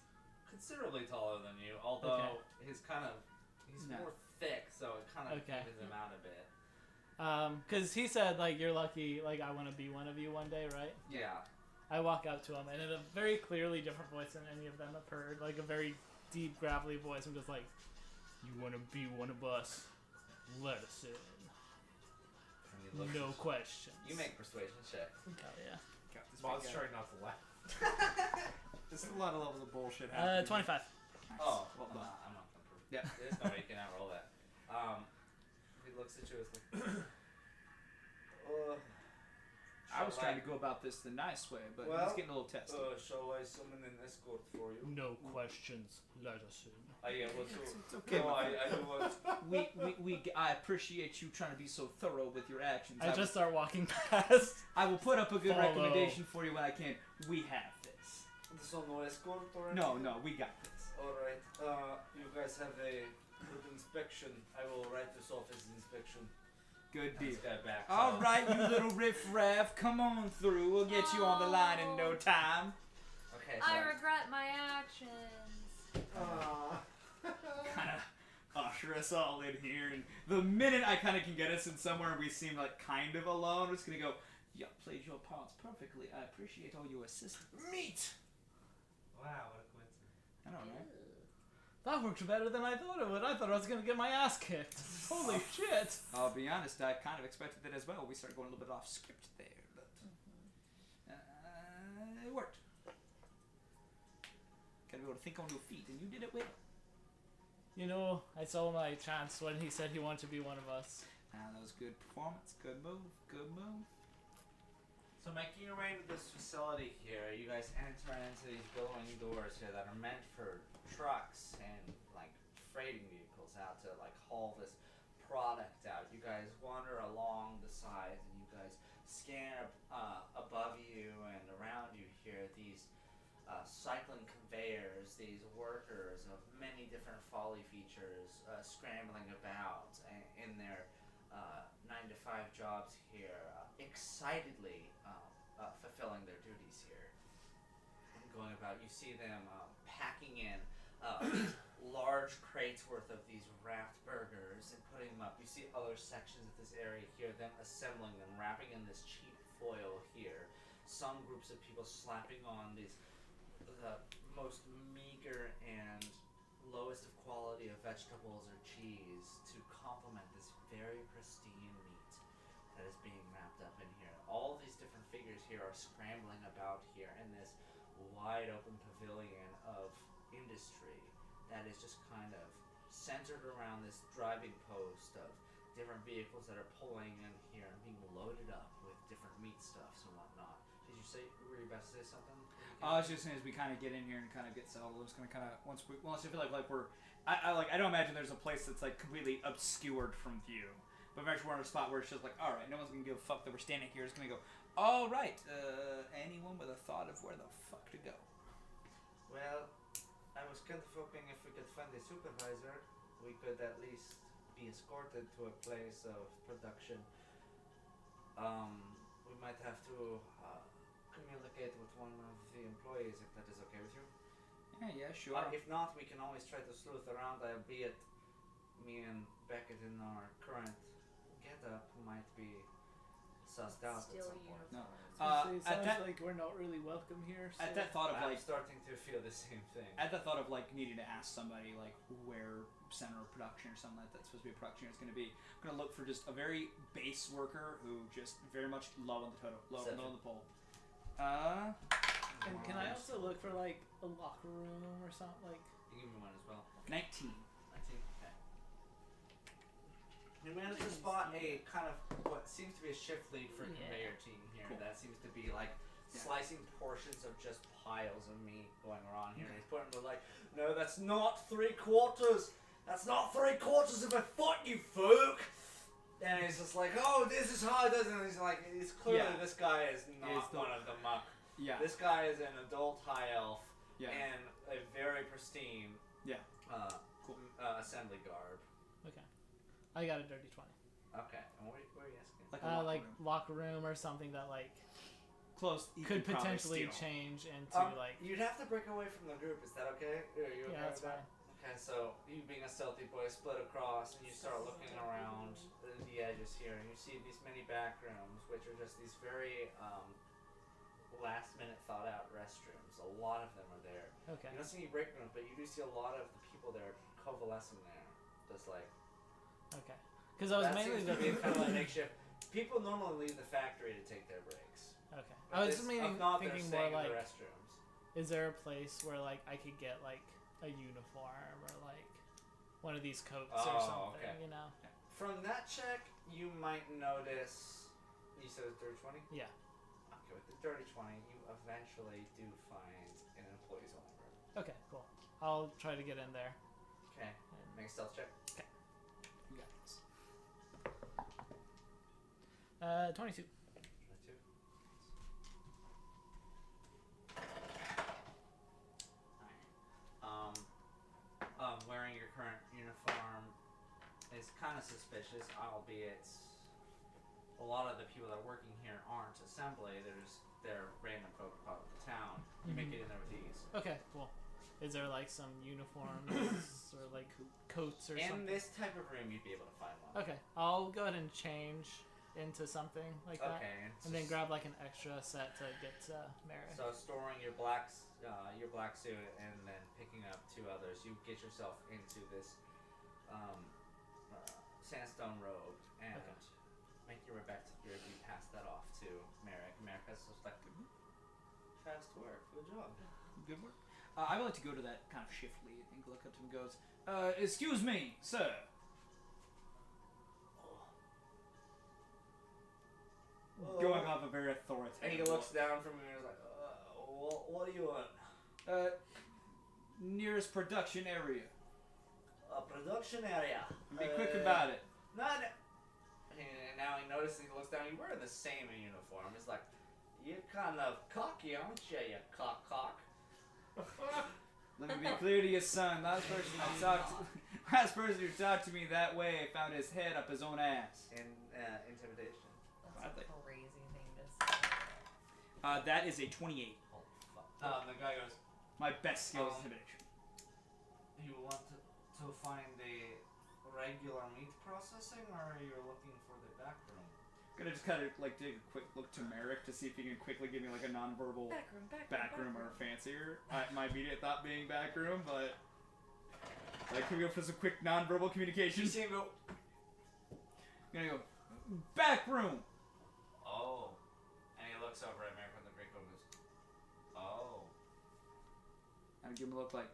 considerably taller than you, although he's No. more thick, so it kind of Okay. evens him out a bit. Because he said, like, you're lucky, like, I want to be one of you one day, right? Yeah. I walk up to him, and in a very clearly different voice than any of them have heard, like a very deep, gravelly voice, I'm just like, you want to be one of us? Let us in. And he looks No at you. questions. You make persuasion check. Hell yeah. Got this Bob's big guy. trying not to laugh. There's a lot of levels of bullshit happening. 25. Nice. Oh, Well I'm done. not gonna prove. Yeah. There's no way you can outroll that. He looks at you as like, I was trying to go about this the nice way, but Well, he's getting a little testy. Shall I summon an escort for you? No questions. Let us in. I want to. It's okay. No, my I friend. do want. I appreciate you trying to be so thorough with your actions. I just start walking past. I will put up a good Follow. recommendation for you when I can. We have this. So no escort or No, anything? no, we got this. Alright, you guys have a good inspection. I will write this off as inspection. Good deal. This guy backs All off. right, you little riff-raff, come on through. We'll get you on the line in no time. Okay, I so regret my actions. Kind of usher us all in here, and the minute I kind of can get us in somewhere and we seem like kind of alone, we're just gonna go, "You played your parts perfectly. I appreciate all your assistance." Meet. wow, what a coincidence. I don't know. That worked better than I thought it would. I thought I was gonna get my ass kicked. Holy shit! I'll be honest, I kind of expected that as well. We started going a little bit off script there, but it worked. Gotta be able to think on your feet, and you did it well. You know, I saw my chance when he said he wanted to be one of us. That was good performance. Good move. Good move. So making your way to this facility here, you guys enter into these billowing doors here that are meant for trucks and like freighting vehicles out to like haul this product out. You guys wander along the sides and you guys scan above you and around you here these cycling conveyors, these workers of many different folly features scrambling about in their 9-to-5 jobs here, excitedly fulfilling their duties here. And going about, you see them packing in large crates worth of these wrapped burgers and putting them up. You see other sections of this area here, them assembling them, wrapping in this cheap foil here. Some groups of people slapping on the most meager and lowest of quality of vegetables or cheese to complement this very pristine meat that is being wrapped up in here. All these different figures here are scrambling about here in this wide open pavilion of industry that is just kind of centered around this driving post of different vehicles that are pulling in here and being loaded up with different meat stuffs and whatnot. Did you say, were you about to say something? I was just saying as we kind of get in here and kind of get settled, we're just gonna kind of once I feel like we're I don't imagine there's a place that's like completely obscured from view, but eventually we're in a spot where it's just like, all right, no one's gonna give a fuck that we're standing here. It's gonna go, all right, anyone with a thought of where the fuck to go? Well, I was kind of hoping if we could find a supervisor, we could at least be escorted to a place of production. We might have to communicate with one of the employees if that is okay with you. Yeah, sure. If not, we can always try to sleuth around, albeit me and Beckett in our current getup might be sussed out at Steal some point. No. It At sounds that- like we're not really welcome here. So. At that thought of I'm like, starting to feel the same thing. at the thought of like needing to ask somebody like where center of production or something like that's supposed to be a production is going to be, I'm gonna look for just a very base worker who just very much low on the totem, low on the pole. And can I also look for like a locker room or something like? You give me one as well. 19. 19. Okay. You managed to spot a kind of what seems to be a shift lead for a Yeah. conveyor team here. Cool. That seems to be like slicing portions of just piles of meat going around here. And he's putting them like, no, that's not 3/4. That's not 3/4 of a foot, you fook. And he's just like, oh, this is how it does. And he's like, it's clearly Yeah. this guy is not Is the- one of the muck. Yeah. This guy is an adult high elf Yeah. and a very pristine Yeah. Cool. Assembly garb. Okay, I got a dirty 20. Okay, and what are you asking? Like a Like room. locker room or something that like Close. You could probably potentially steal. change into like. You'd have to break away from the group. Is that okay? Are you okay Yeah, that's with that? fine. Okay, so you being a stealthy boy, split across, and you start looking around the edges here, and you see these many back rooms, which are just these very last-minute thought-out restrooms. A lot of them are there. Okay. You don't see any break rooms, but you do see a lot of the people there coalescing there, just like. Okay. Because I was that mainly seems to be looking kind for of a like. makeshift. People normally leave the factory to take their breaks. Okay. But I was this- just mainly if not, they're thinking staying more in like, the restrooms. is there a place where like I could get like a uniform or like one of these coats or Oh, something? okay. You know. From that check, you might notice. You said it's 30/20? Yeah. Okay, with the dirty 20, you eventually do find an employee's only room. Okay, cool. I'll try to get in there. Okay, make a stealth check. You got this. 22. 22. Wearing your current uniform is kind of suspicious, albeit a lot of the people that are working here aren't assembly. They're random folk part of the town. You make it in there with ease. Okay, cool. Is there like some uniforms or like coats or In something? this type of room, you'd be able to find one. Okay, I'll go ahead and change into something like that. Okay. And then grab like an extra set to get Merrick. So storing your black suit and then picking up 2 others, you get yourself into this sandstone robe and make your way back to here. You pass that off to Merrick. Merrick has just like tries to work. Good job. Good work. I would like to go to that kind of shift lead and look up to him and goes, excuse me, sir. Going off a very authoritative. And he looks down from you and is like, what do you want? Nearest production area. A production area. Be quick about it. Not. And now he notices, he looks down, you're wearing the same uniform. He's like, you're kind of cocky, aren't you, you cock? Let me be clear to you, son. Last person who talked to me that way found his head up his own ass. In intimidation. That's a crazy thing to say. That is a 28. Oh, fuck. The guy goes, My best skill is intimidation. you want to find the regular meat processing, or are you looking for the back room? Gonna just kind of like take a quick look to Merrick to see if he can quickly give me like a non-verbal back room or fancier. My immediate thought being back room, but like can we go for some quick non-verbal communication? You see him go, Gonna go back room. oh, and he looks over at Merrick with the great goes, oh. And give him a look like,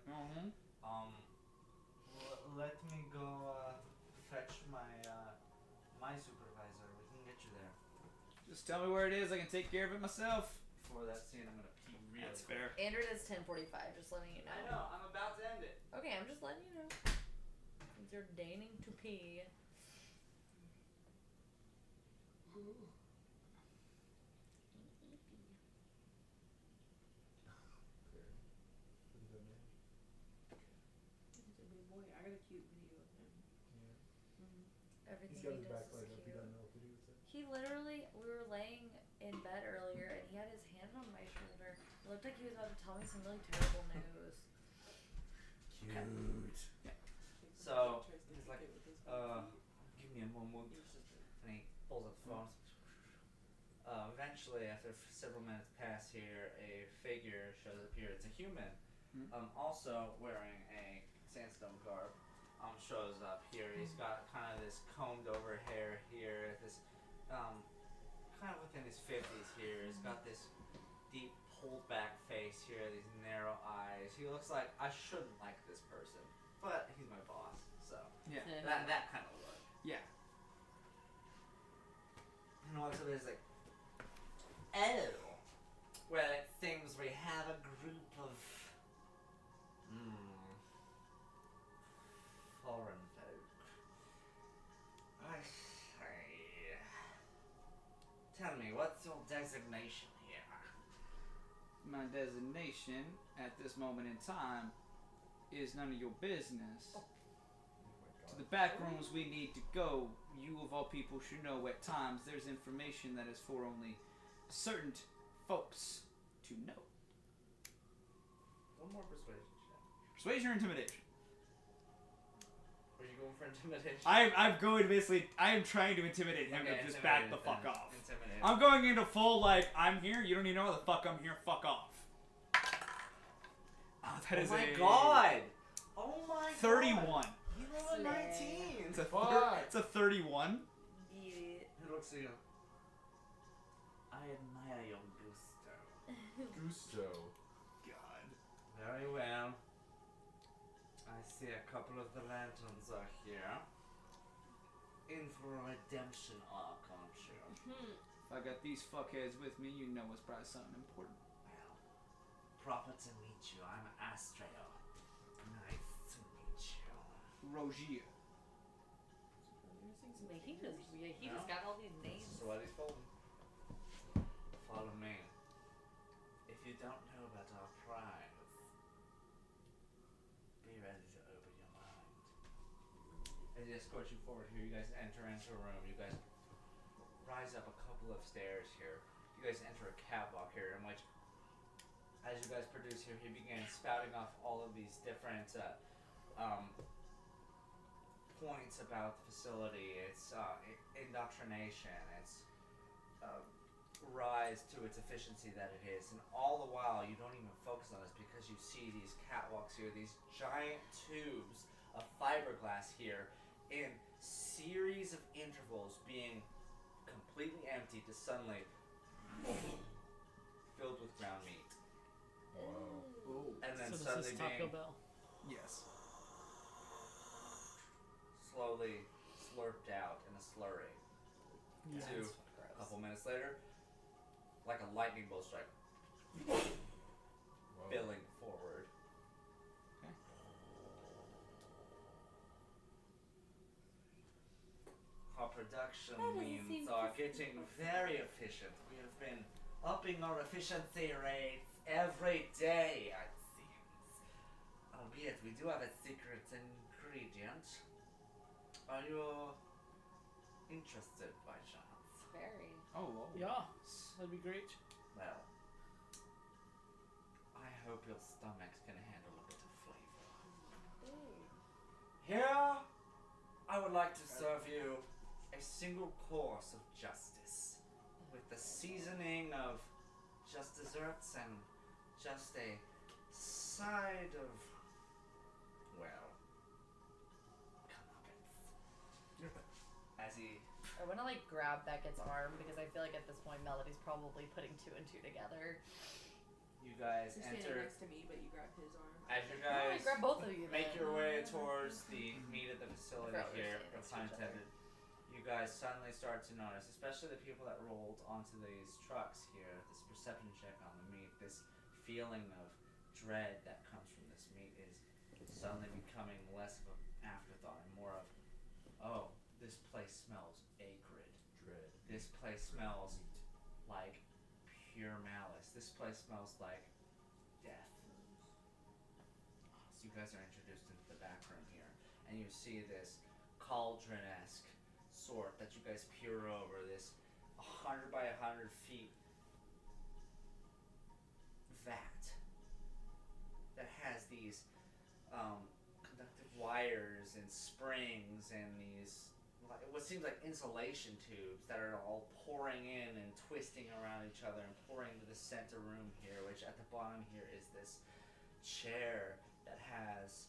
Let me go fetch my my supervisor. We can get you there. just tell me where it is. I can take care of it myself. For that scene, I'm gonna pee really That's quick. fair. Andrew is 10:45. Just letting you know. I know. I'm about to end it. Okay, I'm just letting you know. Since you're deigning to pee. He's a good boy. I got a cute video of him. Everything He's got he his does back is leg up. He cute. doesn't know what to do with it. He literally, we were laying in bed earlier, and he had his hand on my shoulder. It looked like he was about to tell me some really terrible news. Cute. So he's like, give me a moment, and he pulls up the phone. Eventually, after several minutes pass here, a figure shows up here. It's a human, also wearing a sandstone garb. Shows up here. He's got kind of this combed over hair here, this kind of within his 50s here. He's got this deep pulled back face here, these narrow eyes. He looks like I shouldn't like this person, but he's my boss, so Yeah. that kind of look. Yeah. And walks up and he's like, oh, well, it seems we have a group of foreign folk. I say, tell me, what's your designation here? My designation at this moment in time is none of your business. To the back rooms we need to go. You of all people should know at times there's information that is for only certain folks to know. One more persuasion check. Persuasion or intimidation? Were you going for intimidation? I'm going basically. I am trying to intimidate him Okay, to just back the intimidate fuck then. off. Intimidate. I'm going into full like I'm here. You don't even know why the fuck I'm here. Fuck off. Oh, that is oh my a god! Oh my 31. god! You rolled a Slay. 19! It's a Fuck. it's a 31. Beat it. He looks at you. I admire your gusto. Gusto. God. Very well. I see a couple of the lanterns are here. In for a redemption arc, aren't you? If I got these fuckheads with me, you know it's probably something important. Well, proper to meet you. I'm Astreo. Nice to meet you. Rogier. Man, he just got all these names. This is what he's holding. Follow me. If you don't know about our prize, be ready to open your mind. As he escorts you forward here, you guys enter into a room. You guys rise up a couple of stairs here. You guys enter a catwalk here, in which, as you guys produce here, he begins spouting off all of these different points about the facility. It's indoctrination. It's rise to its efficiency that it is, and all the while you don't even focus on this because you see these catwalks here, these giant tubes of fiberglass here in series of intervals being completely empty to suddenly filled with ground meat, Oh. and then So suddenly this is Taco being Bell. Yes. slowly slurped out in a slurry. Yeah. To a couple minutes later, like a lightning bolt strike, filling forward. Okay. Our production That doesn't means seem are to- getting very efficient. We have been upping our efficiency rates every day, it seems. Albeit, we do have a secret ingredient. Are you interested by chance? Very. Oh, whoa. Yeah, that'd be great. Well, I hope your stomach's gonna handle a bit of flavor. Here, I would like to serve you a single course of justice with the seasoning of just desserts and just a side of, well, comeuppance. As he I want to like grab Beckett's arm because I feel like at this point Melody's probably putting two and two together. You guys You're standing enter, next to me, but you grab his arm. as you I guys grab both of you. make then. your way towards the meat of the facility I forgot we were here, standing no next to pun each other. intended, you guys suddenly start to notice, especially the people that rolled onto these trucks here, this perception check on the meat, this feeling of dread that comes from this meat is suddenly becoming less of an afterthought and more of, oh, this place smells acrid. Dread. This place smells like pure malice. This place smells like death. So you guys are introduced into the back room here, and you see this cauldron-esque sort that you guys peer over, this 100 by 100 feet vat that has these conductive wires and springs and these what seems like insulation tubes that are all pouring in and twisting around each other and pouring into the center room here, which at the bottom here is this chair that has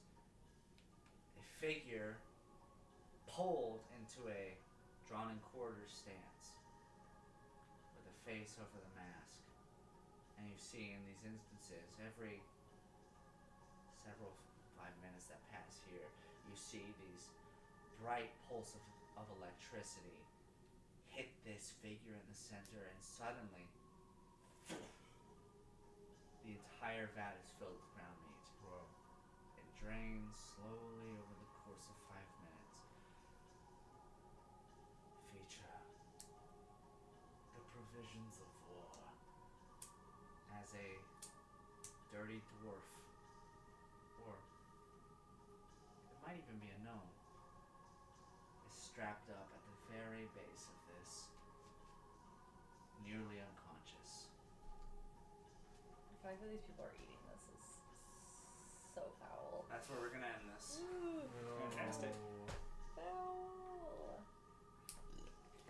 a figure pulled into a drawn in quarter stance with a face over the mask. And you see in these instances, every several 5 minutes that pass here, you see these bright pulse of electricity hit this figure in the center, and suddenly the entire vat is filled with ground meat. Wow. It drains slowly over the course of 5 minutes. Feature the provisions of war as a dirty dwarf, or it might even be a gnome, is strapped up at the very base of this, nearly unconscious. The fact that these people are eating this is so foul. That's where we're gonna end this. Fantastic. Foul.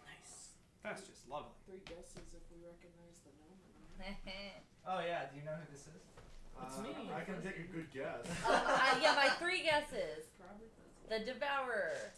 Nice. That's just lovely. 3 guesses if we recognize the gnome or not. Oh yeah, do you know who this is? It's me. I can take a good guess. Yeah, my 3 guesses. Probably does. The Devourer,